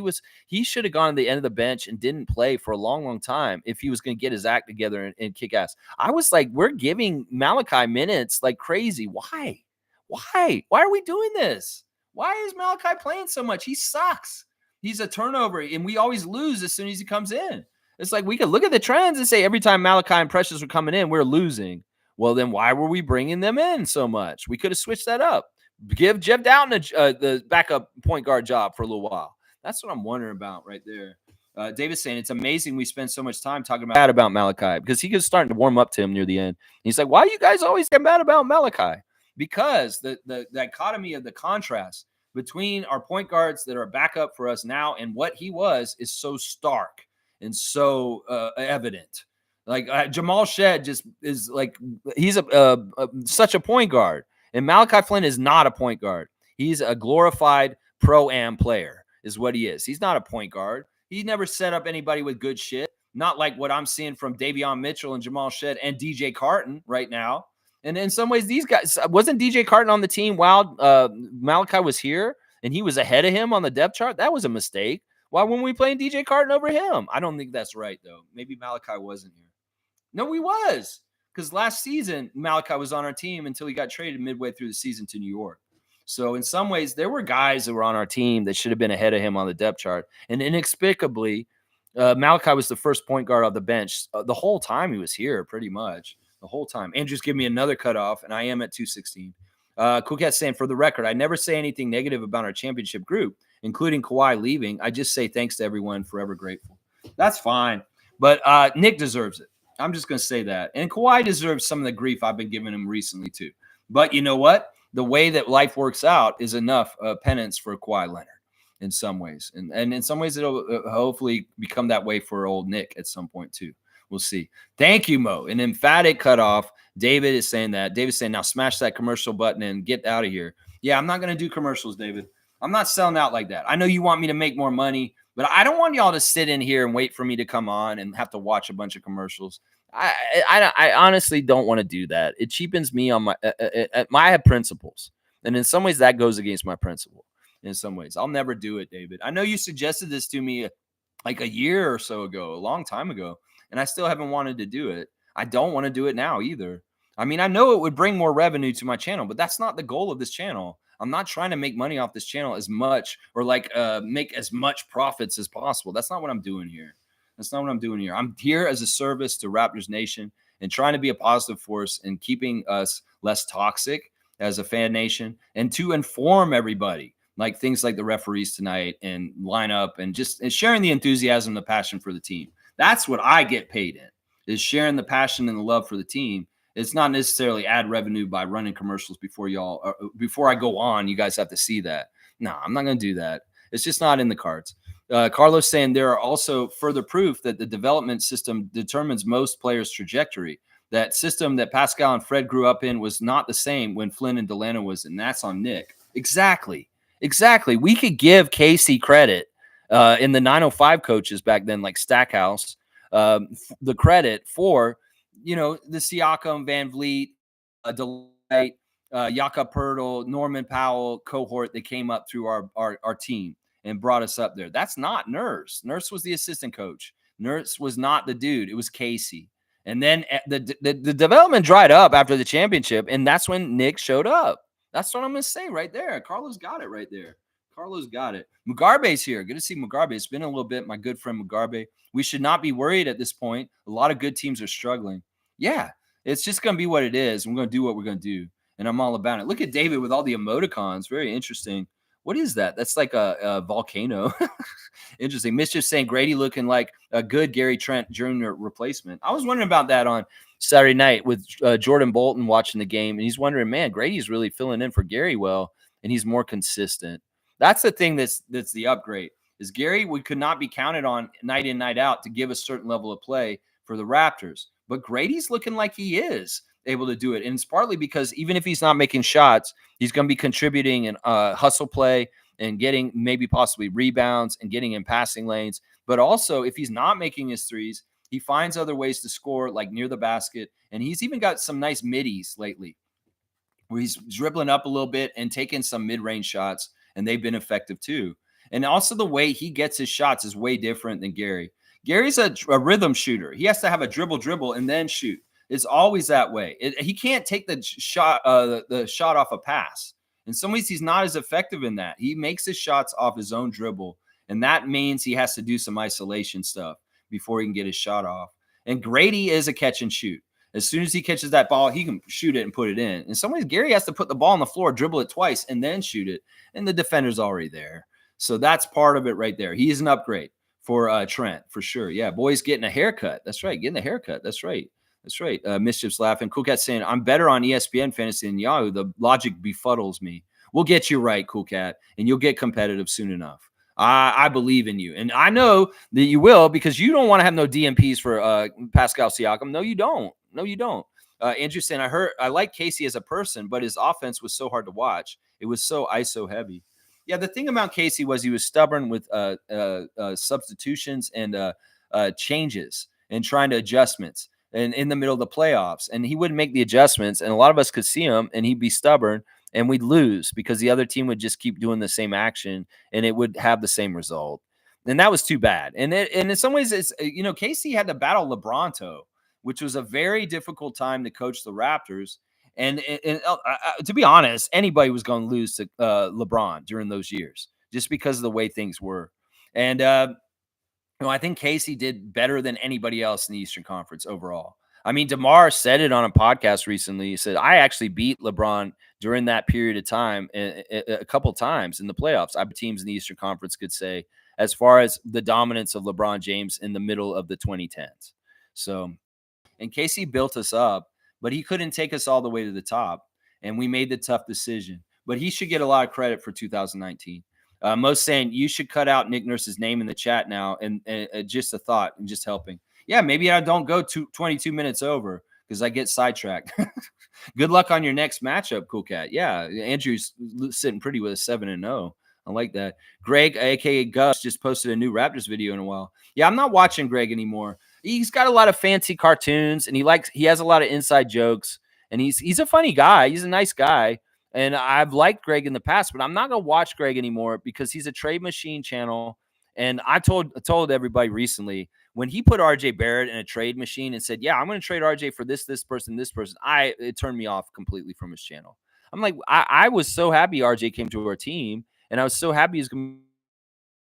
he should have gone to the end of the bench and didn't play for a long, long time if he was going to get his act together and kick ass. I was like, we're giving Malachi minutes like crazy. Why? Why are we doing this? Why is Malachi playing so much? He sucks. He's a turnover, and we always lose as soon as he comes in. It's like we could look at the trends and say every time Malachi and Precious were coming in, we're losing. Well, then why were we bringing them in so much? We could have switched that up. Give Jeff Dowtin the backup point guard job for a little while. That's what I'm wondering about right there. David's saying it's amazing we spend so much time talking about Malachi because he was starting to warm up to him near the end. He's like, why are you guys always get mad about Malachi? Because the dichotomy of the contrast between our point guards that are backup for us now and what he was is so stark and so evident. Like Jamal Shed just is like he's such a point guard, and Malachi Flynn is not a point guard. He's a glorified pro-am player, is what he is. He's not a point guard. He never set up anybody with good shit. Not like what I'm seeing from Davion Mitchell and Jamal Shed and DJ Carton right now. And in some ways, these guys wasn't DJ Carton on the team while Malachi was here, and he was ahead of him on the depth chart. That was a mistake. Why weren't we playing DJ Carton over him? I don't think that's right, though. Maybe Malachi wasn't here. No, he was. Because last season, Malachi was on our team until he got traded midway through the season to New York. So in some ways, there were guys that were on our team that should have been ahead of him on the depth chart. And inexplicably, Malachi was the first point guard off the bench the whole time he was here, pretty much. The whole time. Andrew's giving me another cutoff, and I am at 216. Cool Cat saying, for the record, I never say anything negative about our championship group, including Kawhi leaving. I just say thanks to everyone, forever grateful. That's fine. But Nick deserves it. I'm just going to say that. And Kawhi deserves some of the grief I've been giving him recently, too. But you know what? The way that life works out is enough penance for Kawhi Leonard in some ways. And in some ways, it'll hopefully become that way for old Nick at some point, too. We'll see. Thank you, Mo. An emphatic cutoff. David is saying that. David's saying, now smash that commercial button and get out of here. Yeah, I'm not going to do commercials, David. I'm not selling out like that. I know you want me to make more money, but I don't want y'all to sit in here and wait for me to come on and have to watch a bunch of commercials. I honestly don't want to do that. It cheapens me on I have principles. And in some ways that goes against my principle. In some ways, I'll never do it, David. I know you suggested this to me like a year or so ago, a long time ago, and I still haven't wanted to do it. I don't want to do it now either. I mean, I know it would bring more revenue to my channel, but that's not the goal of this channel. I'm not trying to make money off this channel as much or like make as much profits as possible. That's not what I'm doing here. That's not what I'm doing here. I'm here as a service to Raptors Nation and trying to be a positive force and keeping us less toxic as a fan nation and to inform everybody, like things like the referees tonight and lineup and just sharing the enthusiasm, the passion for the team. That's what I get paid in, is sharing the passion and the love for the team. It's not necessarily ad revenue by running commercials before I go on. You guys have to see that. No, I'm not going to do that. It's just not in the cards. Carlos saying there are also further proof that the development system determines most players' trajectory. That system that Pascal and Fred grew up in was not the same when Flynn and Delano was, and that's on Nick. Exactly. We could give Casey credit in the 905 coaches back then, like Stackhouse, the credit for, the Siakam, Van Vliet, Delight, Jakob Poeltl, Norman Powell cohort that came up through our team and brought us up there. That's not Nurse. Nurse was the assistant coach. Nurse was not the dude. It was Casey. And then the development dried up after the championship, and that's when Nick showed up. That's what I'm going to say right there. Carlos got it right there. Carlos got it. Mugarbe's here. Good to see Mugarbe. It's been a little bit, my good friend Mugarbe. We should not be worried at this point. A lot of good teams are struggling. Yeah, it's just going to be what it is. We're going to do what we're going to do, and I'm all about it. Look at David with all the emoticons. Very interesting. What is that? That's like a volcano. Interesting. Mischief saying Grady looking like a good Gary Trent Jr. replacement. I was wondering about that on Saturday night with Jordan Bolton watching the game, and he's wondering, man, Grady's really filling in for Gary well, and he's more consistent. That's the thing that's the upgrade. Is Gary, we could not be counted on night in, night out to give a certain level of play for the Raptors. But Grady's looking like he is able to do it. And it's partly because even if he's not making shots, he's going to be contributing in hustle play and getting maybe possibly rebounds and getting in passing lanes. But also, if he's not making his threes, he finds other ways to score, like near the basket. And he's even got some nice middies lately where he's dribbling up a little bit and taking some mid-range shots, and they've been effective too. And also the way he gets his shots is way different than Gary. Gary's a rhythm shooter. He has to have a dribble, and then shoot. It's always that way. He can't take the shot off a pass. In some ways, he's not as effective in that. He makes his shots off his own dribble, and that means he has to do some isolation stuff before he can get his shot off. And Grady is a catch and shoot. As soon as he catches that ball, he can shoot it and put it in. In some ways, Gary has to put the ball on the floor, dribble it twice, and then shoot it, and the defender's already there. So that's part of it right there. He is an upgrade for Trent, for sure. Yeah, boys getting a haircut. That's right, getting a haircut. That's right. That's right. Mischief's laughing. Cool Cat saying, I'm better on ESPN Fantasy than Yahoo. The logic befuddles me. We'll get you right, Cool Cat, and you'll get competitive soon enough. I believe in you. And I know that you will because you don't want to have no DMPs for Pascal Siakam. No, you don't. No, you don't. Andrew saying, I like Casey as a person, but his offense was so hard to watch. It was so ISO heavy. Yeah, the thing about Casey was he was stubborn with substitutions and changes and trying to adjustments. And in the middle of the playoffs, and he wouldn't make the adjustments, and a lot of us could see him, and he'd be stubborn, and we'd lose because the other team would just keep doing the same action, and it would have the same result, and that was too bad. And in some ways, it's Casey had to battle LeBronto, which was a very difficult time to coach the Raptors, and to be honest, anybody was going to lose to LeBron during those years just because of the way things were, and. I think Casey did better than anybody else in the Eastern Conference overall. I mean, DeMar said it on a podcast recently. He said, I actually beat LeBron during that period of time a couple times in the playoffs. I bet teams in the Eastern Conference could say, as far as the dominance of LeBron James in the middle of the 2010s. So, and Casey built us up, but he couldn't take us all the way to the top. And we made the tough decision. But he should get a lot of credit for 2019. Most saying you should cut out Nick Nurse's name in the chat now, and just a thought and just helping. Yeah, maybe I don't go 22 minutes over because I get sidetracked. Good luck on your next matchup, Cool Cat. Yeah, Andrew's sitting pretty with a 7-0. I like that. Greg, aka Gus, just posted a new Raptors video in a while. Yeah, I'm not watching Greg anymore. He's got a lot of fancy cartoons, and he has a lot of inside jokes, and he's a funny guy. He's a nice guy. And I've liked Greg in the past, but I'm not going to watch Greg anymore because he's a trade machine channel. And I told everybody recently when he put RJ Barrett in a trade machine and said, yeah, I'm going to trade RJ for this person, it turned me off completely from his channel. I'm like, I was so happy RJ came to our team, and I was so happy he's going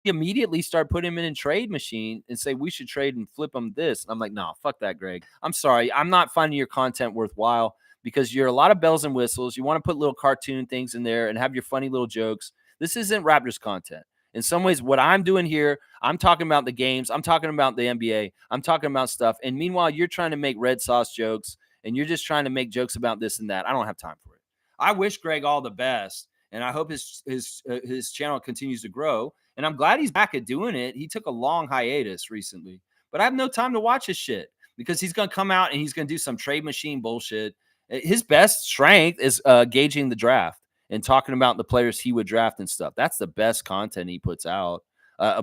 to immediately start putting him in a trade machine and say we should trade and flip him this. And I'm like, no, fuck that, Greg. I'm sorry. I'm not finding your content worthwhile. Because you're a lot of bells and whistles. You want to put little cartoon things in there and have your funny little jokes. This isn't Raptors content. In some ways, what I'm doing here, I'm talking about the games. I'm talking about the NBA. I'm talking about stuff. And meanwhile, you're trying to make red sauce jokes, and you're just trying to make jokes about this and that. I don't have time for it. I wish Greg all the best, and I hope his channel continues to grow. And I'm glad he's back at doing it. He took a long hiatus recently. But I have no time to watch his shit because he's going to come out and he's going to do some trade machine bullshit. His best strength is gauging the draft and talking about the players he would draft and stuff. That's the best content he puts out.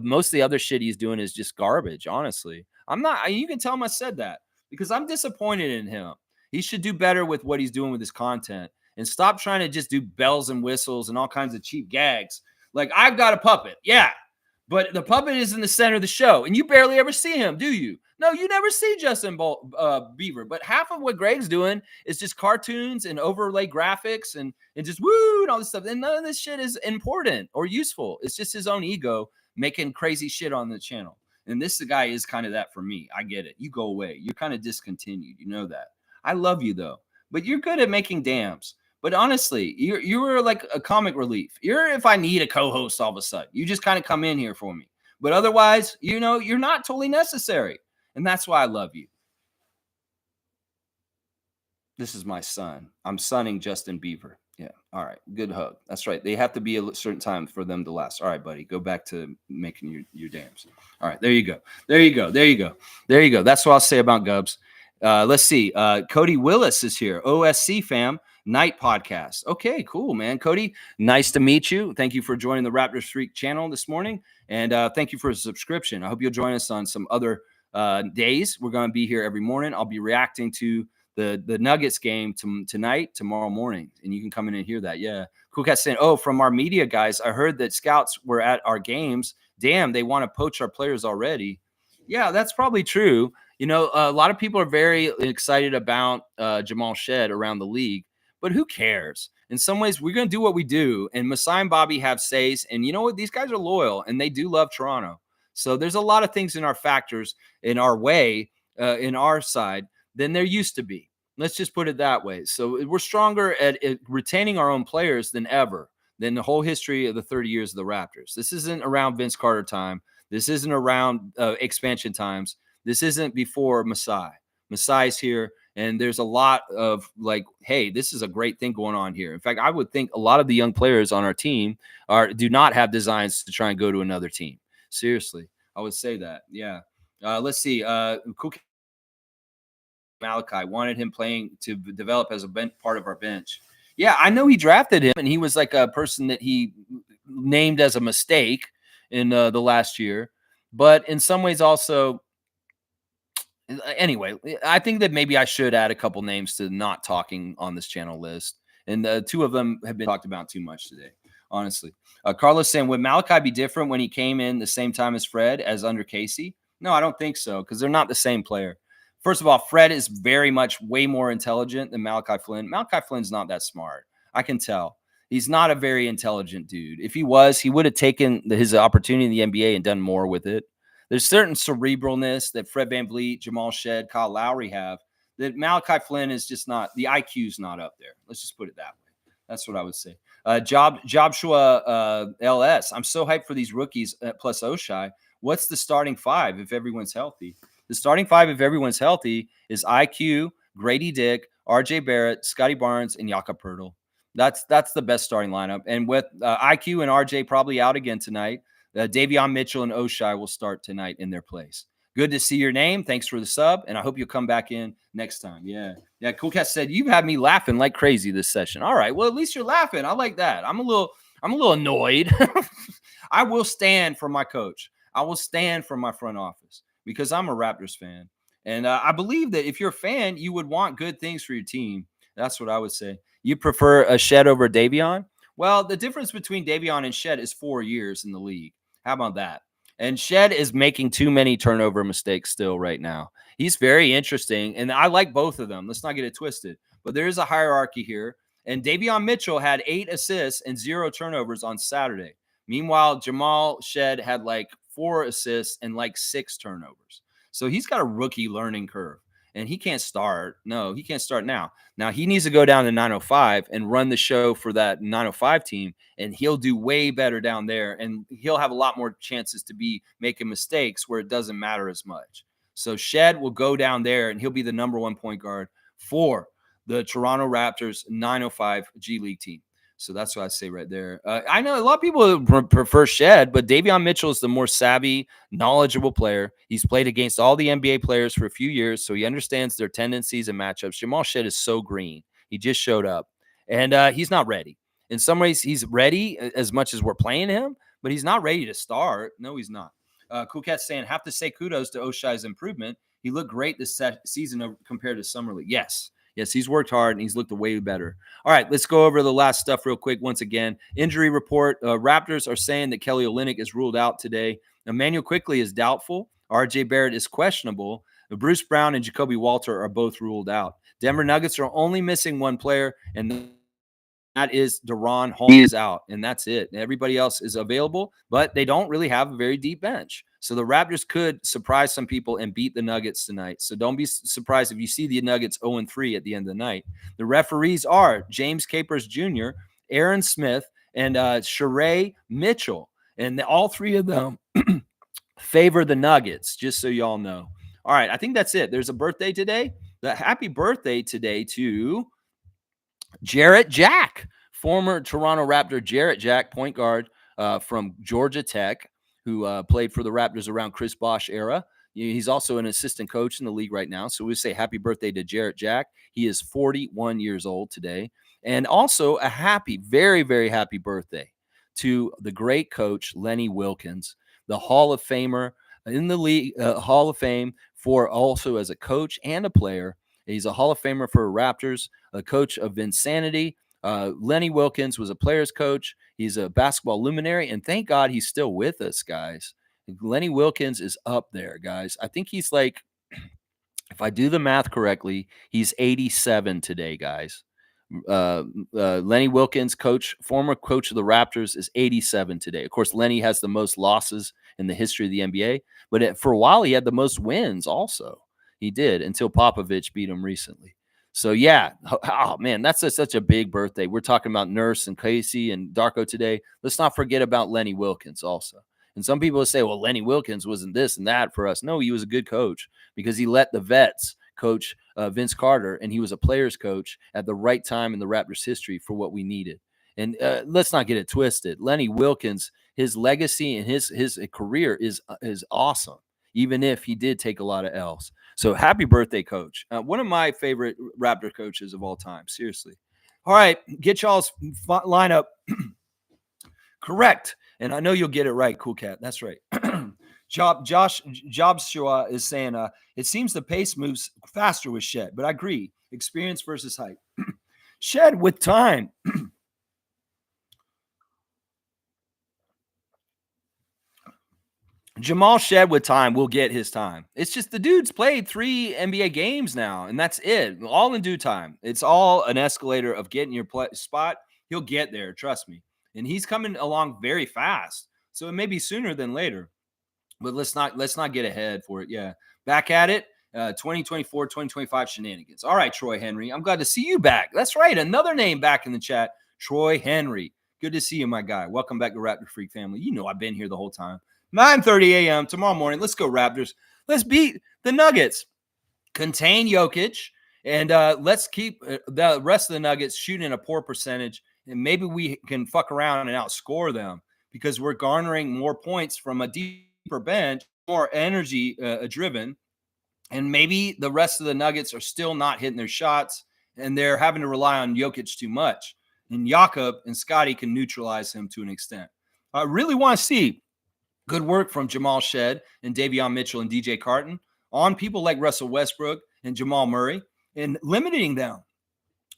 Most of the other shit he's doing is just garbage, honestly. You can tell him I said that because I'm disappointed in him. He should do better with what he's doing with his content and stop trying to just do bells and whistles and all kinds of cheap gags. Like, I've got a puppet. Yeah. But the puppet is in the center of the show, and you barely ever see him, do you? No, you never see Justin Bieber. But half of what Greg's doing is just cartoons and overlay graphics and just woo and all this stuff. And none of this shit is important or useful. It's just his own ego making crazy shit on the channel. And this guy is kind of that for me. I get it. You go away. You're kind of discontinued. You know that. I love you though, but you're good at making dams. But honestly, you're like a comic relief. You're if I need a co-host all of a sudden. You just kind of come in here for me. But otherwise, you're not totally necessary. And that's why I love you. This is my son. I'm sunning Justin Bieber. Yeah. All right. Good hug. That's right. They have to be a certain time for them to last. All right, buddy. Go back to making your dams. All right. There you go. There you go. There you go. There you go. That's what I'll say about Gubs. Let's see. Cody Willis is here. OSC fam. Night podcast. Okay, cool, man. Cody, nice to meet you. Thank you for joining the Raptors Freak channel this morning. And thank you for a subscription. I hope you'll join us on some other days. We're going to be here every morning. I'll be reacting to the Nuggets game tonight, tomorrow morning. And you can come in and hear that. Yeah. Cool Cat saying, oh, from our media guys, I heard that scouts were at our games. Damn, they want to poach our players already. Yeah, that's probably true. You know, a lot of people are very excited about Jamal Shed around the league. But who cares? In some ways, we're going to do what we do. And Masai and Bobby have says. And you know what? These guys are loyal, and they do love Toronto. So there's a lot of things in our factors, in our way, in our side, than there used to be. Let's just put it that way. So we're stronger at retaining our own players than ever, than the whole history of the 30 years of the Raptors. This isn't around Vince Carter time. This isn't around expansion times. This isn't before Masai. Masai's here. And there's a lot of like, hey, this is a great thing going on here. In fact, I would think a lot of the young players on our team do not have designs to try and go to another team. Seriously, I would say that. Yeah. Let's see. Malachi wanted him playing to develop as a part of our bench. Yeah, I know he drafted him, and he was like a person that he named as a mistake in the last year. But in some ways also, anyway, I think that maybe I should add a couple names to not talking on this channel list. And two of them have been talked about too much today, honestly. Carlos saying, would Malachi be different when he came in the same time as Fred as under Casey? No, I don't think so, because they're not the same player. First of all, Fred is very much way more intelligent than Malachi Flynn. Malachi Flynn's not that smart. I can tell. He's not a very intelligent dude. If he was, he would have taken his opportunity in the NBA and done more with it. There's certain cerebralness that Fred VanVleet, Jamal Shed, Kyle Lowry have that Malachi Flynn is just not. The IQ's not up there. Let's just put it that way. That's what I would say. Joshua LS. I'm so hyped for these rookies plus Oshai. What's the starting five if everyone's healthy? The starting five, if everyone's healthy, is IQ, Grady Dick, RJ Barrett, Scotty Barnes, and Jakob Poeltl. That's the best starting lineup. And with IQ and RJ probably out again tonight, Davion Mitchell and Oshai will start tonight in their place. Good to see your name. Thanks for the sub, and I hope you'll come back in next time. Yeah. Cool Cat said you've had me laughing like crazy this session. All right. Well, at least you're laughing. I like that. I'm a little annoyed. I will stand for my coach. I will stand for my front office because I'm a Raptors fan, and I believe that if you're a fan, you would want good things for your team. That's what I would say. You prefer a Shed over Davion? Well, the difference between Davion and Shed is 4 years in the league. How about that? And Shed is making too many turnover mistakes still right now. He's very interesting, and I like both of them. Let's not get it twisted. But there is a hierarchy here. And Davion Mitchell had 8 assists and 0 turnovers on Saturday. Meanwhile, Jamal Shed had like 4 assists and like 6 turnovers. So he's got a rookie learning curve. And he can't start. No, he can't start now. Now, he needs to go down to 905 and run the show for that 905 team, and he'll do way better down there, and he'll have a lot more chances to be making mistakes where it doesn't matter as much. So Shed will go down there, and he'll be the number 1 point guard for the Toronto Raptors 905 G League team. So that's what I say right there. I know a lot of people prefer Shed, but Davion Mitchell is the more savvy, knowledgeable player. He's played against all the NBA players for a few years, so he understands their tendencies and matchups. Jamal Shed is so green. He just showed up, and he's not ready. In some ways, he's ready as much as we're playing him, but he's not ready to start. No, he's not. Cool Cat's saying, have to say kudos to Oshai's improvement. He looked great this season compared to Summer League. Yes. Yes, he's worked hard and he's looked way better. All right, let's go over the last stuff real quick. Once again, injury report. Raptors are saying that Kelly Olynyk is ruled out today. Emmanuel Quickly is doubtful. RJ Barrett is questionable. Bruce Brown and Jacoby Walter are both ruled out. Denver Nuggets are only missing one player, and that is Deron Holmes out, and that's it. Everybody else is available, but they don't really have a very deep bench. So the Raptors could surprise some people and beat the Nuggets tonight. So don't be surprised if you see the Nuggets 0-3 at the end of the night. The referees are James Capers Jr., Aaron Smith, and Sheree Mitchell. And all three of them favor the Nuggets, just so y'all know. All right, I think that's it. There's a birthday today. Happy birthday today to Jarrett Jack, former Toronto Raptor Jarrett Jack, point guard from Georgia Tech, who played for the Raptors around Chris Bosh era. He's also an assistant coach in the league right now. So we say happy birthday to Jarrett Jack. He is 41 years old today. And also a happy, very, very happy birthday to the great coach, Lenny Wilkens, the Hall of Famer in the league, Hall of Fame for also as a coach and a player. He's a Hall of Famer for Raptors, a coach of Insanity. Lenny Wilkens was a player's coach. He's a basketball luminary, and thank God he's still with us, guys. Lenny Wilkens is up there, guys. I think he's like, if I do the math correctly, he's 87 today, guys. Lenny Wilkens, former coach of the Raptors, is 87 today. Of course, Lenny has the most losses in the history of the NBA, but for a while he had the most wins also. He did until Popovich beat him recently. So, yeah. Oh, man, that's such a big birthday. We're talking about Nurse and Casey and Darko today. Let's not forget about Lenny Wilkens also. And some people say, well, Lenny Wilkens wasn't this and that for us. No, he was a good coach because he let the vets coach Vince Carter, and he was a player's coach at the right time in the Raptors history for what we needed. And let's not get it twisted. Lenny Wilkens, his legacy and his career is awesome, even if he did take a lot of L's. So happy birthday, coach. One of my favorite Raptor coaches of all time. Seriously. All right, get y'all's lineup correct. And I know you'll get it right, Cool Cat. That's right. Joshua is saying, it seems the pace moves faster with Shed, but I agree. Experience versus height. Shed with time. Jamal Shed with time will get his time. It's just the dude's played 3 NBA games now, and that's it. All in due time. It's all an escalator of getting your spot. He'll get there, trust me. And he's coming along very fast. So it may be sooner than later. But let's not get ahead for it. Yeah. Back at it. 2024, 2025 shenanigans. All right, Troy Henry. I'm glad to see you back. That's right. Another name back in the chat. Troy Henry. Good to see you, my guy. Welcome back to Raptor Freak family. You know I've been here the whole time. 9:30 a.m. tomorrow morning. Let's go, Raptors. Let's beat the Nuggets. Contain Jokic. And let's keep the rest of the Nuggets shooting a poor percentage. And maybe we can fuck around and outscore them because we're garnering more points from a deeper bench, more energy driven. And maybe the rest of the Nuggets are still not hitting their shots and they're having to rely on Jokic too much. And Jakob and Scotty can neutralize him to an extent. I really want to see good work from Jamal Shed and Davion Mitchell and DJ Carton on people like Russell Westbrook and Jamal Murray and limiting them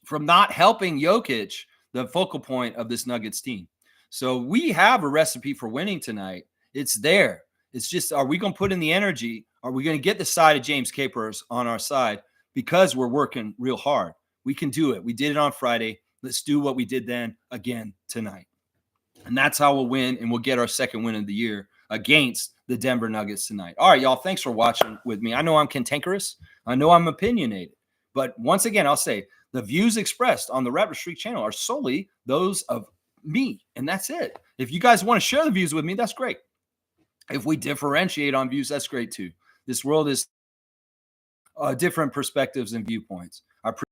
from not helping Jokic, the focal point of this Nuggets team. So we have a recipe for winning tonight. It's there. It's just, are we going to put in the energy? Are we going to get the side of James Capers on our side because we're working real hard? We can do it. We did it on Friday. Let's do what we did then again tonight. And that's how we'll win, and we'll get our second win of the year against the Denver Nuggets tonight. All right, y'all, thanks for watching with me. I know I'm cantankerous. I know I'm opinionated. But once again, I'll say the views expressed on the Raptor Streak channel are solely those of me, and that's it. If you guys want to share the views with me, that's great. If we differentiate on views, that's great too. This world is different perspectives and viewpoints. I appreciate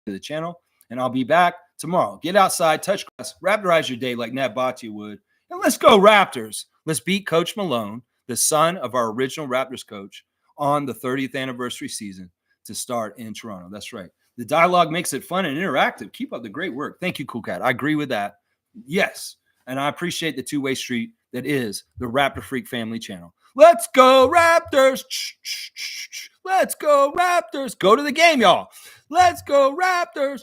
the channel, and I'll be back tomorrow. Get outside, touch grass, Raptorize your day like Nat Bhatti would, and let's go Raptors. Let's beat Coach Malone, the son of our original Raptors coach, on the 30th anniversary season to start in Toronto. That's right. The dialogue makes it fun and interactive. Keep up the great work. Thank you, Cool Cat. I agree with that. Yes, and I appreciate the two-way street that is the Raptor Freak family channel. Let's go Raptors. Let's go Raptors. Go to the game, y'all. Let's go Raptors.